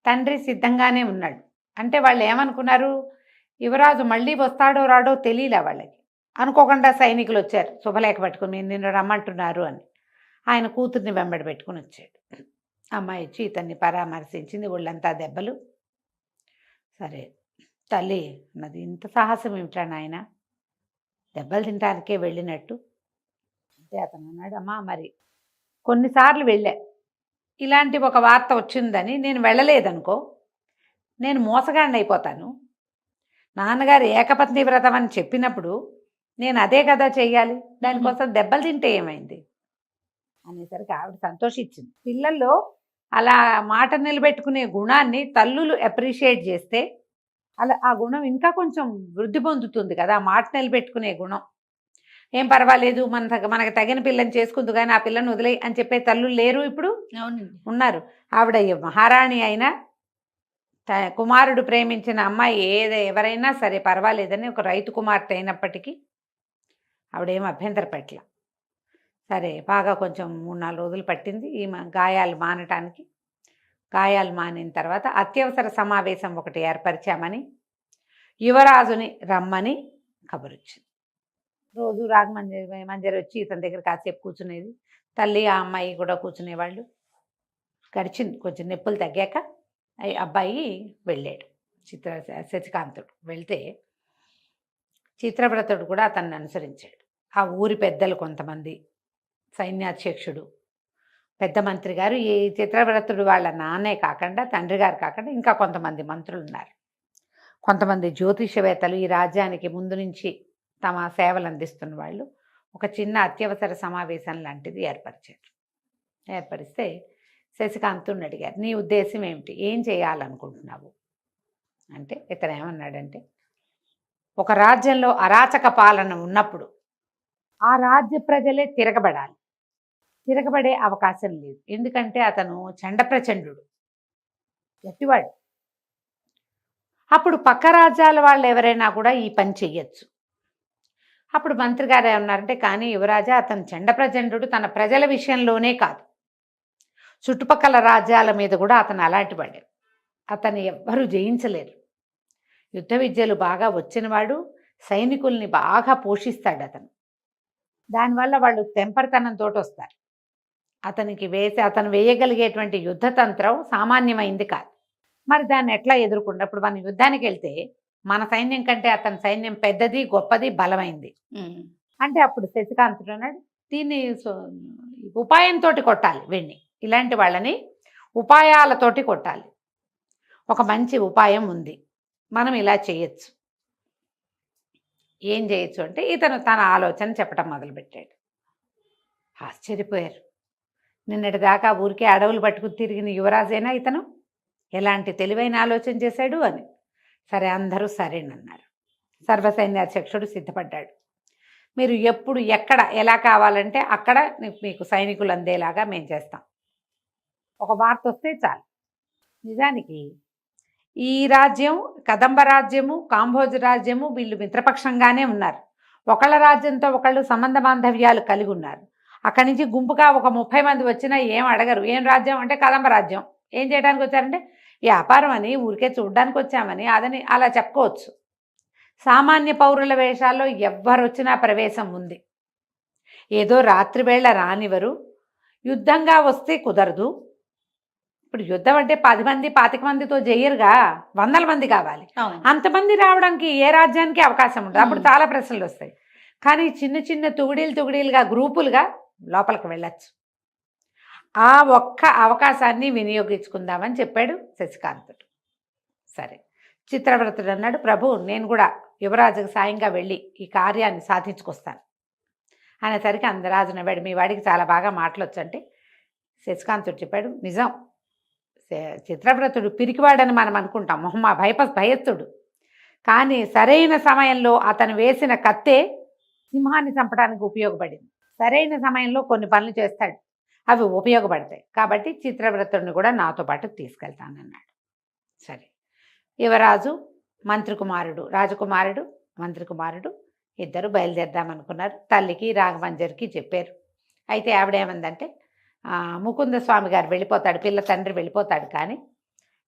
తండ్రి సిద్ధంగానే ఉన్నాడు. అంటే వాళ్ళు ఏమనుకున్నారు, యువరాజు మళ్ళీ వస్తాడో రాడో తెలియలే వాళ్ళకి. అనుకోకుండా సైనికులు వచ్చారు శుభలేఖ పట్టుకుని, నిన్ను రమ్మంటున్నారు అని. ఆయన కూతుర్ని వెంబడి పెట్టుకుని వచ్చాడు. అమ్మాయి వచ్చి ఇతన్ని పరామర్శించింది. ఒళ్ళంతా దెబ్బలు. సరే తల్లి అన్నది, ఇంత సాహసం ఏమిటా నాయన, దెబ్బలు తినటానికే వెళ్ళినట్టు అంటే అతను అన్నాడు, అమ్మా మరి కొన్నిసార్లు వెళ్ళా, ఇలాంటి ఒక వార్త వచ్చిందని నేను వెళ్ళలేదనుకో, నేను మోసగాడిని అయిపోతాను. నాన్నగారు ఏకపత్ని వ్రతం అని చెప్పినప్పుడు నేను అదే కదా చెయ్యాలి, దానికోసం దెబ్బలు తింటే ఏమైంది అనేసరికి ఆవిడ సంతోషించింది. పిల్లల్లో అలా మాట నిలబెట్టుకునే గుణాన్ని తల్లులు అప్రిషియేట్ చేస్తే అలా ఆ గుణం ఇంకా కొంచెం వృద్ధి పొందుతుంది కదా. మాట నిలబెట్టుకునే గుణం. ఏం పర్వాలేదు, మనకు తగిన పిల్లని చేసుకుంది కానీ ఆ పిల్లని వదిలేయి అని చెప్పే తల్లులు లేరు ఇప్పుడు. అవునండి, ఉన్నారు. ఆవిడ మహారాణి అయినా కుమారుడు ప్రేమించిన అమ్మాయి ఎవరైనా సరే పర్వాలేదని ఒక రైతు కుమార్తె అయినప్పటికీ ఆవిడేం అభ్యంతర పెట్టల. సరే బాగా కొంచెం 3-4 రోజులు పట్టింది ఈ గాయాలు మానటానికి. గాయాలు మానిన తర్వాత అత్యవసర సమావేశం ఒకటి ఏర్పరిచామని యువరాజుని రమ్మని కబురొచ్చింది. రోజు మంజరి వచ్చి ఇతని దగ్గర కాసేపు కూర్చునేది. తల్లి ఆ అమ్మాయి కూడా కూర్చునేవాళ్ళు. గడిచింది కొంచెం నొప్పులు తగ్గాక అబ్బాయి వెళ్ళాడు. శశికాంతుడు వెళ్తే చిత్రవ్రతుడు కూడా అతన్ని అనుసరించాడు. ఆ ఊరి పెద్దలు కొంతమంది, సైన్యాధ్యక్షుడు, పెద్ద మంత్రి గారు, ఈ చిత్రవ్రతుడు వాళ్ళ నాన్నే కాకుండా తండ్రి గారు కాకుండా ఇంకా కొంతమంది మంత్రులు ఉన్నారు. కొంతమంది జ్యోతిషవేత్తలు ఈ రాజ్యానికి ముందు నుంచి తమ సేవలు అందిస్తున్న వాళ్ళు ఒక చిన్న అత్యవసర సమావేశం లాంటిది ఏర్పరిచారు. ఏర్పరిస్తే శశికాంతుని అడిగారు, నీ ఉద్దేశం ఏమిటి, ఏం చేయాలనుకుంటున్నావు అంటే ఇతను ఏమన్నాడంటే, ఒక రాజ్యంలో అరాచక పాలన ఉన్నప్పుడు ఆ రాజ్య ప్రజలే తిరగబడాలి. తిరగబడే అవకాశం లేదు. ఎందుకంటే అతను చండప్రచండు, గట్టివాడు. అప్పుడు పక్క రాజ్యాల వాళ్ళు ఎవరైనా కూడా ఈ పని చెయ్యొచ్చు. అప్పుడు మంత్రి గారు ఏమన్నారంటే, కానీ యువరాజా అతను చండప్రచండు తన ప్రజల విషయంలోనే కాదు, చుట్టుపక్కల రాజ్యాల మీద కూడా అతను అలాంటి వాడే. అతను ఎవ్వరూ జయించలేరు. యుద్ధ విద్యలు బాగా వచ్చినవాడు, సైనికుల్ని బాగా పోషిస్తాడు అతను. దానివల్ల వాళ్ళు తెంపరితనంతో వస్తారు. అతను వేయగలిగేటువంటి యుద్ధతంత్రం సామాన్యమైంది కాదు. మరి దాన్ని ఎట్లా ఎదుర్కొంటే, ఇప్పుడు మనం యుద్ధానికి వెళ్తే మన సైన్యం కంటే అతని సైన్యం పెద్దది, గొప్పది, బలమైంది అంటే అప్పుడు శశికాంతుడు అన్నాడు, దీన్ని ఉపాయంతో కొట్టాలి. వీడిని, ఇలాంటి వాళ్ళని ఉపాయాలతోటి కొట్టాలి. ఒక మంచి ఉపాయం ఉంది, మనం ఇలా చేయొచ్చు. ఏం చేయొచ్చు అంటే ఇతను తన ఆలోచన చెప్పడం మొదలుపెట్టాడు. ఆశ్చర్యపోయారు. నిన్నటి దాకా ఊరికే అడవులు పట్టుకుని తిరిగిన యువరాజైనా ఇతను ఎలాంటి తెలివైన ఆలోచన చేశాడు అని. సరే, అందరూ సరేనన్నారు. సర్వసైన్యాధ్యక్షుడు సిద్ధపడ్డాడు. మీరు ఎప్పుడు ఎక్కడ ఎలా కావాలంటే అక్కడ మీకు సైనికులు అందేలాగా మేము చేస్తాం. ఒక వార్త వస్తే చాలు. నిజానికి ఈ రాజ్యం, కదంబ రాజ్యము, కాంభోజ రాజ్యము వీళ్ళు మిత్రపక్షంగానే ఉన్నారు. ఒకళ్ళ రాజ్యంతో ఒకళ్ళు సంబంధ బాంధవ్యాలు కలిగి ఉన్నారు. అక్కడి నుంచి గుంపుగా ఒక 30 మంది వచ్చినా ఏం అడగరు. ఏం రాజ్యం అంటే కదంబ రాజ్యం. ఏం చేయడానికి వచ్చారంటే వ్యాపారం అని, ఊరికే చూడ్డానికి వచ్చామని, అదని అలా చెప్పుకోవచ్చు. సామాన్య పౌరుల వేషాల్లో ఎవ్వరొచ్చినా ప్రవేశం ఉంది. ఏదో రాత్రివేళ రానివరు, యుద్ధంగా వస్తే కుదరదు. ఇప్పుడు యుద్ధం అంటే 10 మంది 25 మందితో చేయరుగా, 100 మంది కావాలి. అంతమంది రావడానికి ఏ రాజ్యానికి అవకాశం ఉండదు. అప్పుడు చాలా ప్రశ్నలు వస్తాయి. కానీ చిన్న చిన్న తుగుడీలుగా గ్రూపులుగా లోపలికి వెళ్ళచ్చు. ఆ ఒక్క అవకాశాన్ని వినియోగించుకుందామని చెప్పాడు శశికాంతుడు. సరే, చిత్రవ్రతుడు అన్నాడు, ప్రభు నేను కూడా యువరాజుకు సాయంగా వెళ్ళి ఈ కార్యాన్ని సాధించుకొస్తాను అనేసరికి అందరాజు నవ్వాడు. మీ వాడికి చాలా బాగా మాటలొచ్చు అంటే శశికాంతుడు చెప్పాడు, నిజం, చిత్రవ్రతుడు పిరికివాడని మనం అనుకుంటాం, భయస్తుడు. కానీ సరైన సమయంలో అతను వేసిన కత్తే సింహాన్ని చంపడానికి ఉపయోగపడింది. సరైన సమయంలో కొన్ని పనులు చేస్తాడు, అవి ఉపయోగపడతాయి. కాబట్టి చిత్రవ్రతుడిని కూడా నాతో పాటు తీసుకెళ్తానన్నాడు. సరే, యువరాజు, రాజకుమారుడు మంత్రి కుమారుడు ఇద్దరు బయలుదేరదామనుకున్నారు. తల్లికి రాఘమంజరికి చెప్పారు. అయితే ఆవిడేమందంటే, ముకుంద స్వామి గారు వెళ్ళిపోతాడు, పిల్ల తండ్రి వెళ్ళిపోతాడు, కానీ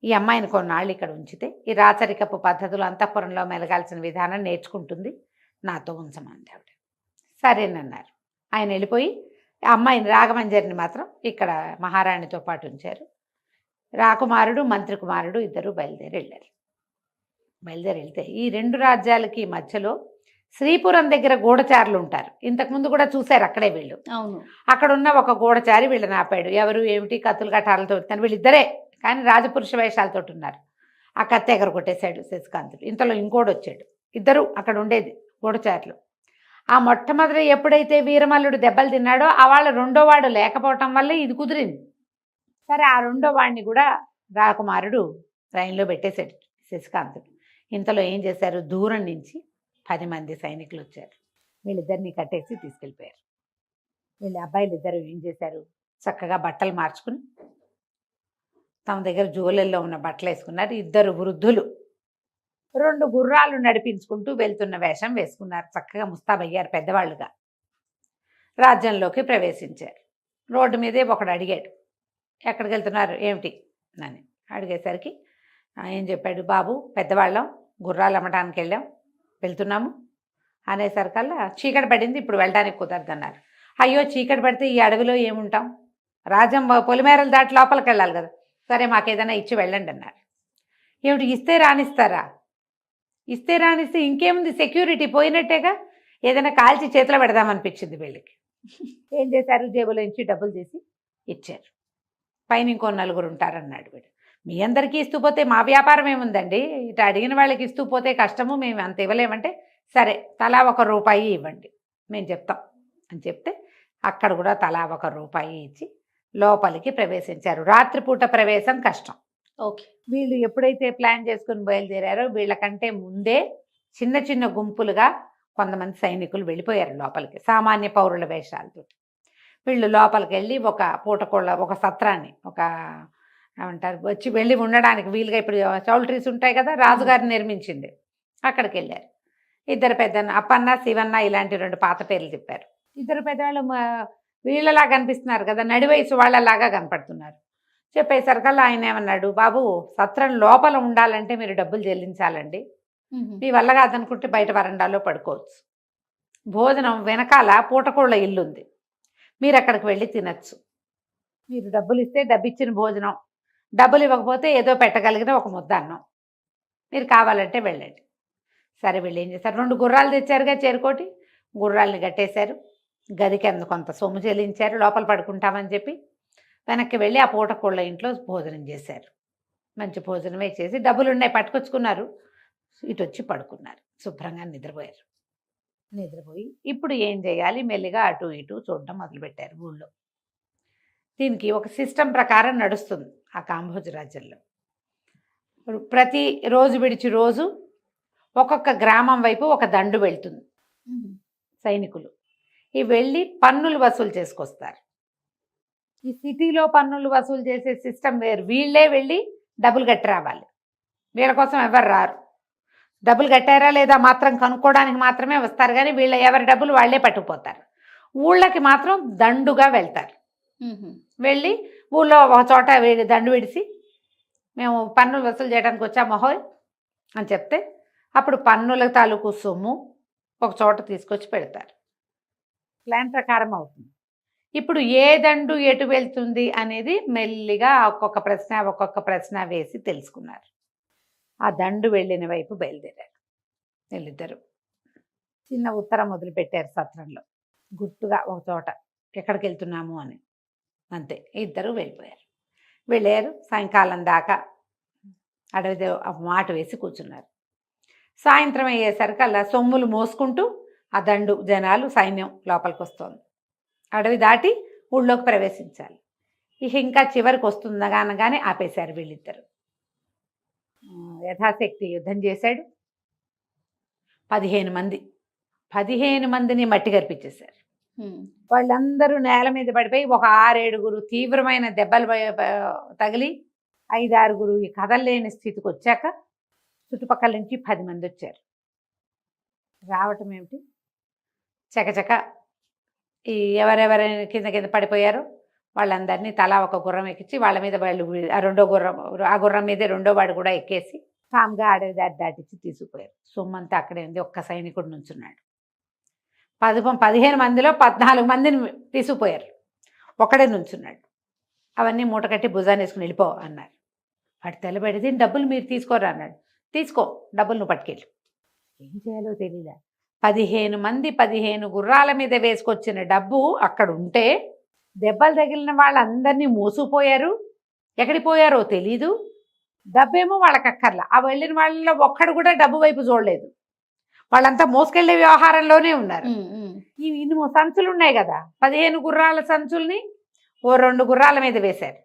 ఈ అమ్మాయిని కొన్నాళ్ళు ఇక్కడ ఉంచితే ఈ రాచరికపు పద్ధతులు, అంతఃపురంలో మెలగాల్సిన విధానం నేర్చుకుంటుంది, నాతో ఉంచమంది ఆవిడ. సరేనన్నారు. ఆయన వెళ్ళిపోయి ఆ అమ్మాయిని, రాఘమంజరిని మాత్రం ఇక్కడ మహారాణితో పాటు ఉంచారు. రాకుమారుడు, మంత్రి కుమారుడు ఇద్దరు బయలుదేరి వెళ్తే ఈ 2 రాజ్యాలకి మధ్యలో శ్రీపురం దగ్గర గూఢచారులు ఉంటారు. ఇంతకుముందు కూడా చూశారు అక్కడే వీళ్ళు. అవును. అక్కడ ఉన్న ఒక గూఢచారి వీళ్ళని ఆపాడు. ఎవరు ఏమిటి, కత్తులు కటాలతో వీళ్ళిద్దరే, కానీ రాజపురుష వేషాలతో ఉన్నారు. ఆ కత్తి ఎగర కొట్టేశాడు శశికాంతుడు. ఇంతలో ఇంకోటి వచ్చాడు. ఇద్దరు అక్కడ ఉండేది గూఢచారులు. ఆ మొట్టమొదటి ఎప్పుడైతే వీరమల్లుడు దెబ్బలు తిన్నాడో ఆ వాళ్ళ రెండో వాడు లేకపోవటం వల్ల ఇది కుదిరింది. సరే, ఆ రెండో వాడిని కూడా రాకుమారుడు ట్రైన్లో పెట్టేశాడు శశికాంతుడు. ఇంతలో ఏం చేశారు, దూరం నుంచి 10 మంది సైనికులు వచ్చారు. వీళ్ళిద్దరిని కట్టేసి తీసుకెళ్ళిపోయారు. వీళ్ళ అబ్బాయిలు ఇద్దరు ఏం చేశారు, చక్కగా బట్టలు మార్చుకుని తమ దగ్గర జోలెల్లో ఉన్న బట్టలు వేసుకున్నారు. 2 వృద్ధులు 2 గుర్రాలు నడిపించుకుంటూ వెళ్తున్న వేషం వేసుకున్నారు. చక్కగా ముస్తాబయ్యారు పెద్దవాళ్ళుగా. రాజ్యంలోకి ప్రవేశించారు. రోడ్డు మీదే ఒకడు అడిగాడు, ఎక్కడికి వెళ్తున్నారు ఏమిటి అని అడిగేసరికి ఏం చెప్పాడు, బాబు పెద్దవాళ్ళం గుర్రాలు అమ్మటానికి వెళ్తున్నాము అనేసరికల్లా చీకటి పడింది, ఇప్పుడు వెళ్ళడానికి కుదరదన్నారు. అయ్యో చీకటి పడితే ఈ అడవిలో ఏముంటాం, రాజ్యం పొలిమేరలు దాటి లోపలికి వెళ్ళాలి కదా, సరే మాకేదైనా ఇచ్చి వెళ్ళండి అన్నారు. ఏమిటి ఇస్తే రానిస్తారా, ఇస్తే రానిస్తే ఇంకేముంది, సెక్యూరిటీ పోయినట్టేగా, ఏదైనా కాల్చి చేతిలో పెడదామనిపించింది వీళ్ళకి. ఏం చేశారు, జేబులో నుంచి డబ్బులు తీసి ఇచ్చారు. పైన ఇంకో 4 ఉంటారన్నాడు వీడు. మీ అందరికీ ఇస్తూ పోతే మా వ్యాపారం ఏముందండి, ఇటు అడిగిన వాళ్ళకి ఇస్తూ పోతే కష్టము, మేము అంత ఇవ్వలేమంటే సరే తలా 1 రూపాయి ఇవ్వండి మేము చెప్తాం అని చెప్తే అక్కడ కూడా తలా 1 రూపాయి ఇచ్చి లోపలికి ప్రవేశించారు. రాత్రిపూట ప్రవేశం కష్టం. ఓకే. వీళ్ళు ఎప్పుడైతే ప్లాన్ చేసుకుని బయలుదేరారో వీళ్ళకంటే ముందే చిన్న చిన్న గుంపులుగా కొంతమంది సైనికులు వెళ్ళిపోయారు లోపలికి, సామాన్య పౌరుల వేషాలతో. వీళ్ళు లోపలికి వెళ్ళి ఒక పూటకోళ్ళ ఒక సత్రాన్ని, ఒక ఏమంటారు వచ్చి వెళ్ళి ఉండడానికి వీలుగా, ఇప్పుడు చౌల్ట్రీస్ ఉంటాయి కదా, రాజుగారు నిర్మించింది, అక్కడికి వెళ్ళారు. 2 పెద్దన్న అప్పన్న శివన్న ఇలాంటి 2 పాత పేర్లు చెప్పారు. 2 పెద్దవాళ్ళు వీళ్ళలా కనిపిస్తున్నారు కదా, నడివయసు వాళ్ళలాగా కనపడుతున్నారు. చెప్పేసరికల్లా ఆయన ఏమన్నాడు, బాబు సత్రం లోపల ఉండాలంటే మీరు డబ్బులు చెల్లించాలండి, మీ వల్ల కాదనుకుంటే బయట వరండాలో పడుకోవచ్చు, భోజనం వెనకాల పూటకోళ్ళ ఇల్లు ఉంది, మీరు అక్కడికి వెళ్ళి తినచ్చు, మీరు డబ్బులు ఇస్తే డబ్బిచ్చిన భోజనం, డబ్బులు ఇవ్వకపోతే ఏదో పెట్టగలిగిన ఒక ముద్ద అన్నం, మీరు కావాలంటే వెళ్ళండి. సరే వీళ్ళు ఏం చేశారు, 2 గుర్రాలు తెచ్చారుగా చేరుకోటి, గుర్రాలని కట్టేశారు, గదికి కొంత సొమ్ము చెల్లించారు, లోపల పడుకుంటామని చెప్పి వెనక్కి వెళ్ళి ఆ పూటకోళ్ళ ఇంట్లో భోజనం చేశారు. మంచి భోజనమే చేసి డబ్బులు ఉన్నాయి పట్టుకొచ్చుకున్నారు, ఇటు వచ్చి పడుకున్నారు, శుభ్రంగా నిద్రపోయి ఇప్పుడు ఏం చేయాలి, మెల్లిగా అటు ఇటు చూడడం మొదలుపెట్టారు ఊళ్ళో. దీనికి ఒక సిస్టమ్ ప్రకారం నడుస్తుంది ఆ కాంభోజ రాజ్యంలో. ప్రతి రోజు విడిచి రోజు ఒక్కొక్క గ్రామం వైపు ఒక దండు వెళ్తుంది, సైనికులు ఈ వెళ్ళి పన్నులు వసూలు చేసుకొస్తారు. ఈ సిటీలో పన్నులు వసూలు చేసే సిస్టమ్ వేరు, వీళ్ళే వెళ్ళి డబ్బులు కట్టి రావాలి, వీళ్ళ కోసం ఎవరు రారు, డబ్బులు కట్టారా లేదా మాత్రం కనుక్కోవడానికి మాత్రమే వస్తారు, కానీ వీళ్ళ ఎవరి డబ్బులు వాళ్ళే పట్టుకుపోతారు. ఊళ్ళకి మాత్రం దండుగా వెళ్తారు. వెళ్ళి ఊళ్ళో ఒక చోట దండు విడిసి మేము పన్నులు వసూలు చేయడానికి వచ్చాము మహోయ్ అని చెప్తే అప్పుడు పన్నుల తాలూకు సొమ్ము ఒక చోట తీసుకొచ్చి పెడతారు. ప్లాన్ ప్రకారం అవుతుంది. ఇప్పుడు ఏ దండు ఎటు వెళ్తుంది అనేది మెల్లిగా ఒక్కొక్క ప్రశ్న వేసి తెలుసుకున్నారు. ఆ దండు వెళ్ళిన వైపు బయలుదేరారు వీళ్ళిద్దరు. చిన్న ఉత్తరం మొదలుపెట్టారు సత్రంలో, గుర్తుగా ఒక చోట ఎక్కడికి వెళ్తున్నాము అని, అంతే. 2 వెళ్ళారు. సాయంకాలం దాకా అడవి మాట వేసి కూర్చున్నారు. సాయంత్రం అయ్యేసరికల్లా సొమ్ములు మోసుకుంటూ ఆ దండు జనాలు సైన్యం లోపలికి వస్తుంది. అడవి దాటి ఊళ్ళోకి ప్రవేశించాలి. ఇంకా చివరికి వస్తుందగానగానే ఆపేశారు వీళ్ళిద్దరు. యథాశక్తి యుద్ధం చేశాడు. 15 మందిని మట్టి కరిపించేశారు. వాళ్ళందరూ నేల మీద పడిపోయి ఒక 6-7 తీవ్రమైన దెబ్బలు తగిలి 5-6 ఈ కదలలేని స్థితికి వచ్చాక చుట్టుపక్కల నుంచి 10 మంది వచ్చారు. రావటం ఏమిటి, చకచక ఈ ఎవరెవరైనా కింద పడిపోయారో వాళ్ళందరినీ తలా ఒక గుర్రం ఎక్కించి వాళ్ళ మీద వాళ్ళు ఆ గుర్రం మీదే 2వ వాడు కూడా ఎక్కేసి కామ్గా అడవి దాటిచ్చి తీసుకుపోయారు. సొమ్మంతా అక్కడే ఉంది. ఒక్క సైనికుడు నుంచున్నాడు. 15 మందిలో 14 మందిని తీసుకుపోయారు, ఒక్కడే నుంచున్నాడు. అవన్నీ మూట కట్టి భుజాన్ని వేసుకుని వెళ్ళిపో అన్నారు. వాడు తెల్లబడి డబ్బులు మీరు తీసుకోరా అన్నాడు. తీసుకో, డబ్బులు నువ్వు పట్టుకెళ్ళు. ఏం చేయాలో తెలియదా. 15 మంది 15 గుర్రాల మీద వేసుకొచ్చిన డబ్బు అక్కడ ఉంటే దెబ్బలు తగిలిన వాళ్ళందరినీ మోసుకుపోయారు. ఎక్కడికి పోయారో తెలీదు. డబ్బేమో వాళ్ళకి అక్కర్లా. ఆ వెళ్ళిన వాళ్ళలో ఒక్కడు కూడా డబ్బు వైపు చూడలేదు. వాళ్ళంతా మోసుకెళ్లే వ్యవహారంలోనే ఉన్నారు. ఇన్ని సంచులు ఉన్నాయి కదా, 15 గుర్రాల సంచుల్ని ఓ 2 గుర్రాల మీద వేశారు.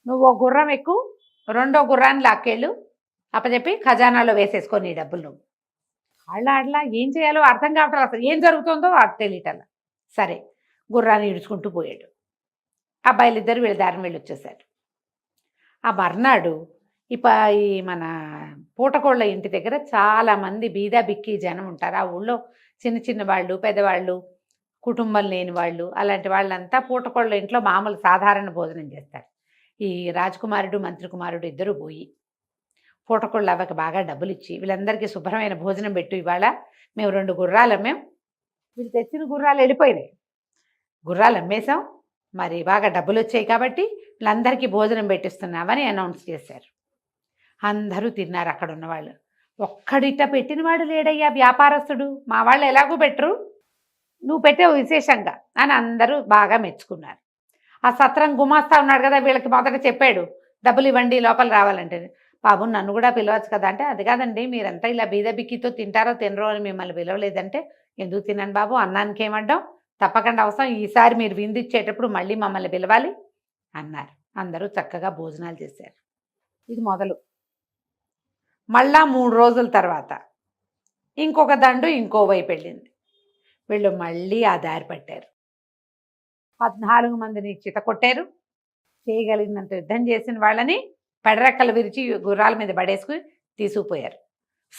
నువ్వు ఓ గుర్రం ఎక్కువ, 2వ గుర్రాన్ని లాక్కెళ్ళు, అప్పచెప్పి ఖజానాలో వేసేసుకొని ఈ డబ్బులు. నువ్వు అట్లా ఏం చేయాలో అర్థం కావట్లేదు. అసలు ఏం జరుగుతుందో తెలియటల్లా. సరే, గుర్రాన్ని ఇడుచుకుంటూ పోయాడు. అబ్బాయిలిద్దరు వీళ్ళ దారిని వెళ్ళి వచ్చేసారు. ఆ మర్నాడు ఈ మన పూటకోళ్ళ ఇంటి దగ్గర చాలామంది బీదా బిక్కి జనం ఉంటారు. ఆ ఊళ్ళో చిన్న చిన్న వాళ్ళు, పెద్దవాళ్ళు, కుటుంబం లేని వాళ్ళు, అలాంటి వాళ్ళంతా పూటకోళ్ళ ఇంట్లో మామూలు సాధారణ భోజనం చేస్తారు. ఈ రాజకుమారుడు, మంత్రి కుమారుడు ఇద్దరు పోయి పూటకోళ్ళ అవ్వకి బాగా డబ్బులు ఇచ్చి వీళ్ళందరికీ శుభ్రమైన భోజనం పెట్టు, ఇవాళ మేము 2 గుర్రాలు అమ్మాం, వీళ్ళు తెచ్చిన గుర్రాలు వెళ్ళిపోయినాయి, గుర్రాలు అమ్మేశాం, మరి బాగా డబ్బులు వచ్చాయి కాబట్టి వీళ్ళందరికీ భోజనం పెట్టిస్తున్నామని అనౌన్స్ చేశారు. అందరూ తిన్నారు అక్కడ ఉన్నవాళ్ళు. ఒక్కడిట పెట్టినవాడు లేడయ్యా, వ్యాపారస్తుడు, మా వాళ్ళు ఎలాగూ పెట్టరు, నువ్వు పెట్టావు విశేషంగా అని అందరూ బాగా మెచ్చుకున్నారు. ఆ సత్రం గుమాస్తా ఉన్నాడు కదా, వీళ్ళకి మొదట చెప్పాడు డబ్బులు ఇవ్వండి లోపల రావాలంటే. బాబు నన్ను కూడా పిలవచ్చు కదా అంటే, అది కాదండి మీరంతా ఇలా బీద బిక్కితో తింటారో తినరో అని మిమ్మల్ని పిలవలేదంటే, ఎందుకు తిన్నాను బాబు, అన్నానికి ఏమడ్డాం, తప్పకుండా అవసరం, ఈసారి మీరు విందిచ్చేటప్పుడు మళ్ళీ మమ్మల్ని పిలవాలి అన్నారు. అందరూ చక్కగా భోజనాలు చేశారు. ఇది మొదలు. మళ్ళా 3 రోజుల తర్వాత ఇంకొక దండు ఇంకో వైపు వెళ్ళింది. వీళ్ళు మళ్ళీ ఆ దారి పట్టారు. 14 మందిని చిత కొట్టారు. చేయగలిగినంత యుద్ధం చేసిన వాళ్ళని పెడరెక్కలు విరిచి గుర్రాల మీద పడేసుకుని తీసుకుపోయారు.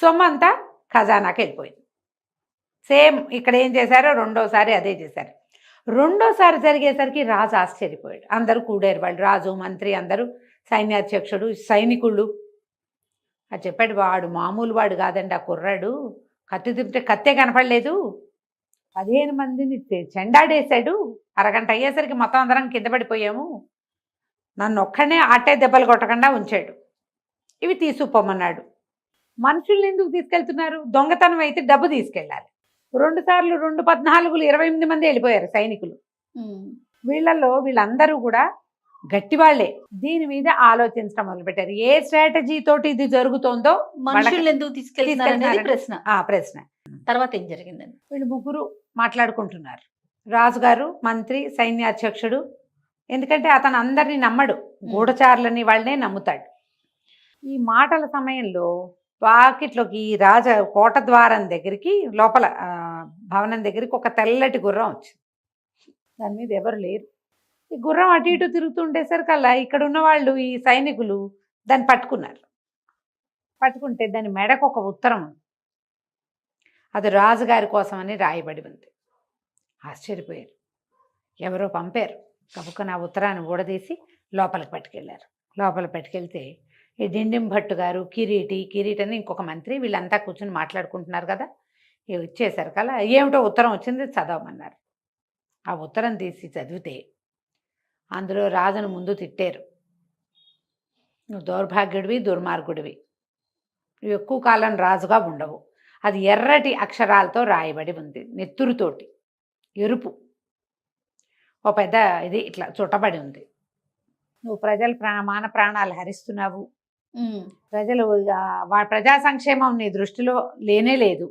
సొమ్మంతా ఖజానాకి వెళ్ళిపోయింది. సేమ్ ఇక్కడ ఏం చేశారో రెండోసారి అదే చేశారు. రెండోసారి జరిగేసరికి రాజు ఆశ్చర్యపోయాడు. అందరూ కూడారు, వాళ్ళు రాజు, మంత్రి, అందరూ, సైన్యాధ్యక్షుడు, సైనికుళ్ళు. అది చెప్పాడు, వాడు మామూలు వాడు కాదండి, ఆ కుర్రాడు కత్తి తింటే కత్తే కనపడలేదు, 15 మందిని చెండాడేశాడు, అరగంట అయ్యేసరికి మొత్తం అందరం కింద పడిపోయాము, నన్ను ఒక్కనే ఆటే దెబ్బలు కొట్టకుండా ఉంచాడు, ఇవి తీసుకుపోమన్నాడు. మనుషుల్ని ఎందుకు తీసుకెళ్తున్నారు, దొంగతనం అయితే డబ్బు తీసుకెళ్ళాలి. 2 సార్లు 2 14 28 మంది వెళ్ళిపోయారు సైనికులు. వీళ్ళల్లో వీళ్ళందరూ కూడా గట్టివాళ్లే. దీని మీద ఆలోచించడం మొదలుపెట్టారు. ఏ స్ట్రాటజీ తోటి ఇది జరుగుతోందో, మనుషులు ఎందుకు తీసుకెళ్తున్నారు ప్రశ్న. తర్వాత ఏం జరిగిందండి? వీళ్ళు ముగ్గురు మాట్లాడుకుంటున్నారు, రాజుగారు, మంత్రి, సైన్యాధ్యక్షుడు. ఎందుకంటే అతను అందరినీ నమ్మడు, గూఢచారులని వాళ్ళనే నమ్ముతాడు. ఈ మాటల సమయంలో వాకిట్లోకి కోట ద్వారం దగ్గరికి, లోపల భవనం దగ్గరికి ఒక తెల్లటి గుర్రం వచ్చింది. దాని మీద ఎవరు లేరు. ఈ గుర్రం అటు ఇటు తిరుగుతుండేసరికల్లా ఇక్కడ ఉన్న వాళ్ళు, ఈ సైనికులు దాన్ని పట్టుకున్నారు. పట్టుకుంటే దాని మెడకు ఒక ఉత్తరం ఉంది. అది రాజుగారి కోసం అని రాయబడి ఉంది. ఆశ్చర్యపోయారు. ఎవరో పంపారు. కబుక్కన ఆ ఉత్తరాన్ని ఊడదీసి లోపలికి పట్టుకెళ్ళారు. లోపలికి పట్టుకెళ్తే ఈ డిండిం భట్టు గారు, కిరీటి అని ఇంకొక మంత్రి, వీళ్ళంతా కూర్చొని మాట్లాడుకుంటున్నారు కదా. ఇవి ఇచ్చేసారు కల్లా ఏమిటో ఉత్తరం వచ్చింది, చదవమన్నారు. ఆ ఉత్తరం తీసి చదివితే అందులో రాజును ముందు తిట్టారు. నువ్వు దౌర్భాగ్యుడివి, దుర్మార్గుడివి, నువ్వు ఎక్కువ కాలం రాజుగా ఉండవు. అది ఎర్రటి అక్షరాలతో రాయబడి ఉంది, నెత్తురుతోటి, ఎరుపు, ఓ పెద్ద ఇది ఇట్లా చుట్టబడి ఉంది. నువ్వు ప్రజల ప్రాణాలు హరిస్తున్నావు, ప్రజలు ప్రజా సంక్షేమం నీ దృష్టిలో లేనే లేదు.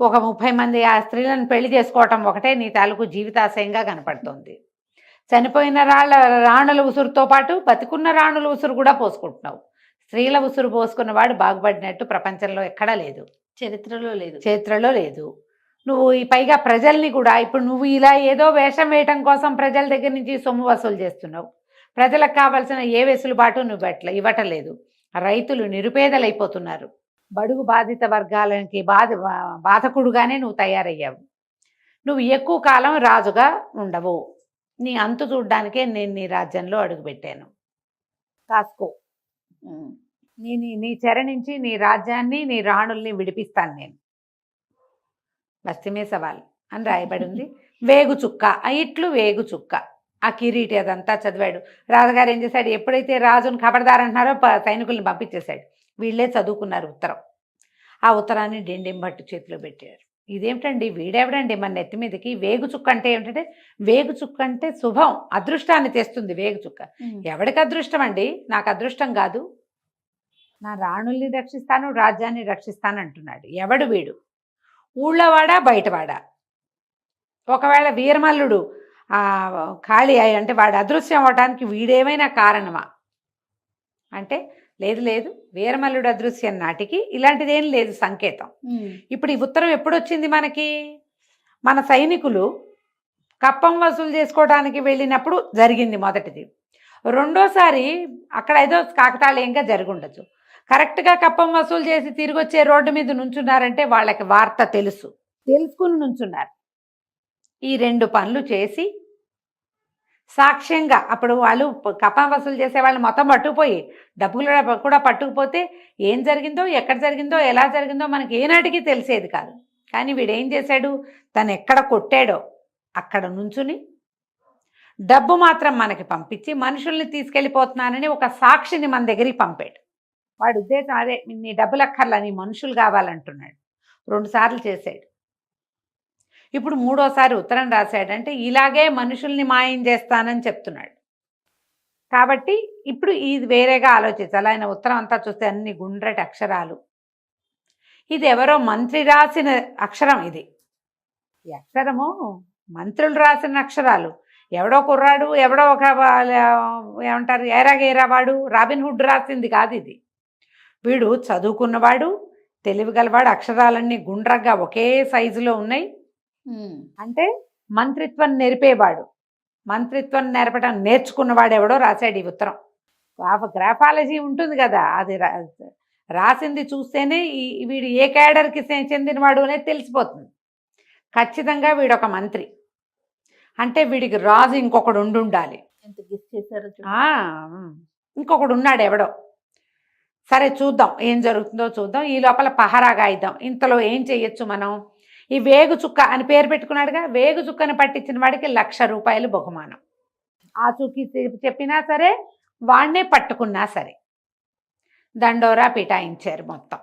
ఒక 30 మంది ఆ స్త్రీలను పెళ్లి చేసుకోవటం ఒకటే నీ తాలూకు జీవితాశయంగా కనపడుతోంది. చనిపోయిన రాణుల ఉసురుతో పాటు బతికున్న రాణుల ఉసురు కూడా పోసుకుంటున్నావు. స్త్రీల ఉసురు పోసుకున్నవాడు బాగుపడినట్టు ప్రపంచంలో ఎక్కడా లేదు, చరిత్రలో లేదు. నువ్వు ఈ పైగా ప్రజల్ని కూడా, ఇప్పుడు నువ్వు ఇలా ఏదో వేషం వేయటం కోసం ప్రజల దగ్గర నుంచి సొమ్ము వసూలు చేస్తున్నావు. ప్రజలకు కావాల్సిన ఏ వెసులుబాటు నువ్వు ఇవ్వటలేదు. రైతులు నిరుపేదలైపోతున్నారు. బడుగు బాధిత వర్గాలకి బాధకుడుగానే నువ్వు తయారయ్యావు. నువ్వు ఎక్కువ కాలం రాజుగా ఉండవు. నీ అంతు చూడ్డానికే నేను నీ రాజ్యంలో అడుగుపెట్టాను. కాసుకో, నీ చెర నుంచి నీ రాజ్యాన్ని, నీ రాణుల్ని విడిపిస్తాను నేను. బస్తీమే సవాల్ అని రాయబడి ఉంది. వేగు చుక్క, ఇట్లు వేగు చుక్క. ఆ కిరీటి అదంతా చదివాడు. రాజుగారు ఏం చేశాడు, ఎప్పుడైతే రాజును ఖబర్దారంటున్నారో సైనికుల్ని పంపించేశాడు. వీళ్ళే చదువుకున్నారు ఉత్తరం. ఆ ఉత్తరాన్ని డిండిం భట్టు చేతిలో పెట్టారు. ఇదేమిటండి, వీడెవడండి మన నెత్తి మీదకి, వేగు చుక్క అంటే ఏమిటంటే, వేగు చుక్క అంటే శుభం, అదృష్టాన్ని తెస్తుంది వేగు చుక్క. ఎవడికి అదృష్టం అండి, నాకు అదృష్టం కాదు, నా రాణుల్ని రక్షిస్తాను, రాజ్యాన్ని రక్షిస్తాను అంటున్నాడు. ఎవడు వీడు, ఊళ్ళోవాడా బయటవాడా? ఒకవేళ వీరమల్లుడు ఖాళీ అంటే వాడు అదృశ్యం అవడానికి వీడేమైనా కారణమా అంటే, లేదు, వీరమల్లుడు అదృశ్యం నాటికి ఇలాంటిదేం లేదు సంకేతం. ఇప్పుడు ఈ ఉత్తరం ఎప్పుడు వచ్చింది మనకి, మన సైనికులు కప్పం వసూలు చేసుకోవడానికి వెళ్ళినప్పుడు జరిగింది మొదటిది. రెండోసారి అక్కడ ఏదో కాకతాళీయంగా జరిగి ఉండొచ్చు. కరెక్ట్గా కప్పం వసూలు చేసి తిరిగి వచ్చే రోడ్డు మీద నుంచున్నారంటే వాళ్ళకి వార్త తెలుసుకుని నుంచున్నారు. ఈ 2 పనులు చేసి సాక్ష్యంగా అప్పుడు వాళ్ళు కప్పం వసూలు చేసే వాళ్ళు మొత్తం పట్టుకుపోయి డబ్బులు కూడా పట్టుకుపోతే ఏం జరిగిందో, ఎక్కడ జరిగిందో, ఎలా జరిగిందో మనకి ఏనాటికి తెలిసేది కాదు. కానీ వీడేం చేశాడు, తను ఎక్కడ కొట్టాడో అక్కడ నుంచుని డబ్బు మాత్రం మనకి పంపించి మనుషుల్ని తీసుకెళ్ళిపోతున్నానని ఒక సాక్షిని మన దగ్గరికి పంపాడు. వాడి ఉద్దేశం అదే, నీ డబ్బులు అక్కర్లా, నీ మనుషులు కావాలంటున్నాడు. 2 సార్లు చేశాడు. ఇప్పుడు 3వసారి ఉత్తరం రాశాడంటే ఇలాగే మనుషుల్ని మాయం చేస్తానని చెప్తున్నాడు. కాబట్టి ఇప్పుడు ఇది వేరేగా ఆలోచించాలి. ఆయన ఉత్తరం అంతా చూస్తే అన్ని గుండ్రటి అక్షరాలు. ఇది ఎవరో మంత్రి రాసిన అక్షరం. ఇది ఈ అక్షరము మంత్రులు రాసిన అక్షరాలు. ఎవడో కుర్రాడు, ఎవడో ఒక ఏమంటారు ఏరాగేరావాడు, రాబిన్ హుడ్ రాసింది కాదు ఇది. వీడు చదువుకున్నవాడు, తెలివిగలవాడు. అక్షరాలన్నీ గుండ్రగా ఒకే సైజులో ఉన్నాయి. అంటే మంత్రిత్వం నేర్పేవాడు, మంత్రిత్వం నేర్చుకున్నవాడు ఎవడో రాశాడు ఈ ఉత్తరం. గ్రాఫాలజీ ఉంటుంది కదా, అది రాసింది చూస్తేనే వీడు ఏ క్యాడర్కి చెందినవాడు అనేది తెలిసిపోతుంది. ఖచ్చితంగా వీడొక మంత్రి అంటే వీడికి రాజు ఇంకొకడు ఉండాలి. ఎంత గెస్ చేశారో ఇంకొకడు ఉన్నాడు ఎవడో. సరే చూద్దాం ఏం జరుగుతుందో చూద్దాం. ఈ లోపల పహరా గాయిద్దాం. ఇంతలో ఏం చెయ్యొచ్చు మనం, ఈ వేగు చుక్క అని పేరు పెట్టుకున్నాడుగా, వేగు చుక్కని పట్టించిన వాడికి ₹1,00,000 బహుమానం. ఆ చుక్కి చెప్పినా సరే, వాడినే పట్టుకున్నా సరే. దండోరా పిటాయించారు, మొత్తం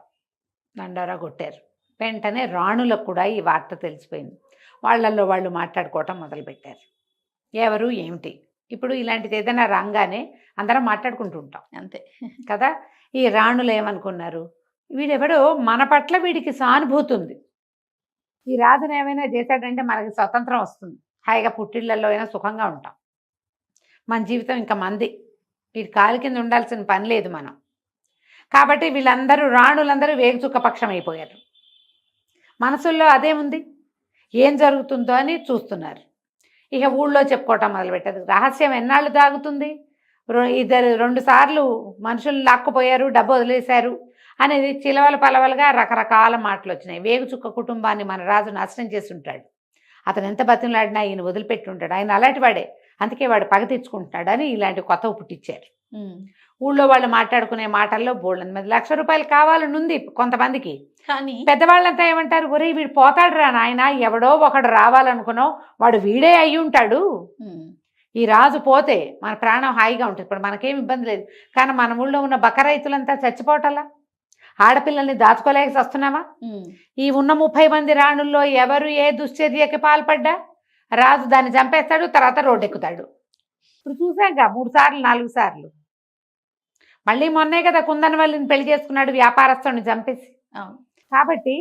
దండోరా కొట్టారు. వెంటనే రాణులకు కూడా ఈ వార్త తెలిసిపోయింది. వాళ్ళల్లో వాళ్ళు మాట్లాడుకోవటం మొదలుపెట్టారు. ఎవరు ఏమిటి, ఇప్పుడు ఇలాంటిది ఏదైనా రాగానే అందరం మాట్లాడుకుంటూ ఉంటాం అంతే కదా. ఈ రాణులు ఏమనుకున్నారు, వీడెవడో మన పట్ల వీడికి సానుభూతి ఉంది, ఈ రాజును ఏమైనా చేశాడంటే మనకి స్వతంత్రం వస్తుంది, హాయిగా పుట్టిళ్ళల్లో అయినా సుఖంగా ఉంటాం, మన జీవితం ఇంకా మంది, వీడి కాలు కింద ఉండాల్సిన పని లేదు మనం. కాబట్టి వీళ్ళందరూ రాణులందరూ వేగుచుక్క పక్షం అయిపోయారు. మనసుల్లో అదేముంది, ఏం జరుగుతుందో అని చూస్తున్నారు. ఇక ఊళ్ళో చెప్పుకోవటం మొదలుపెట్టారు. రహస్యం ఎన్నాళ్ళు దాగుతుంది, 2 సార్లు మనుషులు లాక్కుపోయారు, డబ్బు వదిలేశారు అనేది చిలవల పలవలుగా రకరకాల మాటలు వచ్చినాయి. వేగుచుక్క కుటుంబాన్ని మన రాజు నాశనం చేసి ఉంటాడు, అతను ఎంత బతిమలాడినా ఈయన వదిలిపెట్టి ఉంటాడు, ఆయన అలాంటి వాడే, అందుకే వాడు పగ తెచ్చుకుంటున్నాడు అని ఇలాంటి కొత్త పుట్టించారు. ఊళ్ళో వాళ్ళు మాట్లాడుకునే మాటల్లో బోల్డ్ మంది ₹1,00,000 కావాలని ఉంది కొంతమందికి. కానీ పెద్దవాళ్ళంతా ఏమంటారు, ఒరే వీడు పోతాడు రా నాయన, ఎవడో ఒకడు రావాలనుకున్నావు, వాడు వీడే అయ్యి ఉంటాడు, ఈ రాజు పోతే మన ప్రాణం హాయిగా ఉంటుంది, ఇప్పుడు మనకేం ఇబ్బంది లేదు. కానీ మన ఊళ్ళో ఉన్న బక్క రైతులంతా చచ్చిపోవటల్లా, ఆడపిల్లల్ని దాచుకోలేక వస్తున్నామా? ఈ ఉన్న 30 మంది రాణుల్లో ఎవరు ఏ దుశ్చర్యకి పాల్పడ్డా రాజు దాన్ని చంపేస్తాడు, తర్వాత రోడ్డెక్కుతాడు. ఇప్పుడు చూసాక 3 సార్లు 4 సార్లు. మళ్ళీ మొన్నే కదా కుందనవల్లిని పెళ్లి చేసుకున్నాడు, వ్యాపారస్తుని చంపేసి. కాబట్టి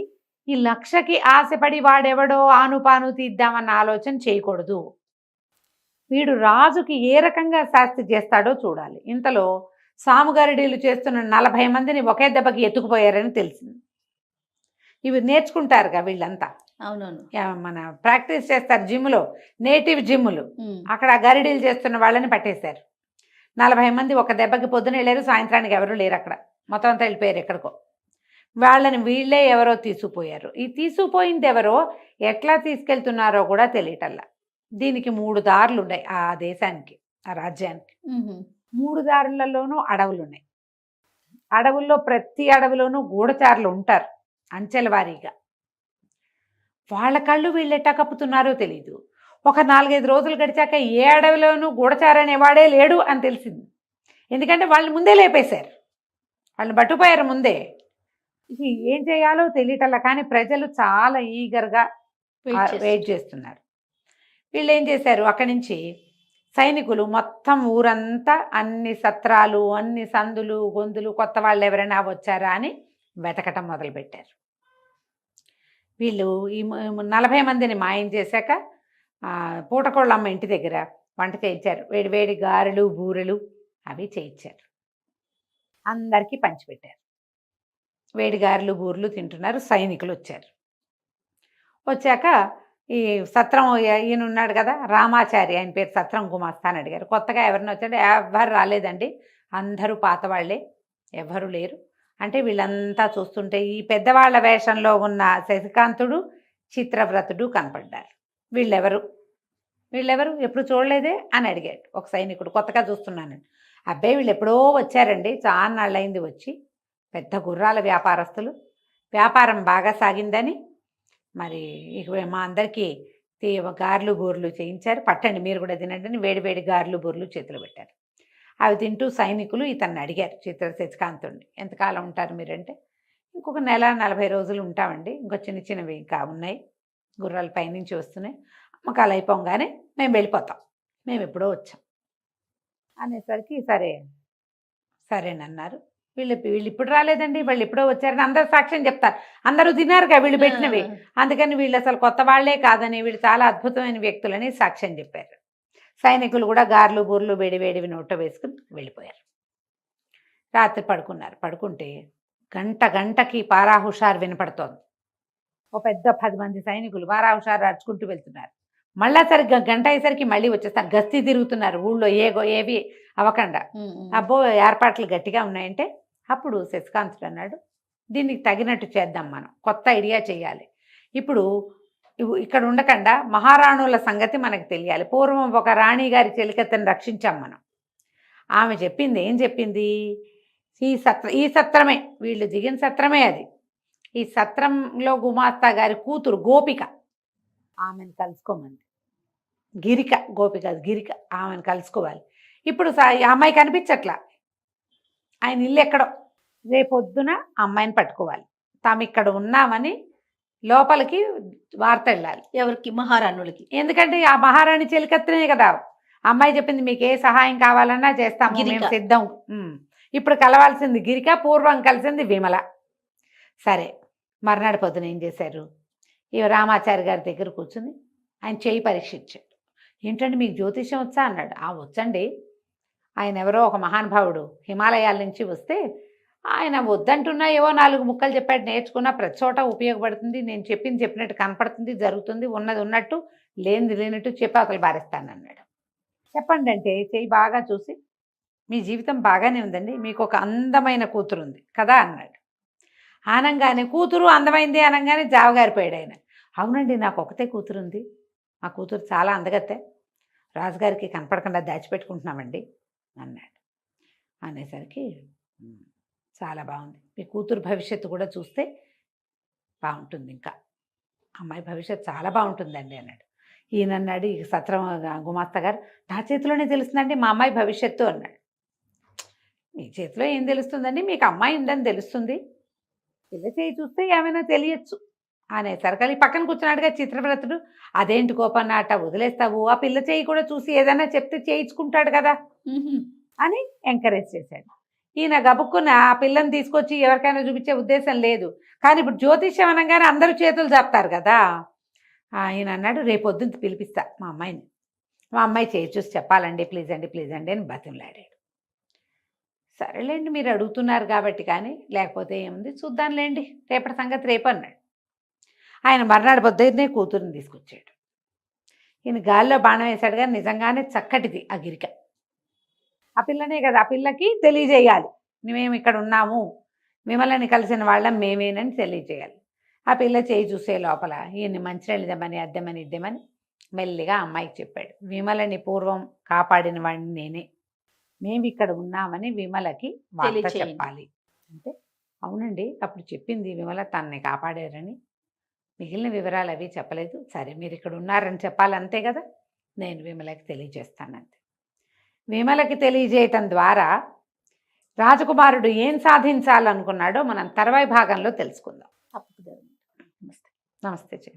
ఈ 1,00,000కి ఆశపడి వాడెవడో ఆనుపాను తీద్దామన్న ఆలోచన చేయకూడదు. వీడు రాజుకి ఏ రకంగా శాస్తి చేస్తాడో చూడాలి. ఇంతలో సాముగారిడీలు చేస్తున్న 40 మందిని ఒకే దెబ్బకి ఎత్తుకుపోయారని తెలిసింది. ఇవి నేర్చుకుంటారుగా వీళ్ళంతా. అవునవును, మన ప్రాక్టీస్ చేస్తారు జిమ్లో, నేటివ్ జిమ్ములు. అక్కడ గరిడీలు చేస్తున్న వాళ్ళని పట్టేశారు. 40 మంది ఒక దెబ్బకి పొద్దున వెళ్ళారు, సాయంత్రానికి ఎవరు లేరు అక్కడ, మొత్తం అంతా వెళ్ళిపోయారు ఎక్కడికో. వాళ్ళని వీళ్ళే ఎవరో తీసుకుపోయారు. ఈ తీసుకుపోయింది ఎవరో ఎట్లా తీసుకెళ్తున్నారో కూడా తెలియటల్లా. దీనికి 3 దారులు ఉన్నాయి ఆ దేశానికి, ఆ రాజ్యానికి. 3 దారులలోనూ అడవులు ఉన్నాయి. అడవుల్లో ప్రతి అడవిలోనూ గూఢచారులు ఉంటారు అంచెల వారీగా. వాళ్ళ కళ్ళు వీళ్ళు ఎట్టా కప్పుతున్నారో తెలీదు. ఒక 4-5 రోజులు గడిచాక ఏ అడవిలోనూ గూఢచారు అనేవాడే లేడు అని తెలిసింది. ఎందుకంటే వాళ్ళని ముందే లేపేశారు, వాళ్ళని పట్టుపోయారు ముందే. ఇది ఏం చేయాలో తెలియటల్లా. కానీ ప్రజలు చాలా ఈగర్గా వెయిట్ చేస్తున్నారు. వీళ్ళు ఏం చేశారు, అక్కడి నుంచి సైనికులు మొత్తం ఊరంతా అన్ని సత్రాలు, అన్ని సందులు గొంతులు, కొత్త వాళ్ళు ఎవరైనా వచ్చారా అని వెతకటం మొదలుపెట్టారు. వీళ్ళు ఈ 40 మందిని మాయం చేశాక పూటకోళ్ళమ్మ ఇంటి దగ్గర వంట చేయించారు. వేడి వేడి గారెలు బూరెలు అవి చేయించారు, అందరికీ పంచిపెట్టారు. వేడి గారెలు బూరెలు తింటున్నారు. సైనికులు వచ్చారు. వచ్చాక ఈ సత్రం ఈయన ఉన్నాడు కదా రామాచారి, ఆయన పేరు సత్రం గుమాస్తా అని అడిగారు. కొత్తగా ఎవరిని వచ్చాడు? ఎవ్వరు రాలేదండి, అందరూ పాత వాళ్ళే, ఎవ్వరు లేరు అంటే వీళ్ళంతా చూస్తుంటే ఈ పెద్దవాళ్ళ వేషంలో ఉన్న శశికాంతుడు, చిత్రవ్రతుడు కనపడ్డారు. వీళ్ళెవరు ఎప్పుడు చూడలేదే అని అడిగాడు ఒక సైనికుడు, కొత్తగా చూస్తున్నాను. అబ్బాయి వీళ్ళు ఎప్పుడో వచ్చారండి, చాలా నాళ్ళైంది వచ్చి, పెద్ద గుర్రాల వ్యాపారస్తులు, వ్యాపారం బాగా సాగిందని మరి ఇక మా అందరికీ గారెలు బూరెలు చేయించారు, పట్టండి మీరు కూడా తినండి అని వేడి వేడి గారెలు బూరెలు చేతులు పెట్టారు. అవి తింటూ సైనికులు ఇతన్ని అడిగారు, శశికాంతుడిని, ఎంతకాలం ఉంటారు మీరంటే, ఇంకొక నెల 40 రోజులు ఉంటామండి, ఇంకో చిన్న చిన్నవి ఇంకా ఉన్నాయి, గుర్రాలు పైనుంచి వస్తున్నాయి, అమ్మకాలు అయిపోగానే మేము వెళ్ళిపోతాం, మేము ఎప్పుడో వచ్చాం అనేసరికి సరేనన్నారు. వీళ్ళు ఇప్పుడు రాలేదండి, వాళ్ళు ఎప్పుడో వచ్చారని అందరూ సాక్ష్యం చెప్తారు, అందరూ తిన్నారుగా వీళ్ళు పెట్టినవి, అందుకని వీళ్ళు అసలు కొత్త వాళ్లే కాదని, వీళ్ళు చాలా అద్భుతమైన వ్యక్తులని సాక్ష్యం చెప్పారు. సైనికులు కూడా గారెలు బూరెలు వేడి వేడివి నోట్లో వేసుకుని వెళ్ళిపోయారు. రాత్రి పడుకుంటే గంటకి పారా హుషారు వినపడుతోంది. ఓ పెద్ద 10 మంది సైనికులు పారా హుషారు అరుచుకుంటూ వెళ్తున్నారు. మళ్ళా సరిగ్గా గంట అయ్యేసరికి మళ్ళీ వచ్చేస్తారు, గస్తీ తిరుగుతున్నారు ఊళ్ళో, ఏవి అవకుండా. అబ్బో ఏర్పాట్లు గట్టిగా ఉన్నాయంటే అప్పుడు శశికాంతుడు అన్నాడు, దీనికి తగినట్టు చేద్దాం, మనం కొత్త ఐడియా చేయాలి. ఇప్పుడు ఇక్కడ ఉండకుండా మహారాణుల సంగతి మనకు తెలియాలి. పూర్వం ఒక రాణి గారి చెలికత్తెను రక్షించాం మనం, ఆమె చెప్పింది ఏం చెప్పింది, ఈ సత్రమే, వీళ్ళు దిగిన సత్రమే అది, ఈ సత్రంలో గుమాస్తా గారి కూతురు గోపిక, ఆమెను కలుసుకోమంది. గిరిక ఆమెను కలుసుకోవాలి. ఇప్పుడు అమ్మాయి కనిపించట్లా, ఆయన ఇల్లు ఎక్కడో, రేపొద్దున అమ్మాయిని పట్టుకోవాలి, తాము ఇక్కడ ఉన్నామని లోపలికి వార్త వెళ్ళాలి. ఎవరికి? మహారాణులకి. ఎందుకంటే ఆ మహారాణి చెలికత్తనే కదా, అమ్మాయి చెప్పింది మీకు ఏ సహాయం కావాలన్నా చేస్తాము, మేము సిద్ధం. ఇప్పుడు కలవాల్సింది గిరిక, పూర్వం కలిసింది విమల. సరే, మర్నాడు పొద్దున ఏం చేశారు, ఈ రామాచారి గారి దగ్గర కూర్చుని ఆయన చేయి పరీక్షించాడు. ఏంటంటే మీకు జ్యోతిష్యం వచ్చా అన్నాడు. వచ్చండి, ఆయన ఎవరో ఒక మహానుభావుడు హిమాలయాల నుంచి వస్తే ఆయన వద్దంటున్నా ఏవో 4 ముక్కలు చెప్పాడు, నేర్చుకున్నా ప్రతి చోట ఉపయోగపడుతుంది, నేను చెప్పినట్టు కనపడుతుంది, జరుగుతుంది, ఉన్నది ఉన్నట్టు లేనిది లేనట్టు చెప్పి అవతల బారేస్తాను అన్నాడు. చెప్పండి అంటే చెయ్యి బాగా చూసి, మీ జీవితం బాగానే ఉందండి, మీకు ఒక అందమైన కూతురు ఉంది కదా అన్నాడు. ఆనంగానే కూతురు అందమైంది అనగానే జావగారిపోయాడు ఆయన. అవునండి, నాకు ఒకతే కూతురు ఉంది, మా కూతురు చాలా అందగత్తే, రాజుగారికి కనపడకుండా దాచిపెట్టుకుంటున్నామండి అన్నాడు. అనేసరికి చాలా బాగుంది, మీ కూతురు భవిష్యత్తు కూడా చూస్తే బాగుంటుంది, ఇంకా అమ్మాయి భవిష్యత్తు చాలా బాగుంటుందండి అన్నాడు. ఈయన అన్నాడు, ఈ సత్రం గుమాస్తా గారు, నా చేతిలోనే తెలుస్తుందండి మా అమ్మాయి భవిష్యత్తు అన్నాడు. మీ చేతిలో ఏం తెలుస్తుందండి, మీకు అమ్మాయి ఉందని తెలుస్తుంది, పిల్ల చేయి చూస్తే ఏమైనా తెలియచ్చు అనేసరికి పక్కన కూర్చున్నాడుగా చిత్రవ్రతుడు, అదేంటి కోపన్న అట్ట వదిలేస్తావు, ఆ పిల్ల చేయి కూడా చూసి ఏదైనా చెప్తే చేయించుకుంటాడు కదా అని ఎంకరేజ్ చేశాడు. ఈయన గబుక్కున ఆ పిల్లని తీసుకొచ్చి ఎవరికైనా చూపించే ఉద్దేశం లేదు, కానీ ఇప్పుడు జ్యోతిష్యం అనగానే అందరూ చేతులు జాపుతారు కదా. ఆయన అన్నాడు, రేపొద్దున పిలిపిస్తా మా అమ్మాయిని, మా అమ్మాయి చేయి చూసి చెప్పాలండి, ప్లీజ్ అండి అని బతిమలాడాడు. సరేలేండి, మీరు అడుగుతున్నారు కాబట్టి, కానీ లేకపోతే ఏముంది చూద్దాంలేండి, రేపటి సంగతి రేపు అన్నాడు. ఆయన మర్నాడు పొద్దున్నే కూతురుని తీసుకొచ్చాడు. ఈయన గాలిలో బాణం వేశాడు, కానీ నిజంగానే చక్కటిది ఆ గిరిక, ఆ పిల్లనే కదా, ఆ పిల్లకి తెలియజేయాలి మేము ఇక్కడ ఉన్నాము, విమలని కలిసిన వాళ్ళం మేమేనని తెలియజేయాలి. ఆ పిల్ల చేయి చూసే లోపల ఈయన్ని మంచినీళ్ళు ఇద్దామని మెల్లిగా అమ్మాయికి చెప్పాడు, విమలని పూర్వం కాపాడిన వాడిని నేనే, మేము ఇక్కడ ఉన్నామని విమలకి వార్త చెప్పాలి అంటే, అవునండి అప్పుడు చెప్పింది విమల తనని కాపాడారని, మిగిలిన వివరాలు అవి చెప్పలేదు, సరే మీరు ఇక్కడ ఉన్నారని చెప్పాలి అంతే కదా, నేను విమలకి తెలియజేస్తానంతే. విమలకి తెలియజేయటం ద్వారా రాజకుమారుడు ఏం సాధించాలనుకున్నాడో మనం తర్వాయి భాగంలో తెలుసుకుందాం. తప్పకుండా. నమస్తే.